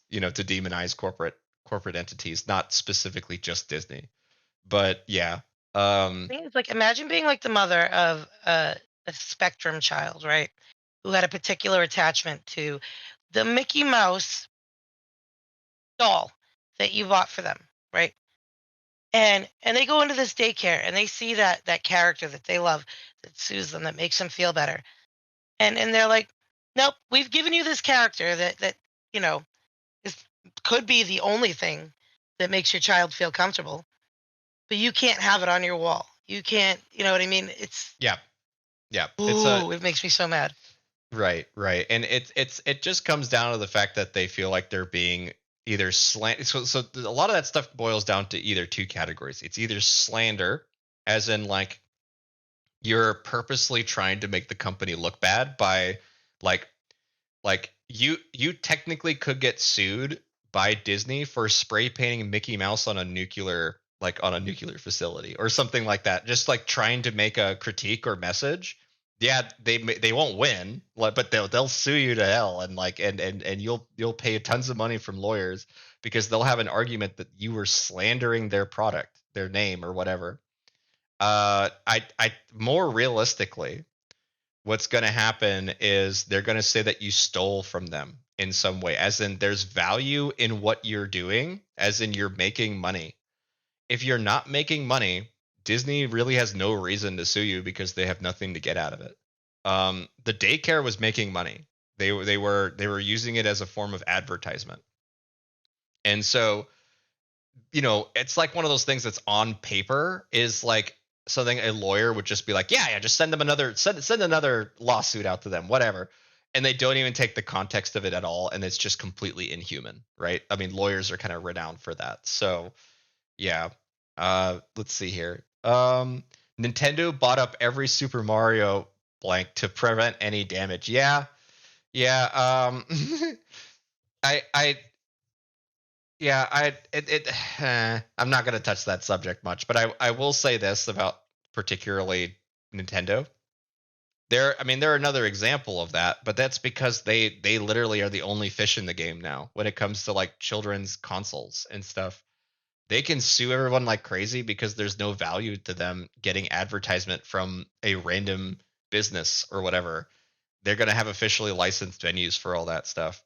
Speaker 1: corporate entities, not specifically just Disney. But yeah. Um
Speaker 3: Thing is, like, imagine being like the mother of a spectrum child, right? Who had a particular attachment to the Mickey Mouse doll that you bought for them, right? And they go into this daycare and they see that character that they love, that soothes them, that makes them feel better. And they're like, "Nope, we've given you this character that, you know, is could be the only thing that makes your child feel comfortable, but you can't have it on your wall. You can't, you know what I mean? It's
Speaker 1: yeah, yeah. It's a
Speaker 3: ooh, it makes me so mad."
Speaker 1: right. And it just comes down to the fact that they feel like they're being either slant so a lot of that stuff boils down to either two categories. It's either slander, as in like you're purposely trying to make the company look bad by like you technically could get sued by Disney for spray painting Mickey Mouse on a nuclear facility or something like that, just like trying to make a critique or message. Yeah, they won't win, but they'll sue you to hell, and like and you'll pay tons of money from lawyers because they'll have an argument that you were slandering their product, their name or whatever. I more realistically, what's going to happen is they're going to say that you stole from them in some way, as in there's value in what you're doing, as in you're making money. If you're not making money, Disney really has no reason to sue you because they have nothing to get out of it. The daycare was making money. They were using it as a form of advertisement, and so it's like one of those things that's on paper is like something a lawyer would just be like, yeah, yeah, just send another lawsuit out to them, whatever. And they don't even take the context of it at all, and it's just completely inhuman, right? I mean, lawyers are kind of renowned for that. So, yeah. Let's see here. Nintendo bought up every Super Mario blank to prevent any damage. Yeah. Yeah, I yeah, I'm not going to touch that subject much, but I will say this about particularly Nintendo. They're another example of that, but that's because they literally are the only fish in the game now when it comes to like children's consoles and stuff. They can sue everyone like crazy because there's no value to them getting advertisement from a random business or whatever. They're going to have officially licensed venues for all that stuff.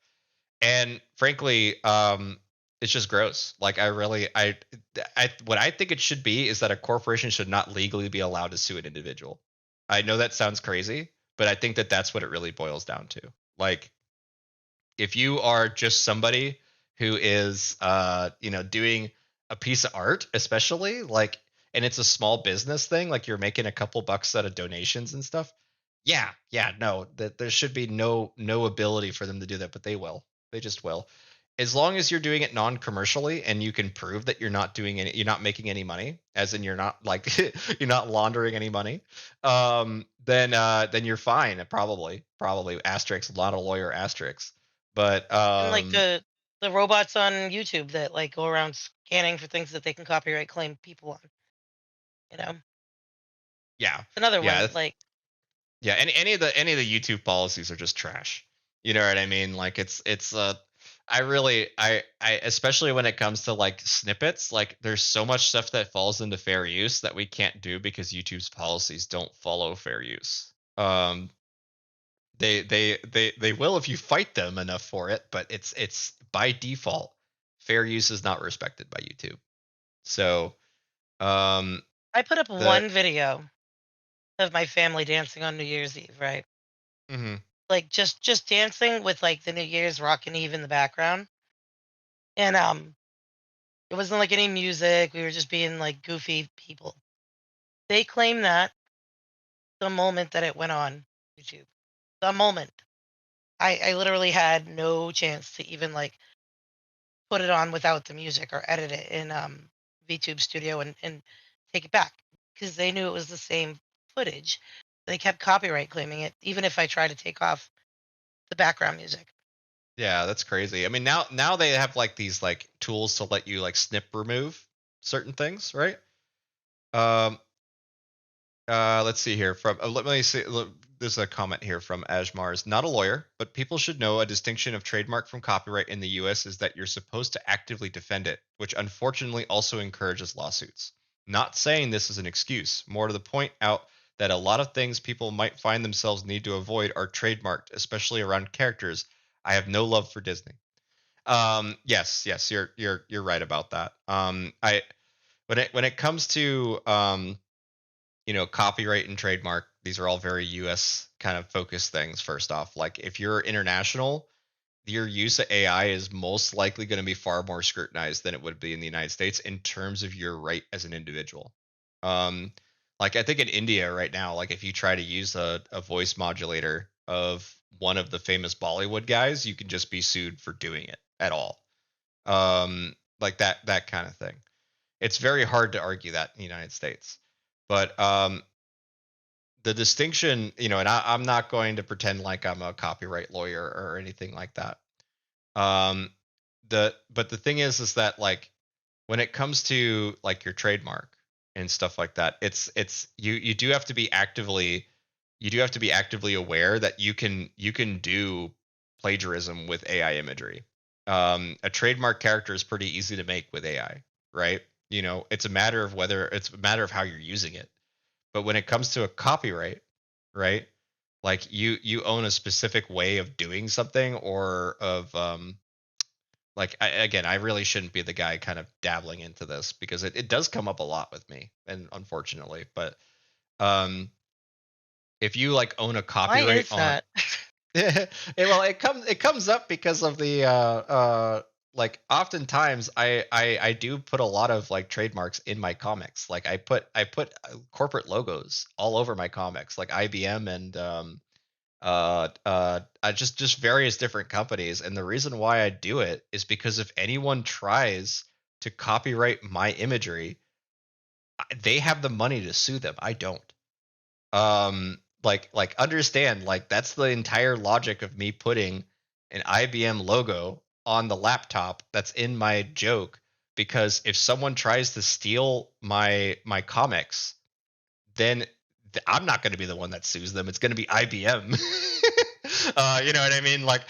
Speaker 1: And frankly, it's just gross. Like what I think it should be is that a corporation should not legally be allowed to sue an individual. I know that sounds crazy, but I think that that's what it really boils down to. Like, if you are just somebody who is doing a piece of art, especially like, and it's a small business thing, like you're making a couple bucks out of donations and stuff. Yeah, no, that there should be no ability for them to do that, but they just will. As long as you're doing it non-commercially and you can prove that you're not making any money, as in you're not like you're not laundering any money, then you're fine. Probably asterisks, a lot of lawyer asterisks. But
Speaker 3: And like the robots on YouTube that like go around scanning for things that they can copyright claim people on, you know.
Speaker 1: yeah,
Speaker 3: It's another
Speaker 1: yeah,
Speaker 3: one like
Speaker 1: Yeah, any of the YouTube policies are just trash. You know what I mean? Like it's I really I especially when it comes to like snippets, like there's so much stuff that falls into fair use that we can't do because YouTube's policies don't follow fair use. They will if you fight them enough for it, but it's by default fair use is not respected by YouTube. So um
Speaker 3: I put up
Speaker 1: the
Speaker 3: one video of my family dancing on New Year's Eve, right?
Speaker 1: mhm.
Speaker 3: Like just dancing with like the New Year's Rockin' Eve in the background. And it wasn't like any music. We were just being like goofy people. They claim that the moment that it went on YouTube. The moment. I literally had no chance to even like put it on without the music or edit it in VTube Studio and take it back because they knew it was the same footage. They kept copyright claiming it, even if I tried to take off the background music.
Speaker 1: Yeah, that's crazy. I mean, now they have like these like tools to let you like snip remove certain things, right? Um, let's see here. Let me see. Look, there's a comment here from Ajmars. Not a lawyer, but people should know a distinction of trademark from copyright in the U.S. is that you're supposed to actively defend it, which unfortunately also encourages lawsuits. Not saying this is an excuse. More to the point out that a lot of things people might find themselves need to avoid are trademarked, especially around characters. I have no love for Disney. Yes, you're right about that. I when it comes to copyright and trademark, these are all very US kind of focused things. First off, like if you're international, your use of AI is most likely going to be far more scrutinized than it would be in the United States in terms of your right as an individual. Um, like I think in India right now, like if you try to use a voice modulator of one of the famous Bollywood guys, you can just be sued for doing it at all. Like that kind of thing. It's very hard to argue that in the United States. But the distinction, and I'm not going to pretend like I'm a copyright lawyer or anything like that. Um, but the thing is that like when it comes to like your trademark and stuff like that, it's you do have to be actively aware that you can do plagiarism with AI imagery. A trademark character is pretty easy to make with AI, right? It's a matter of how you're using it. But when it comes to a copyright, right? Like you own a specific way of doing something or of like again, I really shouldn't be the guy kind of dabbling into this because it does come up a lot with me, and unfortunately, but um if you like own a
Speaker 3: Why
Speaker 1: copyright
Speaker 3: is
Speaker 1: on
Speaker 3: that?
Speaker 1: well, it comes up because of the like oftentimes I do put a lot of like trademarks in my comics. Like I put corporate logos all over my comics, like IBM and I just various different companies. And the reason why I do it is because if anyone tries to copyright my imagery, they have the money to sue them. I don't. Like understand, like that's the entire logic of me putting an IBM logo on the laptop that's in my joke, because if someone tries to steal my comics, then I'm not going to be the one that sues them. It's going to be IBM. You know what I mean? Like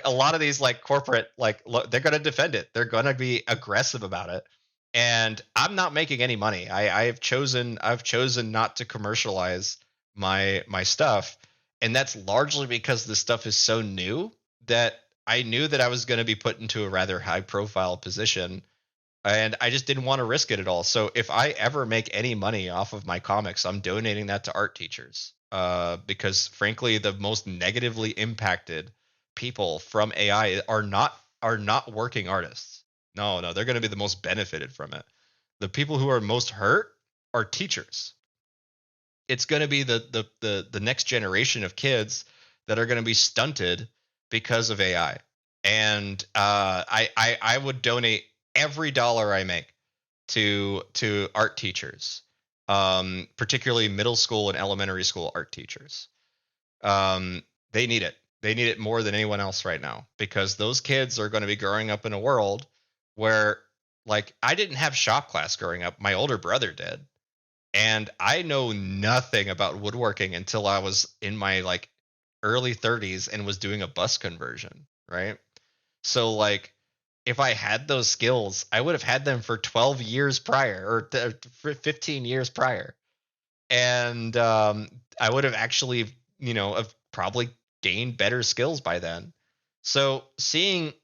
Speaker 1: a lot of these like corporate they're going to defend it. They're going to be aggressive about it. And I'm not making any money. I've chosen not to commercialize my stuff, and that's largely because this stuff is so new that I knew that I was going to be put into a rather high profile position, and I just didn't want to risk it at all. So if I ever make any money off of my comics, I'm donating that to art teachers. Because frankly, the most negatively impacted people from AI are not working artists. No, they're going to be the most benefited from it. The people who are most hurt are teachers. It's going to be the next generation of kids that are going to be stunted because of AI. And I would donate every dollar I make to art teachers, particularly middle school and elementary school art teachers. They need it. They need it more than anyone else right now, because those kids are going to be growing up in a world where, like, I didn't have shop class growing up. My older brother did. And I know nothing about woodworking until I was in my like early 30s and was doing a bus conversion, right? So like if I had those skills, I would have had them for 12 years prior or for 15 years prior. And I would have actually, have probably gained better skills by then. So seeing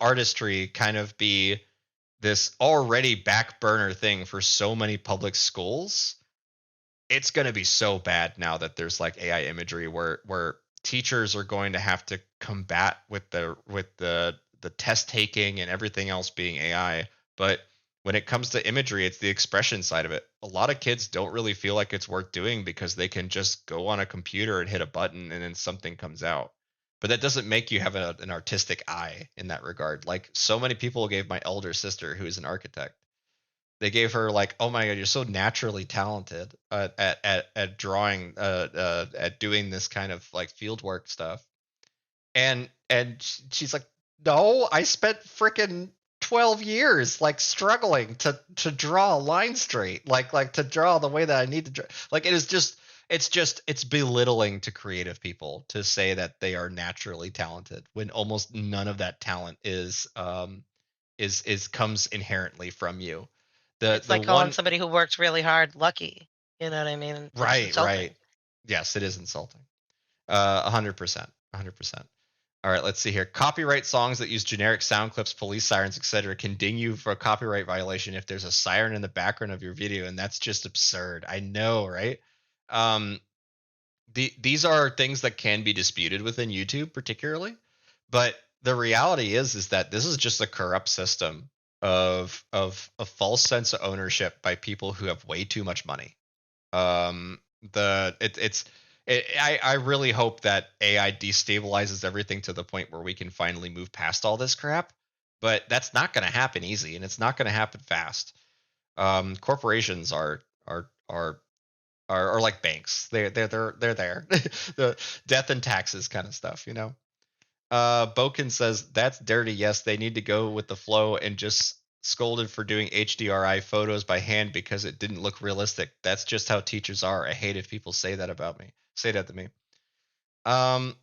Speaker 1: artistry kind of be this already back burner thing for so many public schools, it's going to be so bad now that there's like AI imagery where teachers are going to have to combat with the test taking and everything else being AI. But when it comes to imagery, it's the expression side of it. A lot of kids don't really feel like it's worth doing because they can just go on a computer and hit a button and then something comes out. But that doesn't make you have an artistic eye in that regard. Like so many people gave my elder sister, who is an architect, they gave her like, oh my god, you're so naturally talented at drawing, at doing this kind of like field work stuff. And she's like, no, I spent freaking 12 years like struggling to draw a line straight, like to draw the way that I need to draw. Like it is just it's belittling to creative people to say that they are naturally talented when almost none of that talent is comes inherently from you. The
Speaker 3: It's
Speaker 1: the
Speaker 3: like calling
Speaker 1: one
Speaker 3: somebody who works really hard lucky. You know what I mean? It's
Speaker 1: Right,
Speaker 3: insulting.
Speaker 1: right. Yes, it is insulting. 100%. 100%. All right, let's see here. Copyright songs that use generic sound clips, police sirens, etc. can ding you for a copyright violation if there's a siren in the background of your video, and that's just absurd. I know, right? Um, these are things that can be disputed within YouTube, particularly, but the reality is that this is just a corrupt system of a false sense of ownership by people who have way too much money. I really hope that AI destabilizes everything to the point where we can finally move past all this crap, but that's not going to happen easy, and it's not going to happen fast. Corporations are like banks. They're there. The death and taxes kind of stuff, you know. Boken says that's dirty. Yes, they need to go with the flow and just scolded for doing HDRI photos by hand because it didn't look realistic. That's just how teachers are. I hate if people say that about me. Say that to me. Um,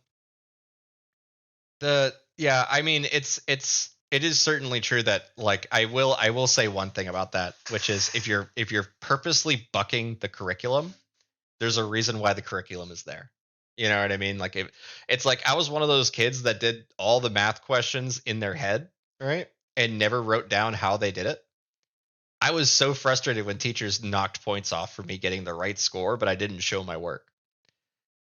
Speaker 1: the yeah, I mean it is certainly true that like I will say one thing about that, which is if you're purposely bucking the curriculum, there's a reason why the curriculum is there. You know what I mean? Like it's like I was one of those kids that did all the math questions in their head, right? And never wrote down how they did it. I was so frustrated when teachers knocked points off for me getting the right score, but I didn't show my work.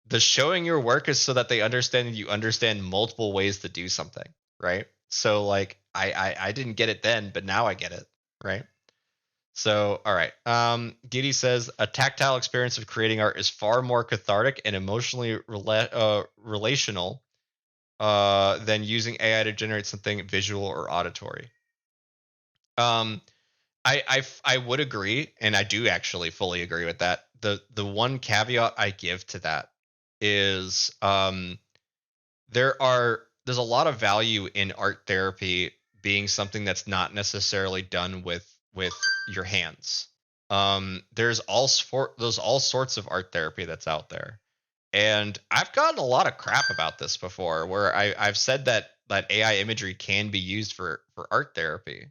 Speaker 1: The showing your work is so that they understand that you understand multiple ways to do something, right? So like I didn't get it then, but now I get it, right? So, all right. Giddy says a tactile experience of creating art is far more cathartic and emotionally relational than using AI to generate something visual or auditory. Um, I would agree, and I do actually fully agree with that. The one caveat I give to that is there's a lot of value in art therapy being something that's not necessarily done with your hands. There's all sorts of art therapy that's out there, and I've gotten a lot of crap about this before, where I've said that AI imagery can be used for art therapy,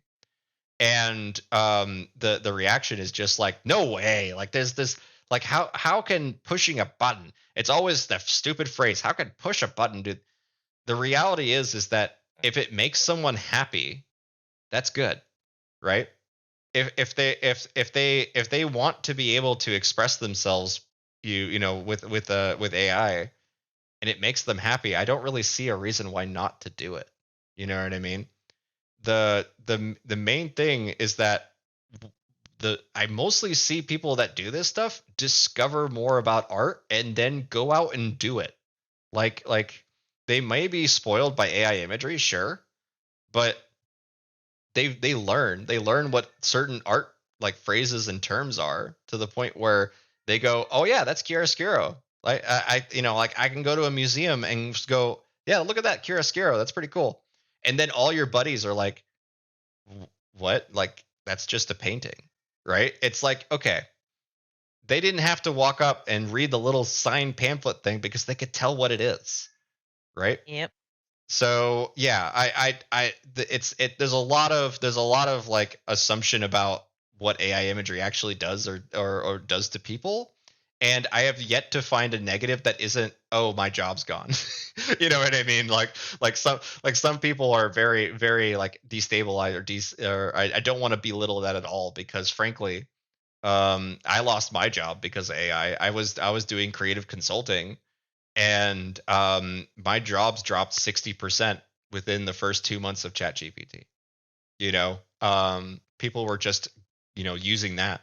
Speaker 1: and the reaction is just like, no way. Like there's this, like how can pushing a button, it's always the stupid phrase, how can push a button do. The reality is that if it makes someone happy, that's good, right? If they want to be able to express themselves, with AI, and it makes them happy, I don't really see a reason why not to do it. You know what I mean? The main thing is that the I mostly see people that do this stuff discover more about art and then go out and do it. Like they may be spoiled by AI imagery, sure, but they learn what certain art like phrases and terms are to the point where they go, oh yeah, that's chiaroscuro. Like like I can go to a museum and just go, yeah, look at that chiaroscuro, that's pretty cool. And then all your buddies are like, what? Like that's just a painting, right? It's like, okay, they didn't have to walk up and read the little signed pamphlet thing because they could tell what it is, right?
Speaker 3: Yep.
Speaker 1: So yeah, there's a lot of like assumption about what AI imagery actually does or does to people, and I have yet to find a negative that isn't, oh, my job's gone. You know what I mean? Like some people are very like destabilized or I don't want to belittle that at all, because frankly, I lost my job because of AI. I was doing creative consulting, and my jobs dropped 60% within the first 2 months of ChatGPT. People were just using that,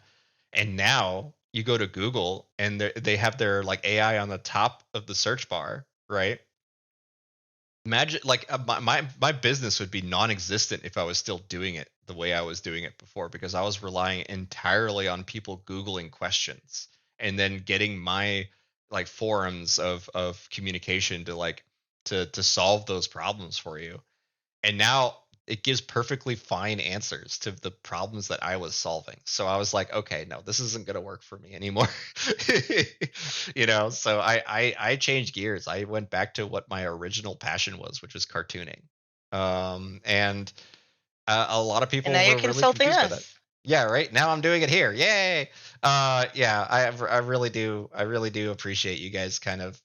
Speaker 1: and now you go to Google and they have their like AI on the top of the search bar, right? Imagine like my business would be non-existent if I was still doing it the way I was doing it before, because I was relying entirely on people Googling questions and then getting my like forums of communication to like to solve those problems for you. And now it gives perfectly fine answers to the problems that I was solving. So I was like, okay, no, this isn't going to work for me anymore. So I changed gears. I went back to what my original passion was, which was cartooning. And a lot of
Speaker 3: And now
Speaker 1: people
Speaker 3: you're
Speaker 1: were really
Speaker 3: consulting
Speaker 1: confused by that.
Speaker 3: us.
Speaker 1: Yeah, right. Now I'm doing it here. Yay. Yeah, I really do. I really do appreciate you guys kind of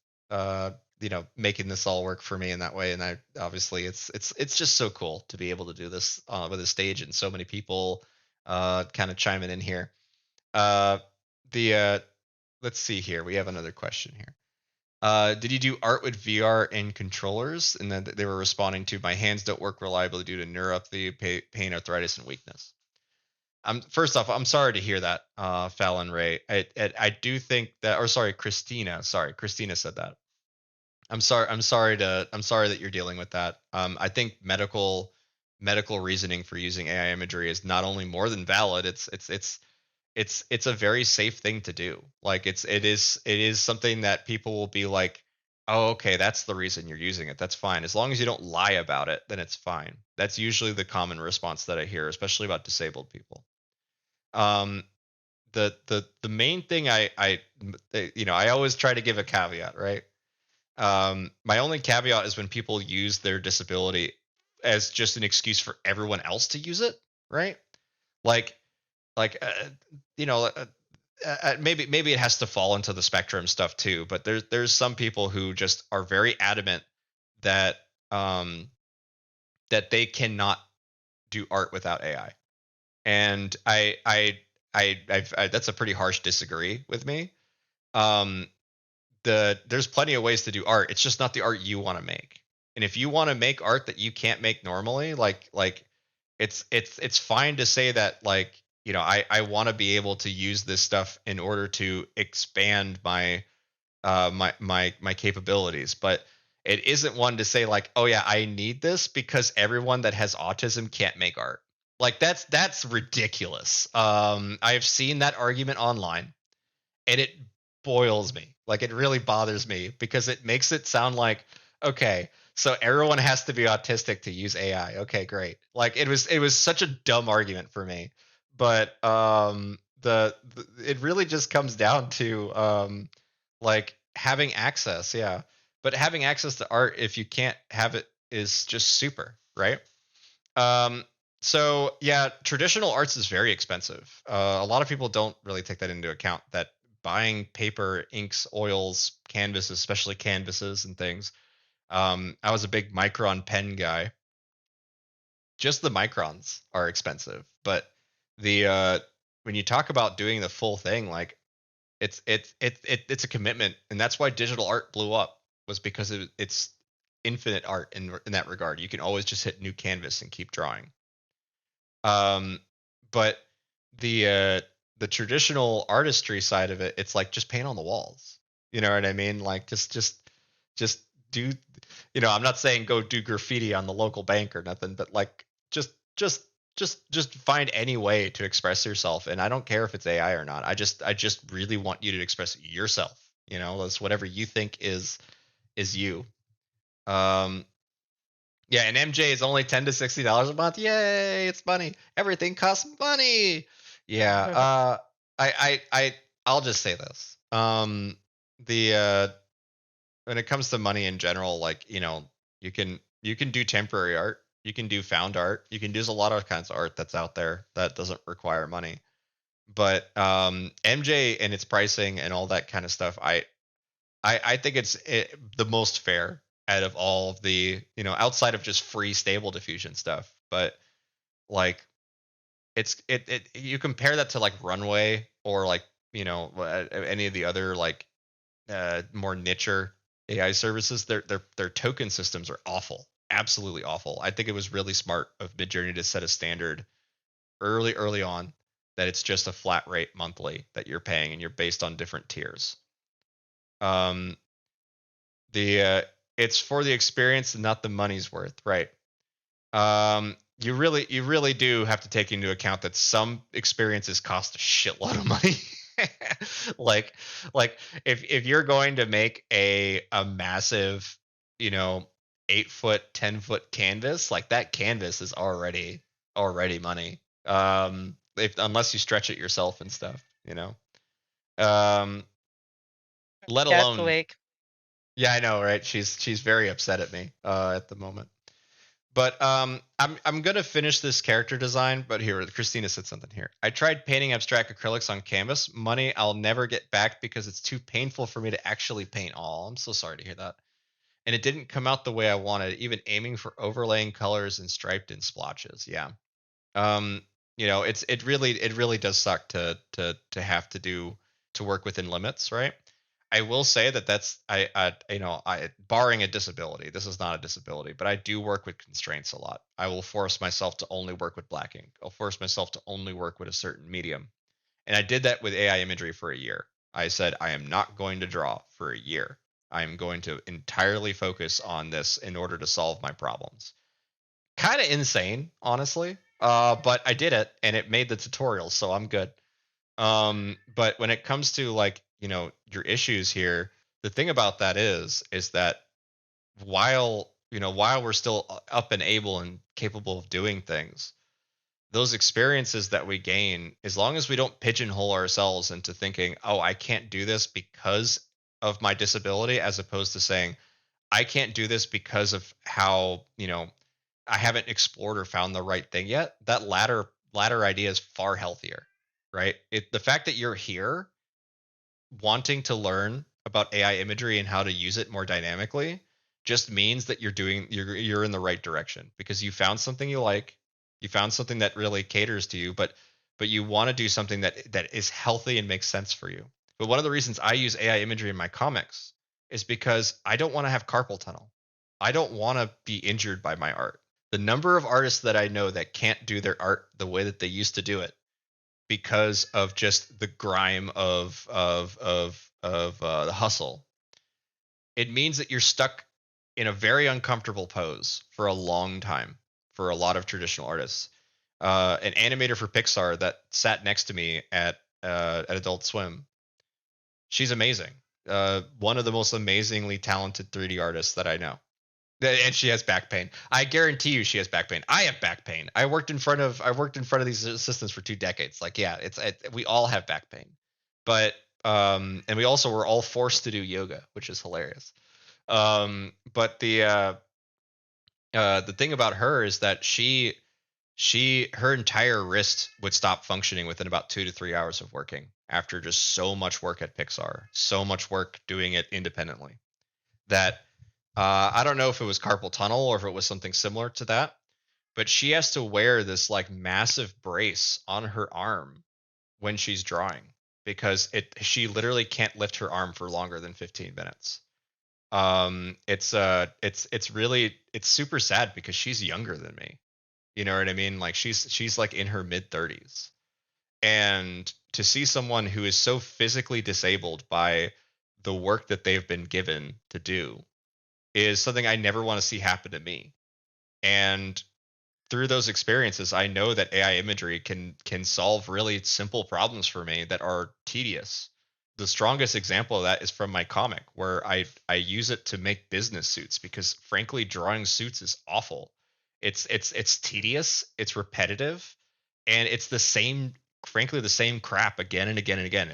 Speaker 1: making this all work for me in that way. And I obviously it's just so cool to be able to do this with a stage and so many people kind of chiming in here. Uh, the Let's see here. We have another question here. Did you do art with VR and controllers? And then they were responding to, my hands don't work reliably due to neuropathy, pain, arthritis, and weakness. First off, I'm sorry to hear that, Fallon Ray. I do think that, or sorry, Christina. Sorry, Christina said that. I'm sorry. I'm sorry that you're dealing with that. I think medical reasoning for using AI imagery is not only more than valid. It's a very safe thing to do. Like it is something that people will be like, oh, okay, that's the reason you're using it. That's fine. As long as you don't lie about it, then it's fine. That's usually the common response that I hear, especially about disabled people. Um, the main thing I always try to give a caveat, right? My only caveat is when people use their disability as just an excuse for everyone else to use it, right? Like like maybe it has to fall into the spectrum stuff too, but there's some people who just are very adamant that that they cannot do art without AI. And that's a pretty harsh disagree with me. Um, there's plenty of ways to do art. It's just not the art you want to make. And if you want to make art that you can't make normally, like it's fine to say that, like, I want to be able to use this stuff in order to expand my capabilities, but it isn't one to say like, oh yeah, I need this because everyone that has autism can't make art. Like that's ridiculous. I've seen that argument online, and it boils me. Like it really bothers me because it makes it sound like, okay, so everyone has to be autistic to use AI. Okay, great. Like it was such a dumb argument for me. But the it really just comes down to like having access, yeah. But having access to art, if you can't have it, is just super, right? Um, so yeah, traditional arts is very expensive. A lot of people don't really take that into account. That buying paper, inks, oils, canvases, especially canvases and things. I was a big micron pen guy. Just the microns are expensive, but the when you talk about doing the full thing, like it's a commitment, and that's why digital art blew up, was because it's infinite art in that regard. You can always just hit new canvas and keep drawing. But the traditional artistry side of it, it's like just paint on the walls. You know what I mean? Like just do. I'm not saying go do graffiti on the local bank or nothing, but like just find any way to express yourself. And I don't care if it's AI or not. I just really want you to express yourself. That's whatever you think is you. Um, yeah, and MJ is only $10 to $60 a month. Yay, it's money. Everything costs money. Yeah. I I'll just say this. The when it comes to money in general, like, you can do temporary art, you can do found art, you can do a lot of kinds of art that's out there that doesn't require money. But MJ and its pricing and all that kind of stuff, I think it's the most fair out of all of the, outside of just free stable diffusion stuff. But like, it you compare that to like Runway or like, any of the other like more nicher AI services, their token systems are awful, absolutely awful. I think it was really smart of Midjourney to set a standard early on that it's just a flat rate monthly that you're paying and you're based on different tiers. Um, the It's for the experience and not the money's worth, right? You really do have to take into account that some experiences cost a shitload of money. like like if you're going to make a massive, you know 8 foot 10 foot canvas, like that canvas is already money, if unless you stretch it yourself and stuff, um let
Speaker 3: Cat's
Speaker 1: alone.
Speaker 3: awake.
Speaker 1: Yeah, I know, right? She's very upset at me at the moment. But I'm gonna finish this character design. But here, Christina said something here. I tried painting abstract acrylics on canvas. Money I'll never get back because it's too painful for me to actually paint. All. I'm so sorry to hear that. And it didn't come out the way I wanted. Even aiming for overlaying colors and striped in splotches. Yeah. um it really does suck to have to work within limits, right? I will say that's I barring a disability, this is not a disability, but I do work with constraints a lot. I will force myself to only work with black ink. I'll force myself to only work with a certain medium, and I did that with AI imagery for a year. I said I am not going to draw for a year. I am going to entirely focus on this in order to solve my problems. Kind of insane, honestly. But I did it, and it made the tutorial, so I'm good. But when it comes to like, your issues here, the thing about that is that while we're still up and able and capable of doing things, those experiences that we gain, as long as we don't pigeonhole ourselves into thinking, oh, I can't do this because of my disability, as opposed to saying, I can't do this because of how, I haven't explored or found the right thing yet. That latter idea is far healthier, right? The fact that you're here wanting to learn about AI imagery and how to use it more dynamically just means that you're in the right direction, because you found something you like, you found something that really caters to you, but you want to do something that is healthy and makes sense for you. But one of the reasons I use AI imagery in my comics is because I don't want to have carpal tunnel. I don't want to be injured by my art. The number of artists that I know that can't do their art the way that they used to do it because of just the grime of the hustle. It means that you're stuck in a very uncomfortable pose for a long time for a lot of traditional artists. An animator for Pixar that sat next to me at Adult Swim, she's amazing. One of the most amazingly talented 3D artists that I know. And she has back pain. I guarantee you, she has back pain. I have back pain. I worked in front of these assistants for 2 decades. Like, yeah, we all have back pain, but and we also were all forced to do yoga, which is hilarious. But the thing about her is that her entire wrist would stop functioning within about 2 to 3 hours of working after just so much work at Pixar, so much work doing it independently, that I don't know if it was carpal tunnel or if it was something similar to that, but she has to wear this like massive brace on her arm when she's drawing, because she literally can't lift her arm for longer than 15 minutes. It's super sad because she's younger than me. You know what I mean? Like, she's like in her mid 30s. And to see someone who is so physically disabled by the work that they've been given to do is something I never want to see happen to me. And through those experiences, I know that AI imagery can solve really simple problems for me that are tedious. The strongest example of that is from my comic, where I use it to make business suits, because frankly, drawing suits is awful. It's tedious, it's repetitive, and it's the same, frankly, the same crap again and again and again.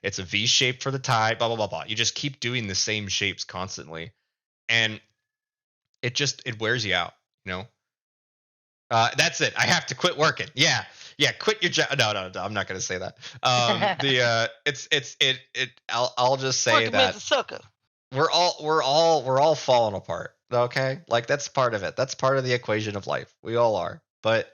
Speaker 1: It's a V shape for the tie, blah, blah, blah, blah. You just keep doing the same shapes constantly. And it wears you out, you know? That's it. I have to quit working. Yeah. Yeah. Quit your job. No, I'm not going to say that. I'll just say
Speaker 3: Working man's
Speaker 1: that
Speaker 3: a sucker.
Speaker 1: we're all falling apart. Okay. Like that's part of it. That's part of the equation of life. We all are. But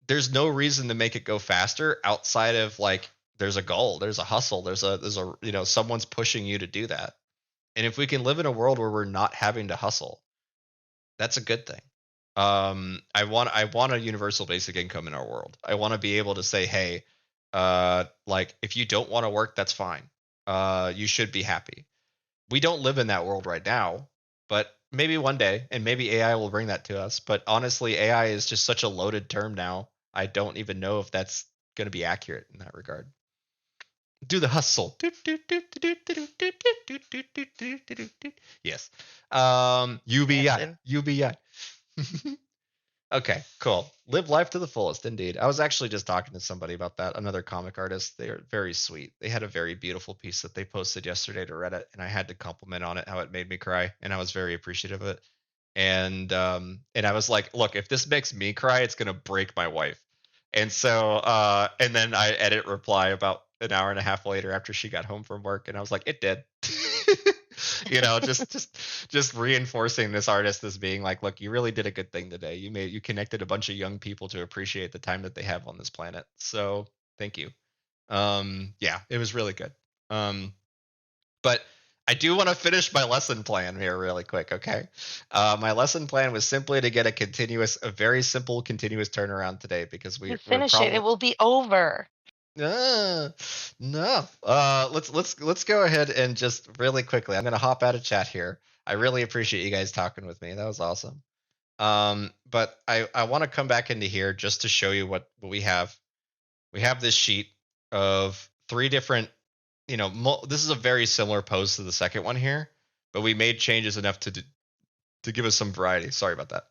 Speaker 1: there's no reason to make it go faster outside of like, there's a goal, there's a hustle, there's a, someone's pushing you to do that. And if we can live in a world where we're not having to hustle, that's a good thing. I want a universal basic income in our world. I want to be able to say, hey, like if you don't want to work, that's fine. You should be happy. We don't live in that world right now, but maybe one day, and maybe AI will bring that to us. But honestly, AI is just such a loaded term now. I don't even know if that's going to be accurate in that regard. Do the hustle. Yes. UBI. UBI. Okay, cool. Live life to the fullest, indeed. I was actually just talking to somebody about that, another comic artist. They are very sweet. They had a very beautiful piece that they posted yesterday to Reddit, and I had to compliment on it how it made me cry, and I was very appreciative of it. And I was like, look, if this makes me cry, it's gonna break my wife. And so and then I edit reply about an hour and a half later after she got home from work, and I was like, it did. Just reinforcing this artist as being like, look, you really did a good thing today. You connected a bunch of young people to appreciate the time that they have on this planet. So thank you. Yeah, it was really good. But I do want to finish my lesson plan here really quick, okay? My lesson plan was simply to get a very simple continuous turnaround today because
Speaker 3: You
Speaker 1: we're
Speaker 3: finish it,
Speaker 1: probably
Speaker 3: it will be over.
Speaker 1: no. Let's go ahead and just really quickly. I'm gonna hop out of chat here. I really appreciate you guys talking with me. That was awesome. But I want to come back into here just to show you what we have. We have this sheet of three different. This is a very similar pose to the second one here, but we made changes enough to give us some variety. Sorry about that.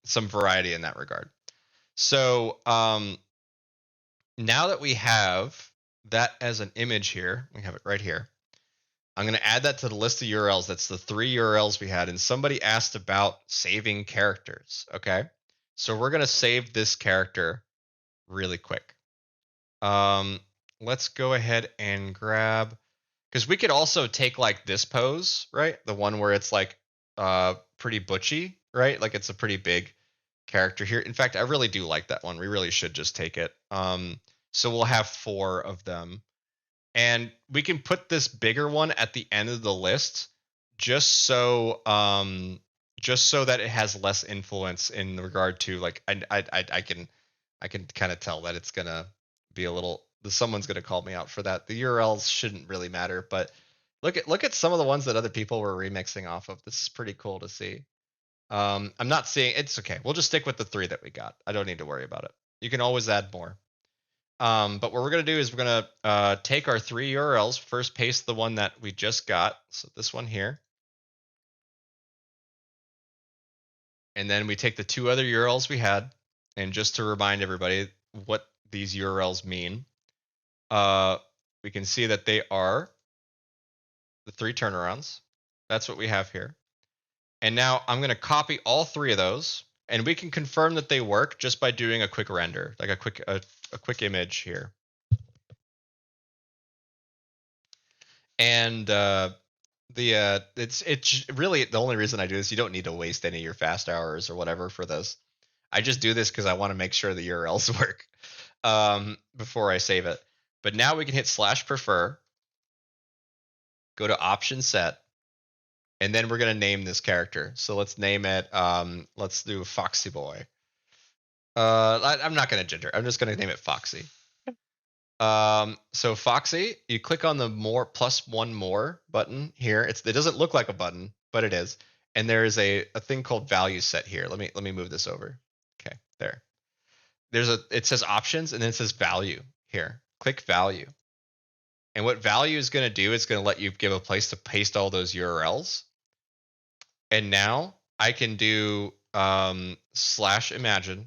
Speaker 1: Some variety in that regard. So now that we have that as an image here, we have it right here. I'm going to add that to the list of URLs. That's the 3 URLs we had. And somebody asked about saving characters. Okay. So we're going to save this character really quick. Let's go ahead and grab, because we could also take like this pose, right? The one where it's like pretty butchy, right? Like it's a pretty big character here. In fact, I really do like that one. We really should just take it. So we'll have 4 of them. And we can put this bigger one at the end of the list just so that it has less influence in regard to like I can kind of tell that it's gonna be a little, someone's gonna call me out for that. The URLs shouldn't really matter, but look at some of the ones that other people were remixing off of. This is pretty cool to see. I'm not seeing, it's okay. We'll just stick with the 3 that we got. I don't need to worry about it. You can always add more. But what we're going to do is we're going to take our 3 URLs, first paste the one that we just got. So this one here. And then we take the 2 other URLs we had. And just to remind everybody what these URLs mean, we can see that they are the 3 turnarounds. That's what we have here. And now I'm going to copy all 3 of those. And we can confirm that they work just by doing a quick render, like a quick image here. And it's really the only reason I do this. You don't need to waste any of your fast hours or whatever for this. I just do this because I want to make sure the URLs work before I save it. But now we can hit /prefer, go to option set, and then we're going to name this character. So let's name it, let's do Foxy Boy. I'm not going to gender. I'm just going to name it Foxy. So Foxy, you click on the +1 more button here. It doesn't look like a button, but it is. And there is a thing called value set here. Let me move this over. Okay, there. It says options and then it says value here. Click value. And what value is going to do is going to let you give a place to paste all those URLs. And now I can do /imagine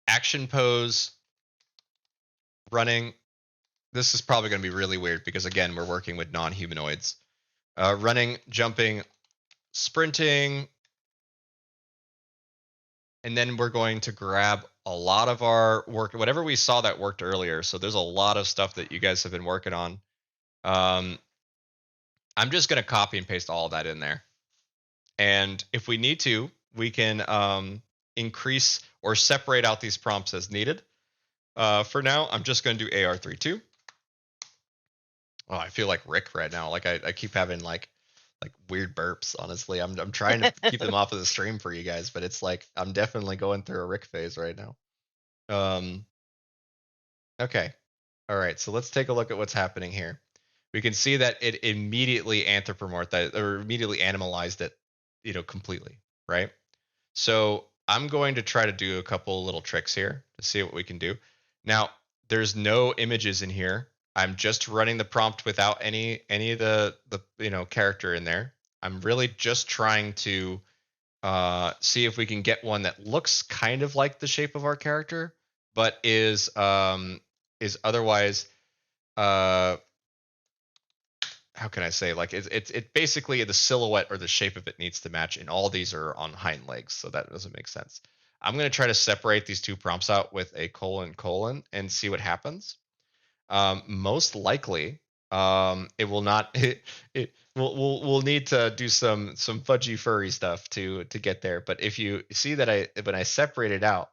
Speaker 1: action pose running. This is probably going to be really weird because again, we're working with non-humanoids. Running, jumping, sprinting, and then we're going to grab a lot of our work, whatever we saw that worked earlier. So there's a lot of stuff that you guys have been working on. I'm just going to copy and paste all of that in there. And if we need to, we can increase or separate out these prompts as needed. For now, I'm just going to do AR32. Oh, I feel like Rick right now. Like I keep having like weird burps. Honestly, I'm trying to keep them off of the stream for you guys, but it's like I'm definitely going through a Rick phase right now. Okay, all right. So let's take a look at what's happening here. We can see that it immediately anthropomorphized or immediately animalized it, completely, right? So I'm going to try to do a couple little tricks here to see what we can do. Now, there's no images in here. I'm just running the prompt without any of the character in there. I'm really just trying to see if we can get one that looks kind of like the shape of our character, but is otherwise how can I say, like it's basically the silhouette or the shape of it needs to match, and all these are on hind legs, so that doesn't make sense. I'm going to try to separate these two prompts out with a colon and see what happens. Most likely, it will not. We'll need to do some fudgy furry stuff to get there. But if you see that when I separate it out,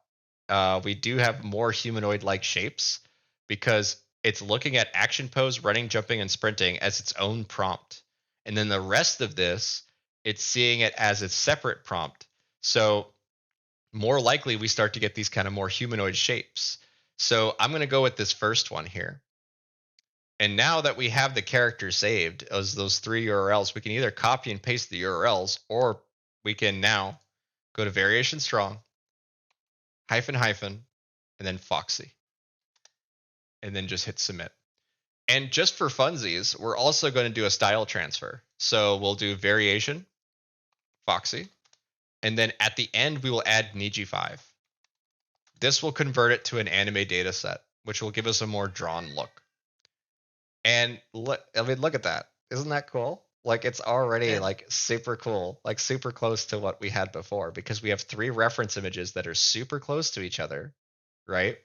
Speaker 1: we do have more humanoid like shapes because it's looking at action pose, running, jumping, and sprinting as its own prompt. And then the rest of this, it's seeing it as a separate prompt. So more likely we start to get these kind of more humanoid shapes. So I'm going to go with this first one here. And now that we have the character saved as those 3 URLs, we can either copy and paste the URLs, or we can now go to variation strong, hyphen, and then Foxy. And then just hit submit. And just for funsies, we're also going to do a style transfer. So we'll do variation, Foxy, and then at the end we will add Niji5. This will convert it to an anime data set, which will give us a more drawn look. And look at that. Isn't that cool? Like it's already like super cool, like super close to what we had before, because we have 3 reference images that are super close to each other, right?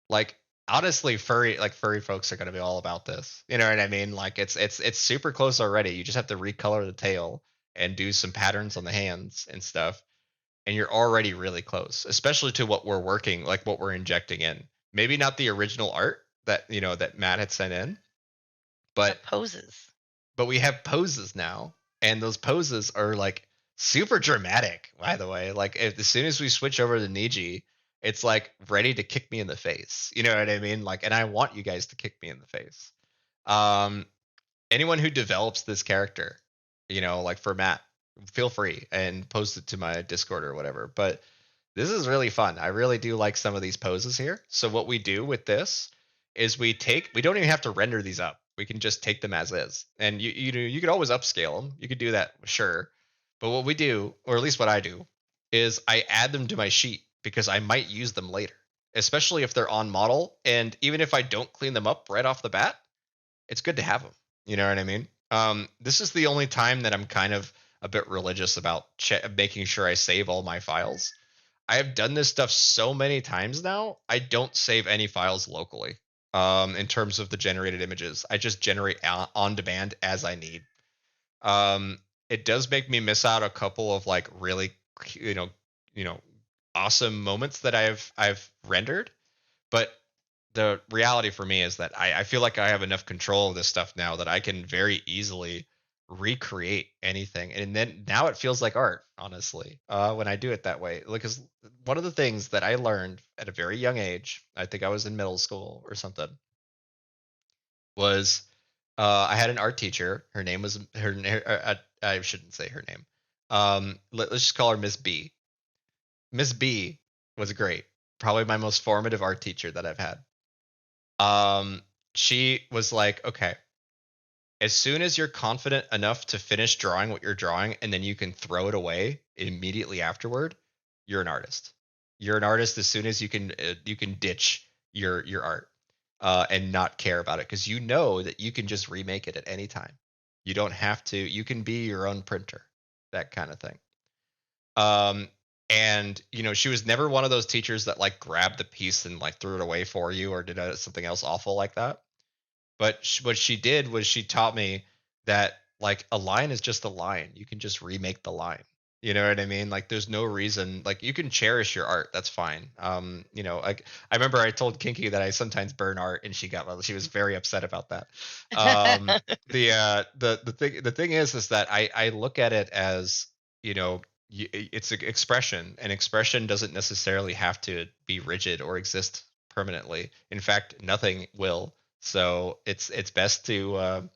Speaker 1: Like honestly, furry folks are going to be all about this. You know what I mean? Like it's super close already. You just have to recolor the tail and do some patterns on the hands and stuff, and you're already really close, especially to what we're working, like what we're injecting in. Maybe not the original art that that Matt had sent in, but
Speaker 3: poses.
Speaker 1: But we have poses now, and those poses are like super dramatic. By the way, like as soon as we switch over to Niji, it's like ready to kick me in the face. You know what I mean? Like, and I want you guys to kick me in the face. Anyone who develops this character, like for Matt, feel free and post it to my Discord or whatever. But this is really fun. I really do like some of these poses here. So what we do with this is we don't even have to render these up. We can just take them as is. And you could always upscale them. You could do that, sure. But what we do, or at least what I do, is I add them to my sheet because I might use them later, especially if they're on model. And even if I don't clean them up right off the bat, it's good to have them. You know what I mean? This is the only time that I'm kind of a bit religious about making sure I save all my files. I have done this stuff so many times now, I don't save any files locally. In terms of the generated images, I just generate on demand as I need. It does make me miss out a couple of like really, awesome moments that I've rendered, but the reality for me is that I feel like I have enough control of this stuff now that I can very easily recreate anything, and then now it feels like art, honestly, when I do it that way. Because one of the things that I learned at a very young age, I think I was in middle school or something, was I had an art teacher. Her name was I shouldn't say her name. Let's just call her Miss B. Miss B was great. Probably my most formative art teacher that I've had. She was like, okay, as soon as you're confident enough to finish drawing what you're drawing and then you can throw it away immediately afterward, you're an artist. You're an artist as soon as you can ditch your art. and not care about it because you know that you can just remake it at any time. You don't have to. You can be your own printer, that kind of thing. Um, and she was never one of those teachers that like grabbed the piece and like threw it away for you or did something else awful like that. But what she did was she taught me that like a line is just a line. You can just remake the line. You know what I mean? Like there's no reason like you can cherish your art. That's fine. Like I remember I told Kinky that I sometimes burn art and she was very upset about that. Um the thing is that I look at it as, you know, it's an expression, and expression doesn't necessarily have to be rigid or exist permanently. In fact, nothing will. So it's best to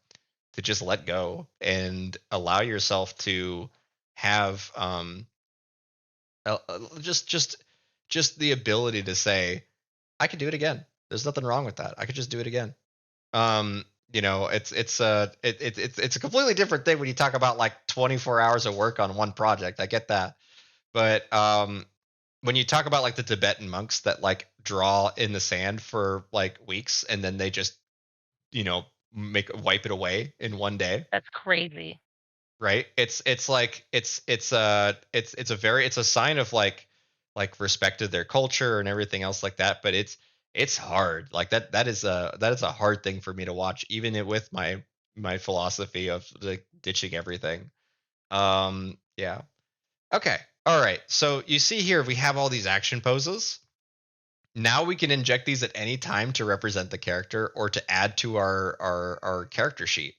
Speaker 1: just let go and allow yourself to have just the ability to say, I could do it again. There's nothing wrong with that. I could just do it again. It's a completely different thing when you talk about like 24 hours of work on one project. I get that. But when you talk about like the Tibetan monks that like draw in the sand for like weeks and then they just wipe it away in one day,
Speaker 3: That's crazy.
Speaker 1: right? It's like it's a sign of like respect to their culture and everything else like that, but it's hard. Like that is a hard thing for me to watch, even with my philosophy of like ditching everything. Yeah. Okay. All right. So you see here we have all these action poses. Now we can inject these at any time to represent the character or to add to our character sheet,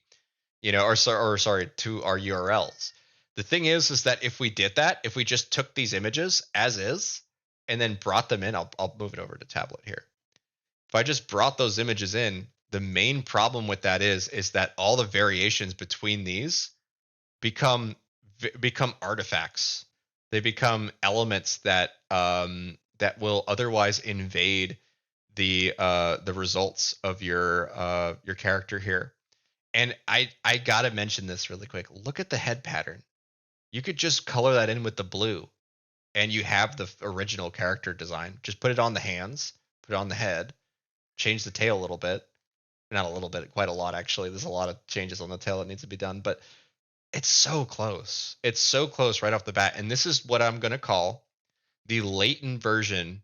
Speaker 1: or sorry, to our URLs. The thing is that if we did that, if we just took these images as is and then brought them in, I'll move it over to tablet here. If I just brought those images in, the main problem with that is that all the variations between these become become artifacts. They become elements that will otherwise invade the results of your character here. And I gotta mention this really quick. Look at the head pattern. You could just color that in with the blue, and you have the original character design. Just put it on the hands, put it on the head, change the tail a little bit. Not a little bit, quite a lot actually. There's a lot of changes on the tail that needs to be done, but it's so close. It's so close right off the bat. And this is what I'm gonna call the latent version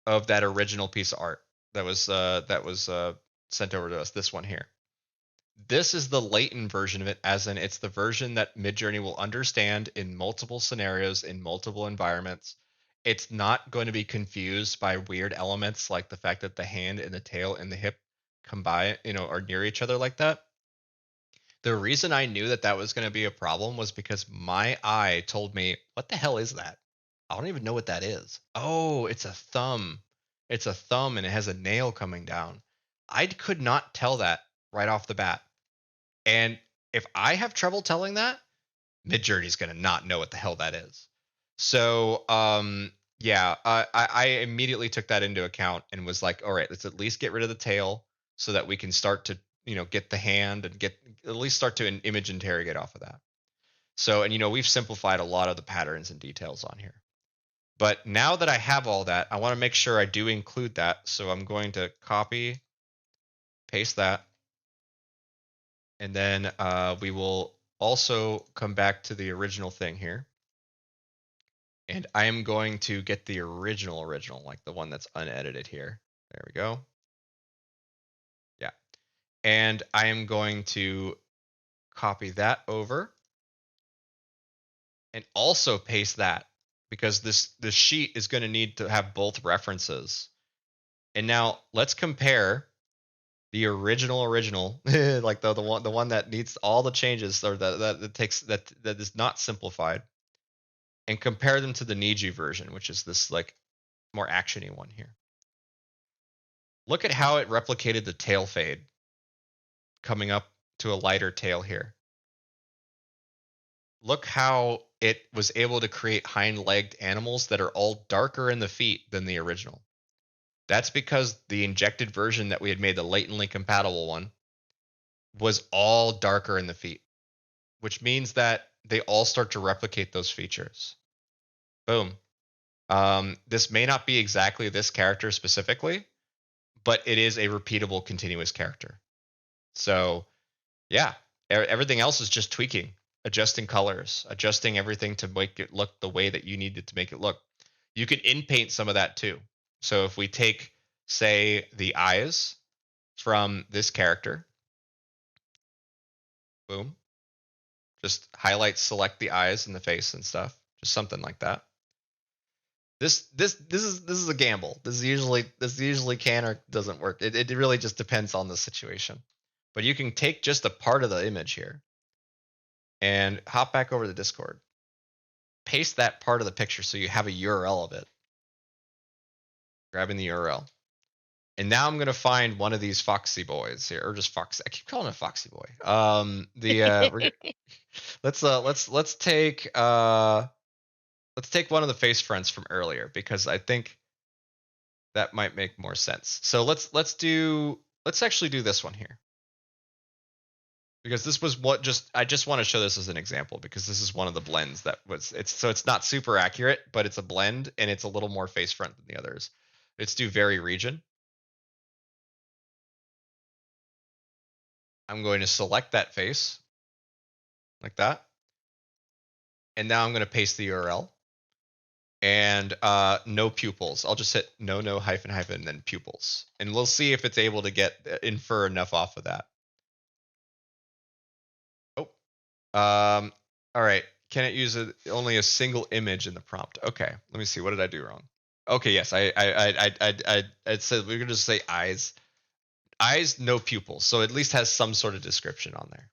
Speaker 1: of that original piece of art that was sent over to us. This one here. This is the latent version of it, as in it's the version that Midjourney will understand in multiple scenarios, in multiple environments. It's not going to be confused by weird elements like the fact that the hand and the tail and the hip combine, are near each other like that. The reason I knew that that was going to be a problem was because my eye told me, what the hell is that? I don't even know what that is. Oh, it's a thumb. It's a thumb and it has a nail coming down. I could not tell that right off the bat. And if I have trouble telling that, Midjourney's going to not know what the hell that is. So, yeah, I immediately took that into account and was like, all right, let's at least get rid of the tail so that we can start to, get the hand and get at least start to an image interrogate off of that. So, and we've simplified a lot of the patterns and details on here. But now that I have all that, I want to make sure I do include that. So I'm going to copy, paste that, and then we will also come back to the original thing here. And I am going to get the original, like the one that's unedited here. There we go. Yeah. And I am going to copy that over and also paste that, because this sheet is going to need to have both references. And now let's compare the original, like the one that needs all the changes, or that is not simplified, and compare them to the Niji version, which is this like more actiony one here. Look at how it replicated the tail fade, coming up to a lighter tail here. Look how it was able to create hind-legged animals that are all darker in the feet than the original. That's because the injected version that we had made, the latently compatible one, was all darker in the feet, which means that they all start to replicate those features. Boom. This may not be exactly this character specifically, but it is a repeatable, continuous character. So yeah, everything else is just tweaking, adjusting colors, adjusting everything to make it look the way that you need it to make it look. You can in-paint some of that too. So if we take, say, the eyes from this character, boom, just highlight, select the eyes and the face and stuff, just something like that. This is a gamble. This usually can or doesn't work. It really just depends on the situation. But you can take just a part of the image here and hop back over to Discord. Paste that part of the picture so you have a URL of it. Grabbing the URL. And now I'm gonna find one of these Foxy boys here, or just Foxy. I keep calling it Foxy boy. Let's take one of the face fronts from earlier because I think that might make more sense. So let's actually do this one here. Because this was I just want to show this as an example because this is one of the blends that was it's not super accurate, but it's a blend and it's a little more face front than the others. Let's do vary region. I'm going to select that face like that. And now I'm going to paste the URL and no pupils. I'll just hit no hyphen and then pupils. And we'll see if it's able to infer enough off of that. All right. Can it use only a single image in the prompt? Okay. Let me see. What did I do wrong? Okay. Yes. I said we're gonna just say eyes. Eyes, no pupils. So at least has some sort of description on there.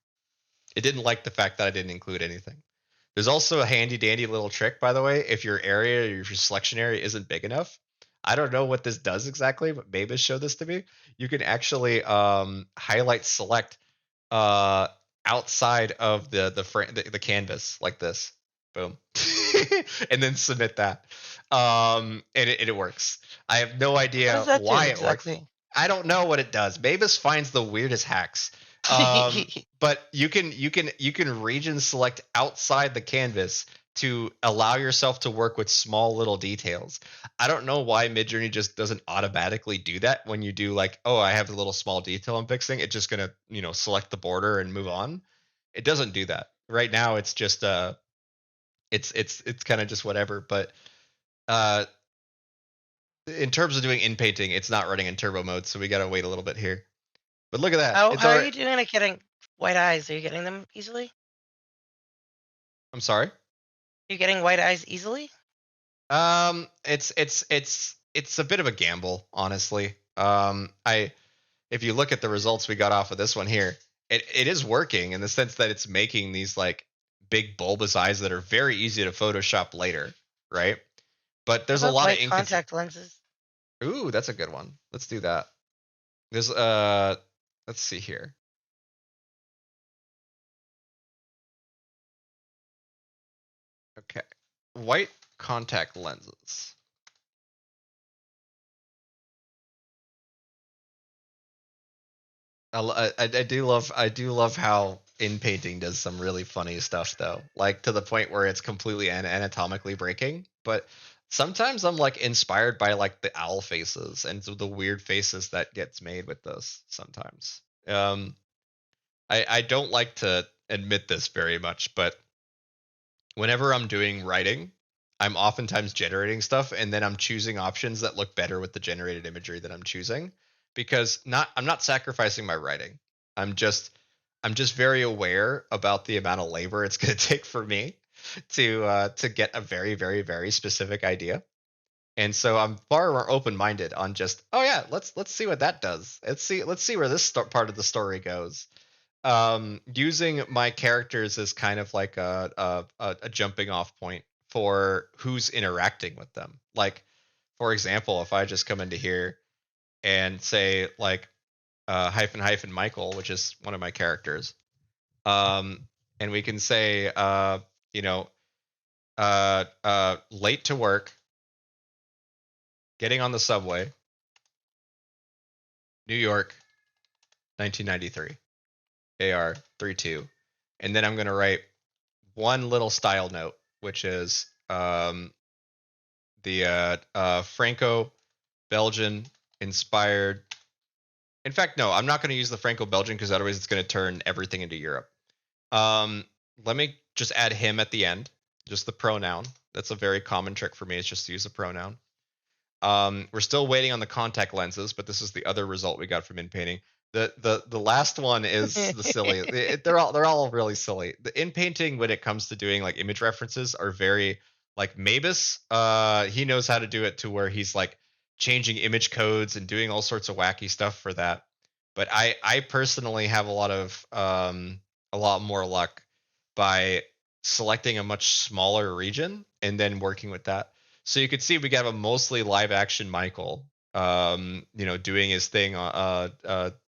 Speaker 1: It didn't like the fact that I didn't include anything. There's also a handy dandy little trick, by the way. If your area or your selection area isn't big enough, I don't know what this does exactly, but Mavis showed this to me. You can actually highlight select outside of the canvas like this. Boom. And then submit that. And it works. I have no idea why it works. I don't know what it does. Mavis finds the weirdest hacks. But you can region select outside the canvas to allow yourself to work with small little details. I don't know why Midjourney just doesn't automatically do that when you do like, oh, I have a little small detail I'm fixing. It's just gonna, select the border and move on. It doesn't do that. Right now it's just it's kind of just whatever. But in terms of doing in painting, it's not running in turbo mode, so we gotta wait a little bit here. But look at that.
Speaker 3: How are you doing at getting white eyes? Are you getting them easily?
Speaker 1: I'm sorry?
Speaker 3: You're getting white eyes easily?
Speaker 1: It's a bit of a gamble, honestly. If you look at the results we got off of this one here, it is working in the sense that it's making these like big bulbous eyes that are very easy to Photoshop later, right? But there's a lot of
Speaker 3: contact lenses.
Speaker 1: Ooh, that's a good one. Let's do that. There's let's see here. Okay. White contact lenses. I do love how in painting does some really funny stuff though, like to the point where it's completely anatomically breaking. But sometimes I'm like inspired by like the owl faces and the weird faces that gets made with this sometimes. I don't like to admit this very much, but whenever I'm doing writing, I'm oftentimes generating stuff and then I'm choosing options that look better with the generated imagery that I'm choosing because I'm not sacrificing my writing. I'm just very aware about the amount of labor it's going to take for me to get a very very very specific idea. And so I'm far more open-minded on just, oh yeah, let's see what that does. Let's see where this part of the story goes. Using my characters as kind of like a jumping off point for who's interacting with them. Like, for example, if I just come into here and say like hyphen Michael, which is one of my characters, and we can say late to work, getting on the subway, New York, 1993. AR32, and then I'm going to write one little style note, which is the Franco-Belgian inspired In fact, no, I'm not going to use the Franco-Belgian because otherwise it's going to turn everything into Europe. Let me just add him at the end, just the pronoun. That's a very common trick for me, is just to use a pronoun. We're still waiting on the contact lenses, but this is the other result we got from inpainting. The last one is the silly. They're all really silly. The inpainting, when it comes to doing like image references, are very like Mabus. He knows how to do it to where he's like changing image codes and doing all sorts of wacky stuff for that. But I personally have a lot more luck by selecting a much smaller region and then working with that. So you can see we got a mostly live action Michael, doing his thing,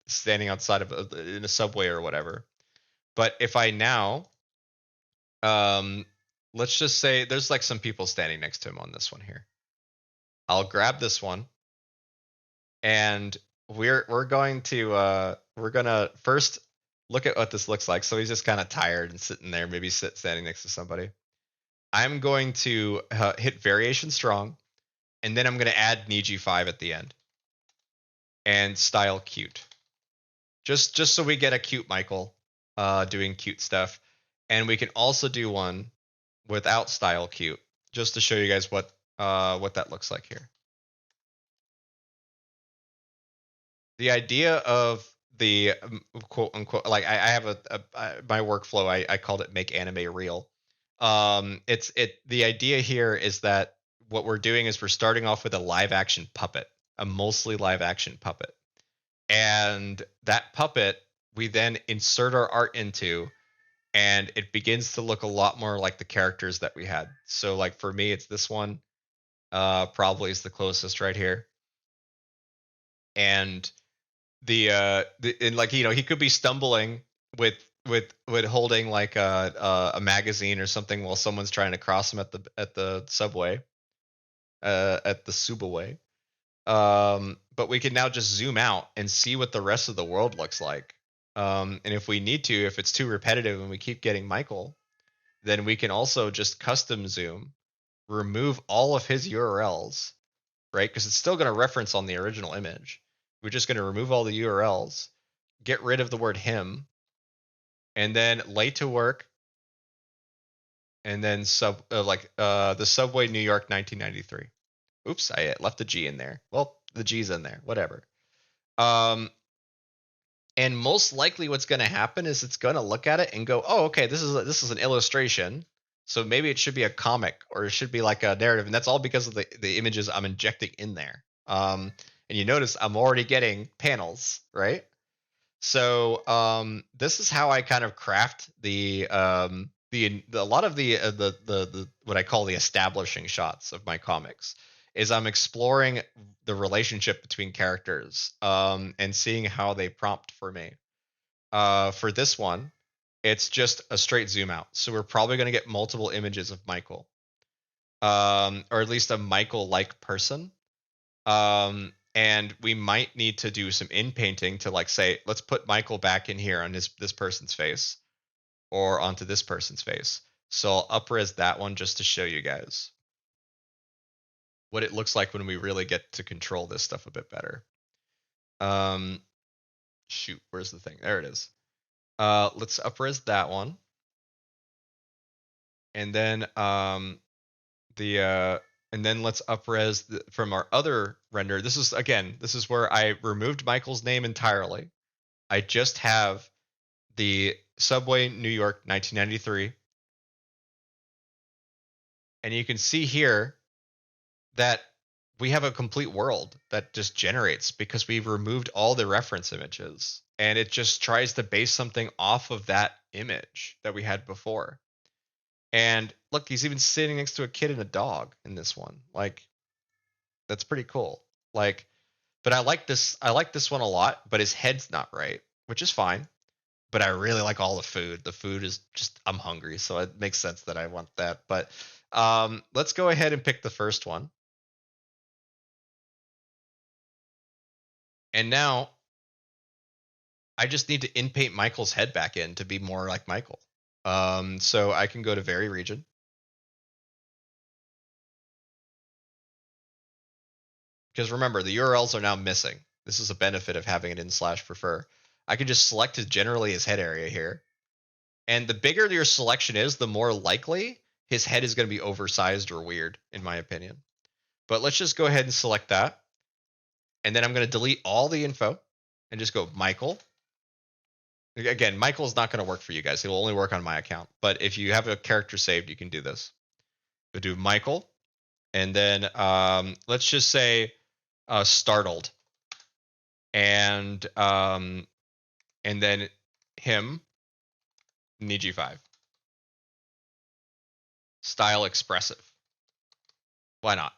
Speaker 1: standing outside of in a subway or whatever. But if I now, let's just say there's like some people standing next to him on this one here. I'll grab this one, and we're gonna first look at what this looks like. So he's just kind of tired and sitting there, maybe standing next to somebody. I'm going to hit variation strong, and then I'm going to add Niji5 at the end and style cute. Just so we get a cute Michael doing cute stuff. And we can also do one without style cute, just to show you guys what that looks like here. The idea of the quote unquote, like I have my workflow, I called it make anime real. The idea here is that what we're doing is we're starting off with a live action puppet, a mostly live action puppet. And that puppet we then insert our art into, and it begins to look a lot more like the characters that we had. So like for me, it's this one, probably is the closest right here. And and like, he could be stumbling with holding like a magazine or something while someone's trying to cross him at the subway, at the subway. But we can now just zoom out and see what the rest of the world looks like. And if we need to, if it's too repetitive and we keep getting Michael, then we can also just custom zoom, remove all of his URLs, right? Because it's still going to reference on the original image. We're just going to remove all the URLs, get rid of the word him, and then late to work, and then the subway New York 1993. Oops, I left the G in there. Well, the G's in there, whatever. And most likely what's going to happen is it's going to look at it and go, oh, okay, this is an illustration. So maybe it should be a comic, or it should be like a narrative. And that's all because of the images I'm injecting in there. And you notice I'm already getting panels, right? So this is how I kind of craft a lot of the what I call the establishing shots of my comics. Is I'm exploring the relationship between characters, and seeing how they prompt for me. For this one, it's just a straight zoom out. So we're probably going to get multiple images of Michael, or at least a Michael-like person. And we might need to do some in-painting to like say, let's put Michael back in here on this person's face, or onto this person's face. So I'll up-res that one just to show you guys what it looks like when we really get to control this stuff a bit better. Shoot, where's the thing? There it is. Let's up-res that one. And then let's up-res from our other render. This is where I removed Michael's name entirely. I just have the subway New York 1993. And you can see here that we have a complete world that just generates because we've removed all the reference images, and it just tries to base something off of that image that we had before. And look, he's even sitting next to a kid and a dog in this one. Like, that's pretty cool. Like, but I like this one a lot, but his head's not right, which is fine. But I really like all the food. The food is just, I'm hungry, so it makes sense that I want that. But let's go ahead and pick the first one. And now I just need to inpaint Michael's head back in to be more like Michael. So I can go to vary region. Because remember, the URLs are now missing. This is a benefit of having it in /prefer. I can just select generally his head area here. And the bigger your selection is, the more likely his head is going to be oversized or weird, in my opinion. But let's just go ahead and select that. And then I'm going to delete all the info and just go Michael. Again, Michael's not going to work for you guys. It will only work on my account. But if you have a character saved, you can do this. We'll do Michael. And then let's just say startled. And then him, Niji5. Style expressive. Why not?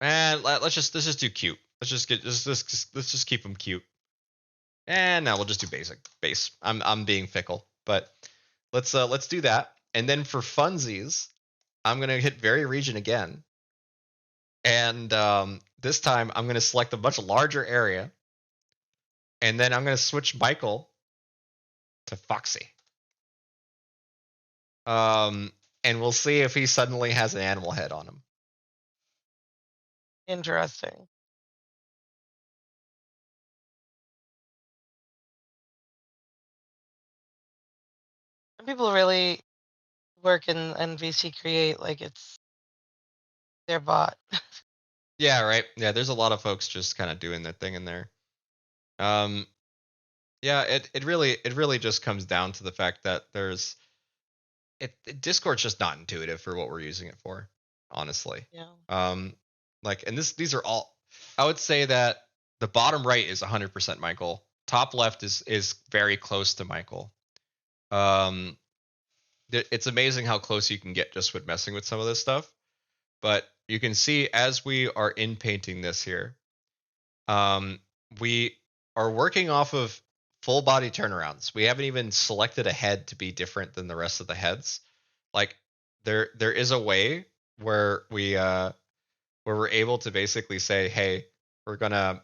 Speaker 1: And let's just do cute. Let's just keep him cute. And now we'll just do base. I'm being fickle, but let's do that. And then for funsies, I'm gonna hit vary region again, and this time I'm gonna select a much larger area, and then I'm gonna switch Michael to Foxy. And we'll see if he suddenly has an animal head on him.
Speaker 3: Interesting. People really work in VC Create like it's their bot.
Speaker 1: Yeah, right. Yeah, there's a lot of folks just kind of doing their thing in there. Yeah, it really just comes down to the fact that Discord's just not intuitive for what we're using it for, honestly.
Speaker 3: Yeah.
Speaker 1: Like, and these are all. I would say that the bottom right is 100% Michael. Top left is very close to Michael. It's amazing how close you can get just with messing with some of this stuff. But you can see as we are in painting this here, we are working off of full body turnarounds. We haven't even selected a head to be different than the rest of the heads. Like there is a way where we're able to basically say, hey, we're gonna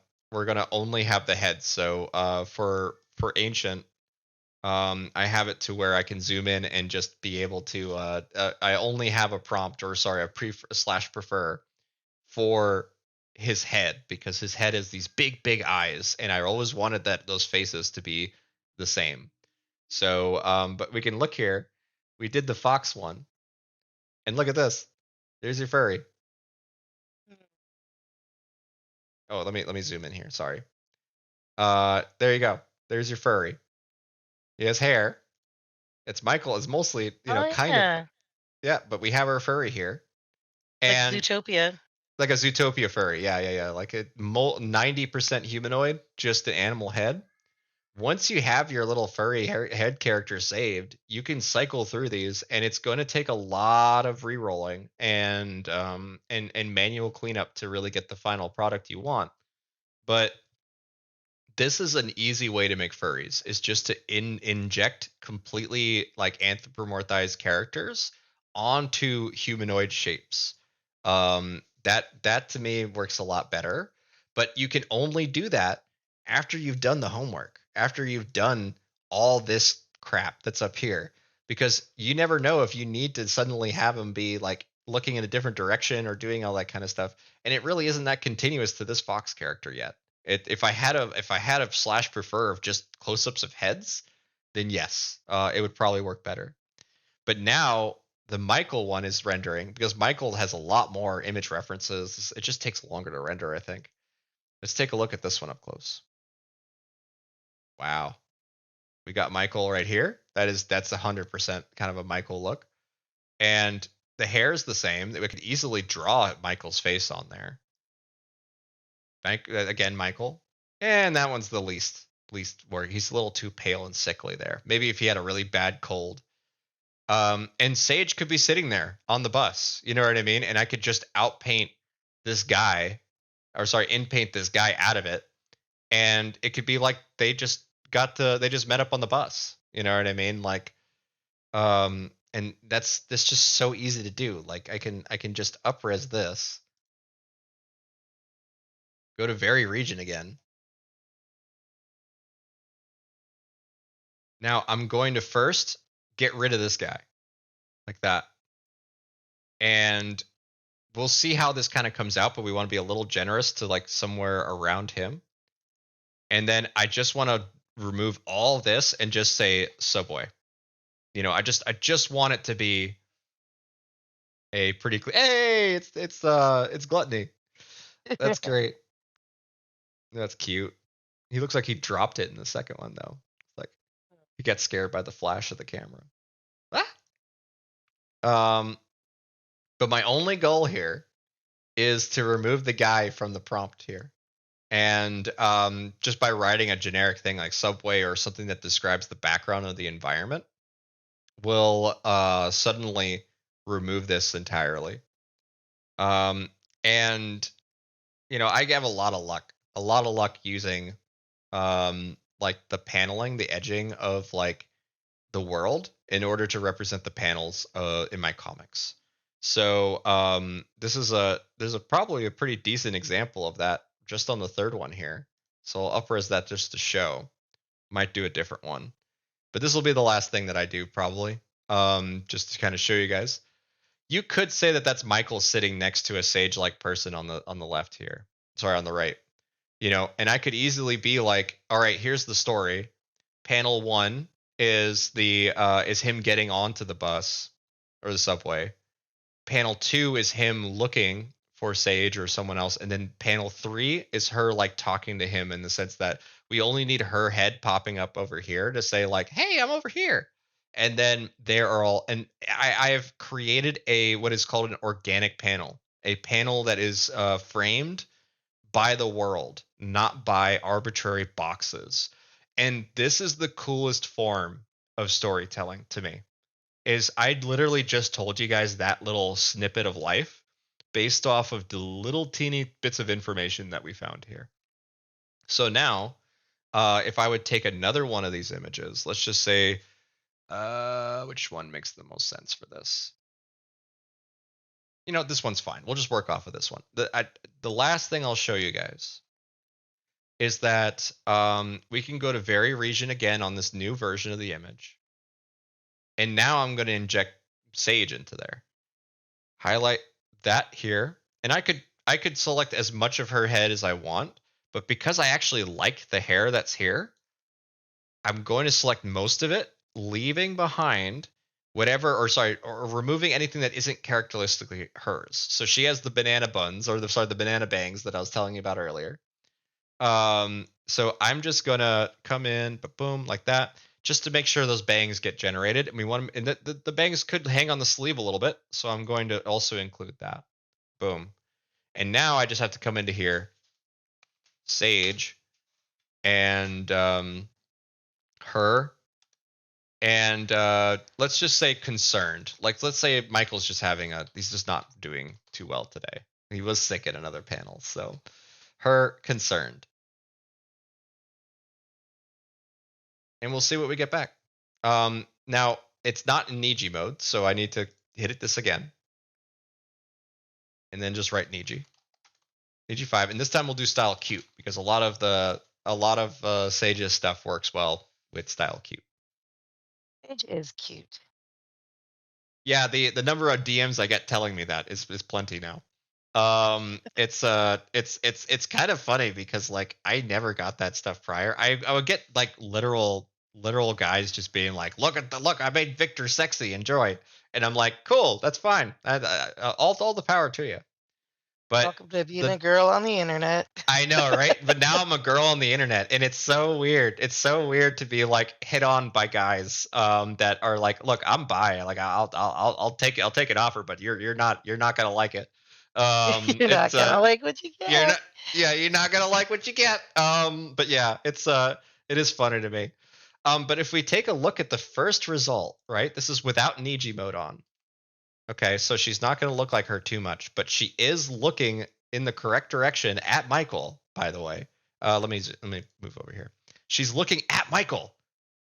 Speaker 1: only have the head. So for ancient, I have it to where I can zoom in and just be able to I only have a prompt, or sorry, a /prefer for his head, because his head has these big eyes, and I always wanted those faces to be the same. So but we can look here. We did the fox one, and look at this. There's your furry. Oh, let me zoom in here. Sorry. There you go. There's your furry. He has hair. It's Michael. It's mostly, kind of. Yeah, but we have our furry here. And
Speaker 3: like Zootopia.
Speaker 1: Like a Zootopia furry. Yeah. Like a 90% humanoid, just an animal head. Once you have your little furry head character saved, you can cycle through these, and it's going to take a lot of re-rolling and manual cleanup to really get the final product you want. But this is an easy way to make furries, is just to inject completely like anthropomorphized characters onto humanoid shapes. That to me works a lot better, but you can only do that after you've done the homework, after you've done all this crap that's up here, because you never know if you need to suddenly have them be like looking in a different direction or doing all that kind of stuff. And it really isn't that continuous to this fox character yet. If I had a /prefer of just close-ups of heads, then yes, it would probably work better. But now the Michael one is rendering, because Michael has a lot more image references. It just takes longer to render, I think. Let's take a look at this one up close. Wow. We got Michael right here. That's 100% kind of a Michael look. And the hair is the same. We could easily draw Michael's face on there. Again, Michael. And that one's the least where he's a little too pale and sickly there. Maybe if he had a really bad cold. And Sage could be sitting there on the bus. You know what I mean? And I could just outpaint this guy, or sorry, inpaint this guy out of it. And it could be like they just met up on the bus. You know what I mean? Like, and that's just so easy to do. Like I can just up-res this. Go to vary region again. Now I'm going to first get rid of this guy like that. And we'll see how this kind of comes out, but we want to be a little generous to like somewhere around him. And then I just want to remove all of this and just say Subway. I just want it to be a pretty clear. Hey, it's Gluttony. That's great. That's cute. He looks like he dropped it in the second one though. Like he gets scared by the flash of the camera. Ah! But my only goal here is to remove the guy from the prompt here. And just by writing a generic thing like Subway or something that describes the background of the environment will suddenly remove this entirely. And I have a lot of luck using like the paneling, the edging of like the world in order to represent the panels in my comics. So there's probably a pretty decent example of that just on the third one here. So I'll upres that just to show. Might do a different one, but this will be the last thing that I do probably, just to kind of show you guys. You could say that that's Michael sitting next to a sage-like person on the left here. Sorry, on the right. And I could easily be like, all right, here's the story. Panel 1 is him getting onto the bus or the subway. Panel 2 is him looking for Sage or someone else, and then panel 3 is her like talking to him in the sense that we only need her head popping up over here to say like, "Hey, I'm over here." And then there are all, and I have created what is called an organic panel, a panel that is framed by the world, not by arbitrary boxes. And this is the coolest form of storytelling to me. Is I literally just told you guys that little snippet of life based off of the little teeny bits of information that we found here. So now, if I would take another one of these images, let's just say, which one makes the most sense for this? This one's fine. We'll just work off of this one. The last thing I'll show you guys is that we can go to vary region again on this new version of the image. And now I'm going to inject Sage into there. Highlight that here. And I could select as much of her head as I want, but because I actually like the hair that's here, I'm going to select most of it, leaving behind or removing anything that isn't characteristically hers. So she has the banana buns, the banana bangs that I was telling you about earlier. So I'm just gonna come in, but boom, like that, just to make sure those bangs get generated. And we want them, and the bangs could hang on the sleeve a little bit, so I'm going to also include that. Boom. And now I just have to come into here, Sage, and her, and let's just say concerned. Like, let's say Michael's just he's just not doing too well today. He was sick at another panel, so her concerned. And we'll see what we get back. Now, it's not in Niji mode, so I need to hit this again. And then just write Niji. Niji 5. And this time we'll do style cute, because a lot of Sage's stuff works well with style cute.
Speaker 3: Sage is cute.
Speaker 1: Yeah, the number of DMs I get telling me that is plenty now. It's kind of funny because like I never got that stuff prior. I would get like literal guys just being like, look, I made Victor sexy, enjoy. And I'm like, cool, that's fine. All the power to you. But
Speaker 3: welcome to being a girl on the internet.
Speaker 1: I know, right? But now I'm a girl on the internet, and it's so weird. It's so weird to be like hit on by guys that are like, look, I'm bi. Like I'll take an offer, but you're not gonna like it.
Speaker 3: You're not gonna like what you get.
Speaker 1: You're not gonna like what you get. But yeah, it is funny to me. But if we take a look at the first result, right? This is without Niji mode on. Okay, so she's not going to look like her too much, but she is looking in the correct direction at Michael, by the way. Let me move over here. She's looking at Michael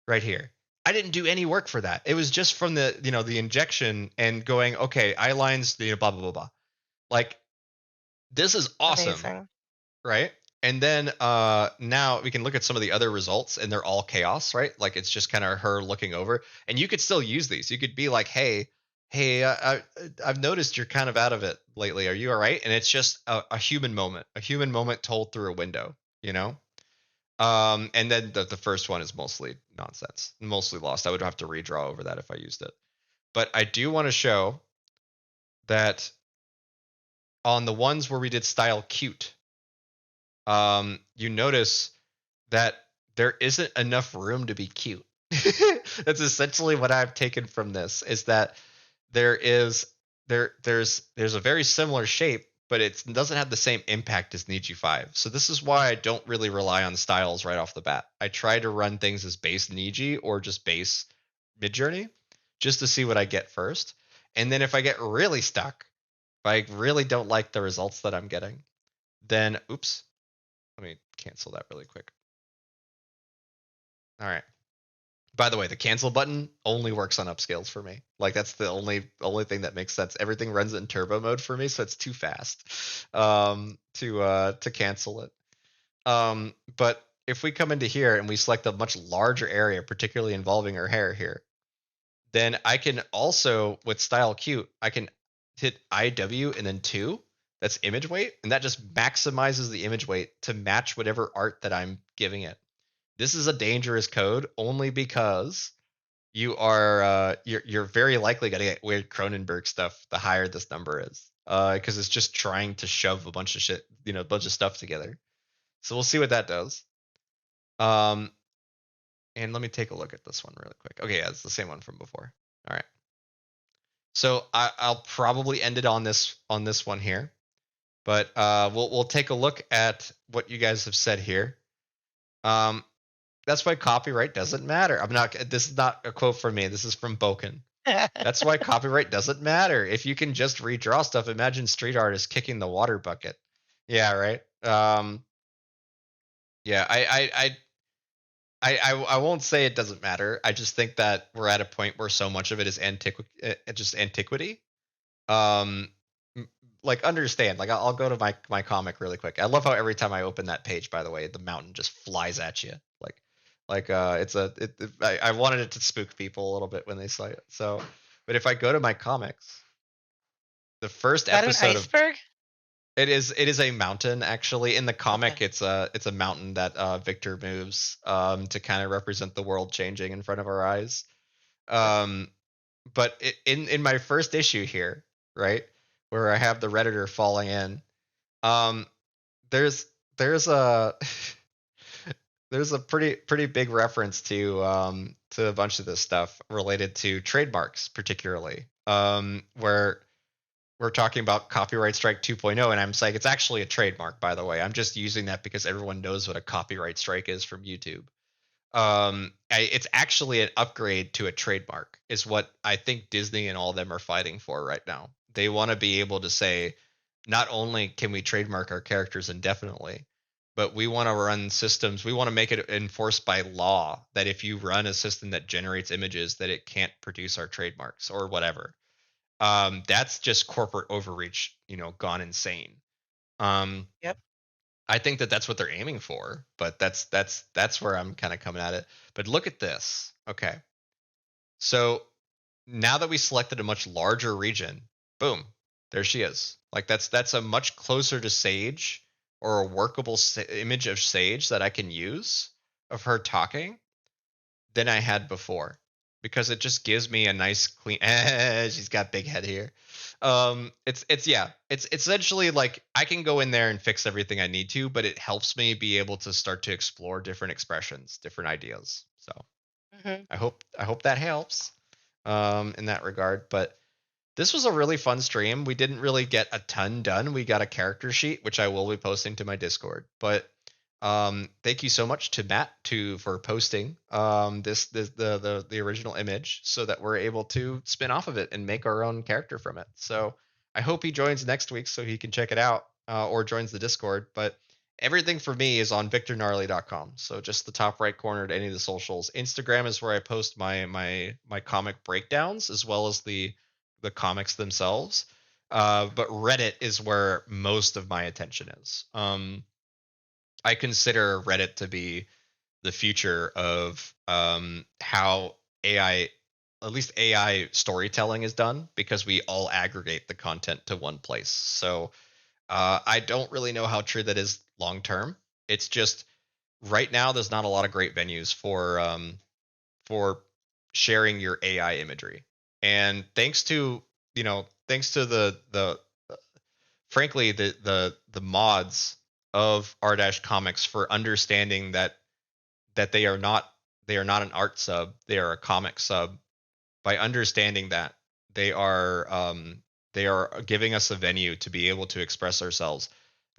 Speaker 1: right here. I didn't do any work for that. It was just from the injection and going, okay, eye lines, blah, blah, blah, blah. Like, this is awesome.
Speaker 3: Amazing.
Speaker 1: Right? And then now we can look at some of the other results, and they're all chaos, right? Like, it's just kind of her looking over. And you could still use these. You could be like, hey, I've noticed you're kind of out of it lately. Are you all right? And it's just a human moment told through a window, And then the first one is mostly nonsense, mostly lost. I would have to redraw over that if I used it. But I do want to show that on the ones where we did style cute, you notice that there isn't enough room to be cute. That's essentially what I've taken from this, is that there's a very similar shape, but it doesn't have the same impact as Niji 5. So this is why I don't really rely on styles right off the bat. I try to run things as base Niji or just base Midjourney, just to see what I get first. And then if I get really stuck, if I really don't like the results that I'm getting, then oops, let me cancel that really quick. All right. By the way, the cancel button only works on upscales for me. Like that's the only thing that makes sense. Everything runs in turbo mode for me, so it's too fast to cancel it. But if we come into here and we select a much larger area, particularly involving her hair here, then I can also, with style cute, I can hit IW and then 2. That's image weight, and that just maximizes the image weight to match whatever art that I'm giving it. This is a dangerous code only because you're very likely going to get weird Cronenberg stuff the higher this number is, because it's just trying to shove a bunch of shit, a bunch of stuff together. So we'll see what that does. And let me take a look at this one really quick. Okay, yeah, it's the same one from before. All right. So I'll probably end it on this one here, but we'll take a look at what you guys have said here. That's why copyright doesn't matter. This is not a quote from me. This is from Boken. That's why copyright doesn't matter. If you can just redraw stuff, imagine street artists kicking the water bucket. Yeah, right. Yeah, I won't say it doesn't matter. I just think that we're at a point where so much of it is just antiquity. Like understand. Like I'll go to my comic really quick. I love how every time I open that page, by the way, the mountain just flies at you. I wanted it to spook people a little bit when they saw it. So, but if I go to my comics, the first
Speaker 3: Is that an
Speaker 1: episode of
Speaker 3: iceberg?
Speaker 1: it is a mountain actually. In the comic,
Speaker 3: Okay.
Speaker 1: it's a mountain that Victor moves to kind of represent the world changing in front of our eyes. But in my first issue here, right, where I have the Redditor falling in, there's a there's a pretty big reference to a bunch of this stuff related to trademarks, particularly where we're talking about copyright strike 2.0, and I'm saying it's actually a trademark, by the way. I'm just using that because everyone knows what a copyright strike is from YouTube. It's actually an upgrade to a trademark, is what I think Disney and all of them are fighting for right now. They want to be able to say, not only can we trademark our characters indefinitely, but we want to run systems. We want to make it enforced by law that if you run a system that generates images, that it can't produce our trademarks or whatever. That's just corporate overreach, gone insane.
Speaker 3: Yep.
Speaker 1: I think that that's what they're aiming for, but that's where I'm kind of coming at it. But look at this. Okay. So now that we selected a much larger region, boom, there she is. Like that's a much closer to Sage, or a workable image of Sage that I can use of her talking than I had before, because it just gives me a nice clean. She's got big head here. It's essentially like I can go in there and fix everything I need to, but it helps me be able to start to explore different expressions, different ideas. So
Speaker 3: Mm-hmm.
Speaker 1: I hope that helps in that regard. But this was a really fun stream. We didn't really get a ton done. We got a character sheet, which I will be posting to my Discord. But thank you so much to Matt for posting the original image, so that we're able to spin off of it and make our own character from it. So I hope he joins next week so he can check it out, or joins the Discord. But everything for me is on victorgnarly.com. So just the top right corner to any of the socials. Instagram is where I post my comic breakdowns, as well as the comics themselves. But Reddit is where most of my attention is. I consider Reddit to be the future of how AI, at least AI storytelling, is done, because we all aggregate the content to one place. So I don't really know how true that is long term. It's just right now there's not a lot of great venues for sharing your AI imagery. And thanks to the frankly the mods of r dash comics for understanding that they are not an art sub, they are a comic sub. By understanding that, they are they are giving us a venue to be able to express ourselves.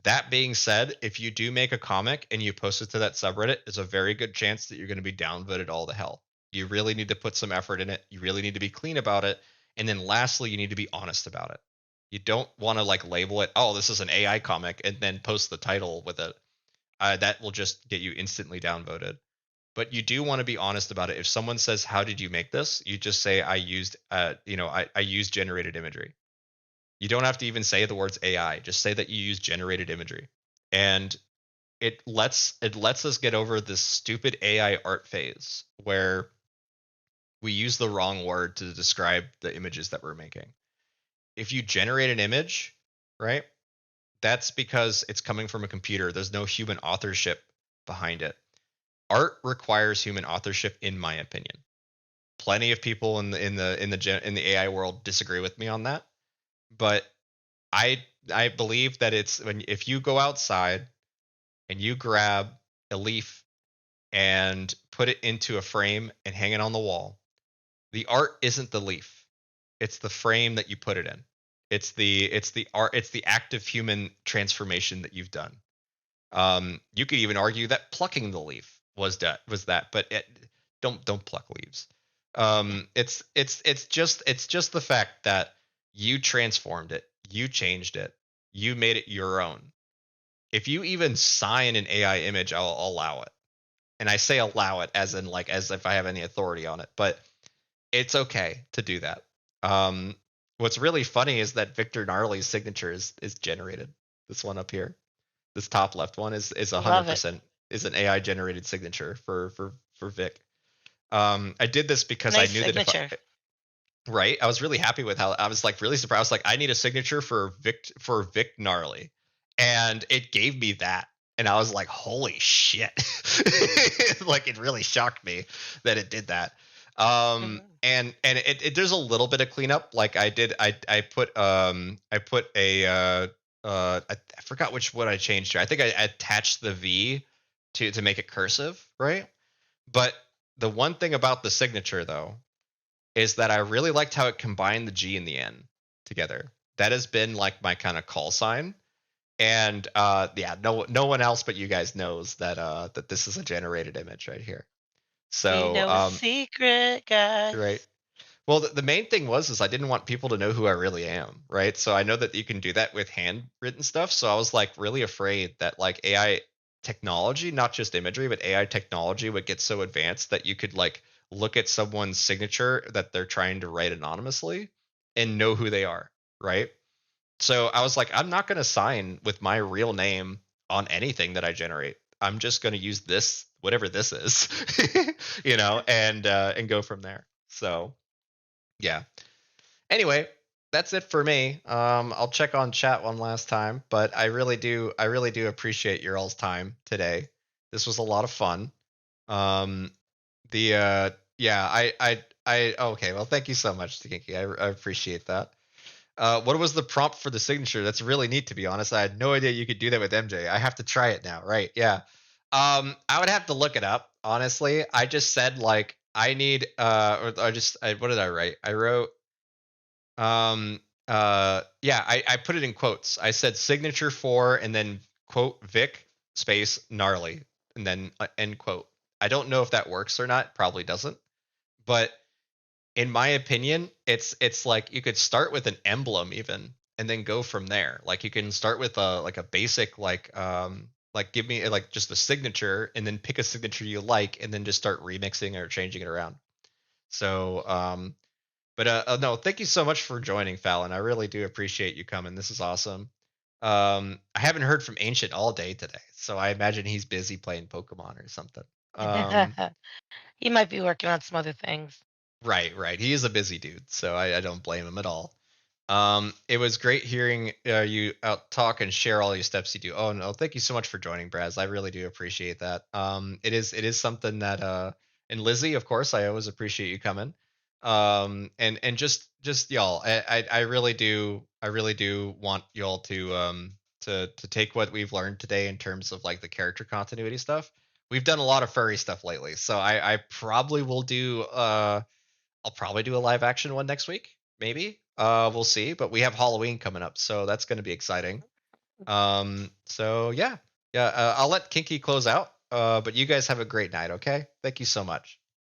Speaker 1: That being said, if you do make a comic and you post it to that subreddit, there's a very good chance that you're going to be downvoted all to hell. You really need to put some effort in it. You really need to be clean about it. And then lastly, you need to be honest about it. You don't want to like label it, oh, this is an AI comic, and then post the title with it. That will just get you instantly downvoted. But you do want to be honest about it. If someone says, "How did you make this?" You just say, "I used, I used generated imagery." You don't have to even say the words AI. Just say that you use generated imagery, and it lets us get over this stupid AI art phase where we use the wrong word to describe the images that we're making. If you generate an image, right? That's because it's coming from a computer. There's no human authorship behind it. Art requires human authorship, in my opinion. Plenty of people in the AI world disagree with me on that, but I believe that it's when if you go outside and you grab a leaf and put it into a frame and hang it on the wall, the art isn't the leaf. It's the frame that you put it in. It's the art, it's the active human transformation that you've done. You could even argue that plucking the leaf was that, but don't pluck leaves. It's just the fact that you transformed it, you changed it, you made it your own. If you even sign an AI image, I'll allow it, and I say allow it as in like as if I have any authority on it, but it's okay to do that. Um, what's really funny is that Victor Gnarly's signature is generated. This one up here, this top left one is a hundred
Speaker 3: Love it.
Speaker 1: percent is an AI generated signature for Vic. I did this because I
Speaker 3: Nice
Speaker 1: knew that if I
Speaker 3: signature.
Speaker 1: right, I was really happy with how I was like really surprised. I was like, I need a signature for Vic Gnarly, and it gave me that, and I was like, holy shit! Like it really shocked me that it did that.
Speaker 3: Mhm.
Speaker 1: And there's a little bit of cleanup. Like I put a I forgot which what I changed here. I think I attached the V to make it cursive, right? But the one thing about the signature though is that I really liked how it combined the G and the N together. That has been like my kind of call sign. And yeah, no one else but you guys knows that this is a generated image right here.
Speaker 3: We
Speaker 1: So
Speaker 3: know a secret,
Speaker 1: right.
Speaker 3: guys.
Speaker 1: Well, the main thing was is I didn't want people to know who I really am, right? So I know that you can do that with handwritten stuff. So I was like really afraid that like AI technology, not just imagery, but AI technology would get so advanced that you could like look at someone's signature that they're trying to write anonymously and know who they are, right? So I was like, I'm not going to sign with my real name on anything that I generate. I'm just going to use this, whatever this is, and go from there. So yeah. Anyway, that's it for me. I'll check on chat one last time, but I really do appreciate your all's time today. This was a lot of fun. Um, yeah, okay. Well, thank you so much, Kinky. I appreciate that. What was the prompt for the signature? That's really neat, to be honest. I had no idea you could do that with MJ. I have to try it now. Right? Yeah. I would have to look it up. Honestly, I just said like I need or what did I write? I wrote yeah, I put it in quotes. I said signature for and then quote Vic space gnarly and then end quote. I don't know if that works or not. Probably doesn't. But in my opinion, it's like you could start with an emblem even and then go from there. Like you can start with a basic like give me like just a signature and then pick a signature you like and then just start remixing or changing it around. So but no, thank you so much for joining, Fallon. I really do appreciate you coming. This is awesome. I haven't heard from Ancient all day today, so I imagine he's busy playing Pokemon or something. Um,
Speaker 3: He might be working on some other things.
Speaker 1: right, right. He is a busy dude, so I don't blame him at all. It was great hearing you out talk and share all your steps you do. Oh no, thank you so much for joining, Braz. I really do appreciate that. It is something that and Lizzie, of course, I always appreciate you coming. And just y'all, I really do want y'all to take what we've learned today in terms of like the character continuity stuff. We've done a lot of furry stuff lately, so I probably will do I'll probably do a live action one next week, maybe. We'll see. But we have Halloween coming up, so that's going to be exciting. So yeah, yeah. I'll let Kinky close out. But you guys have a great night. Okay. Thank you so much.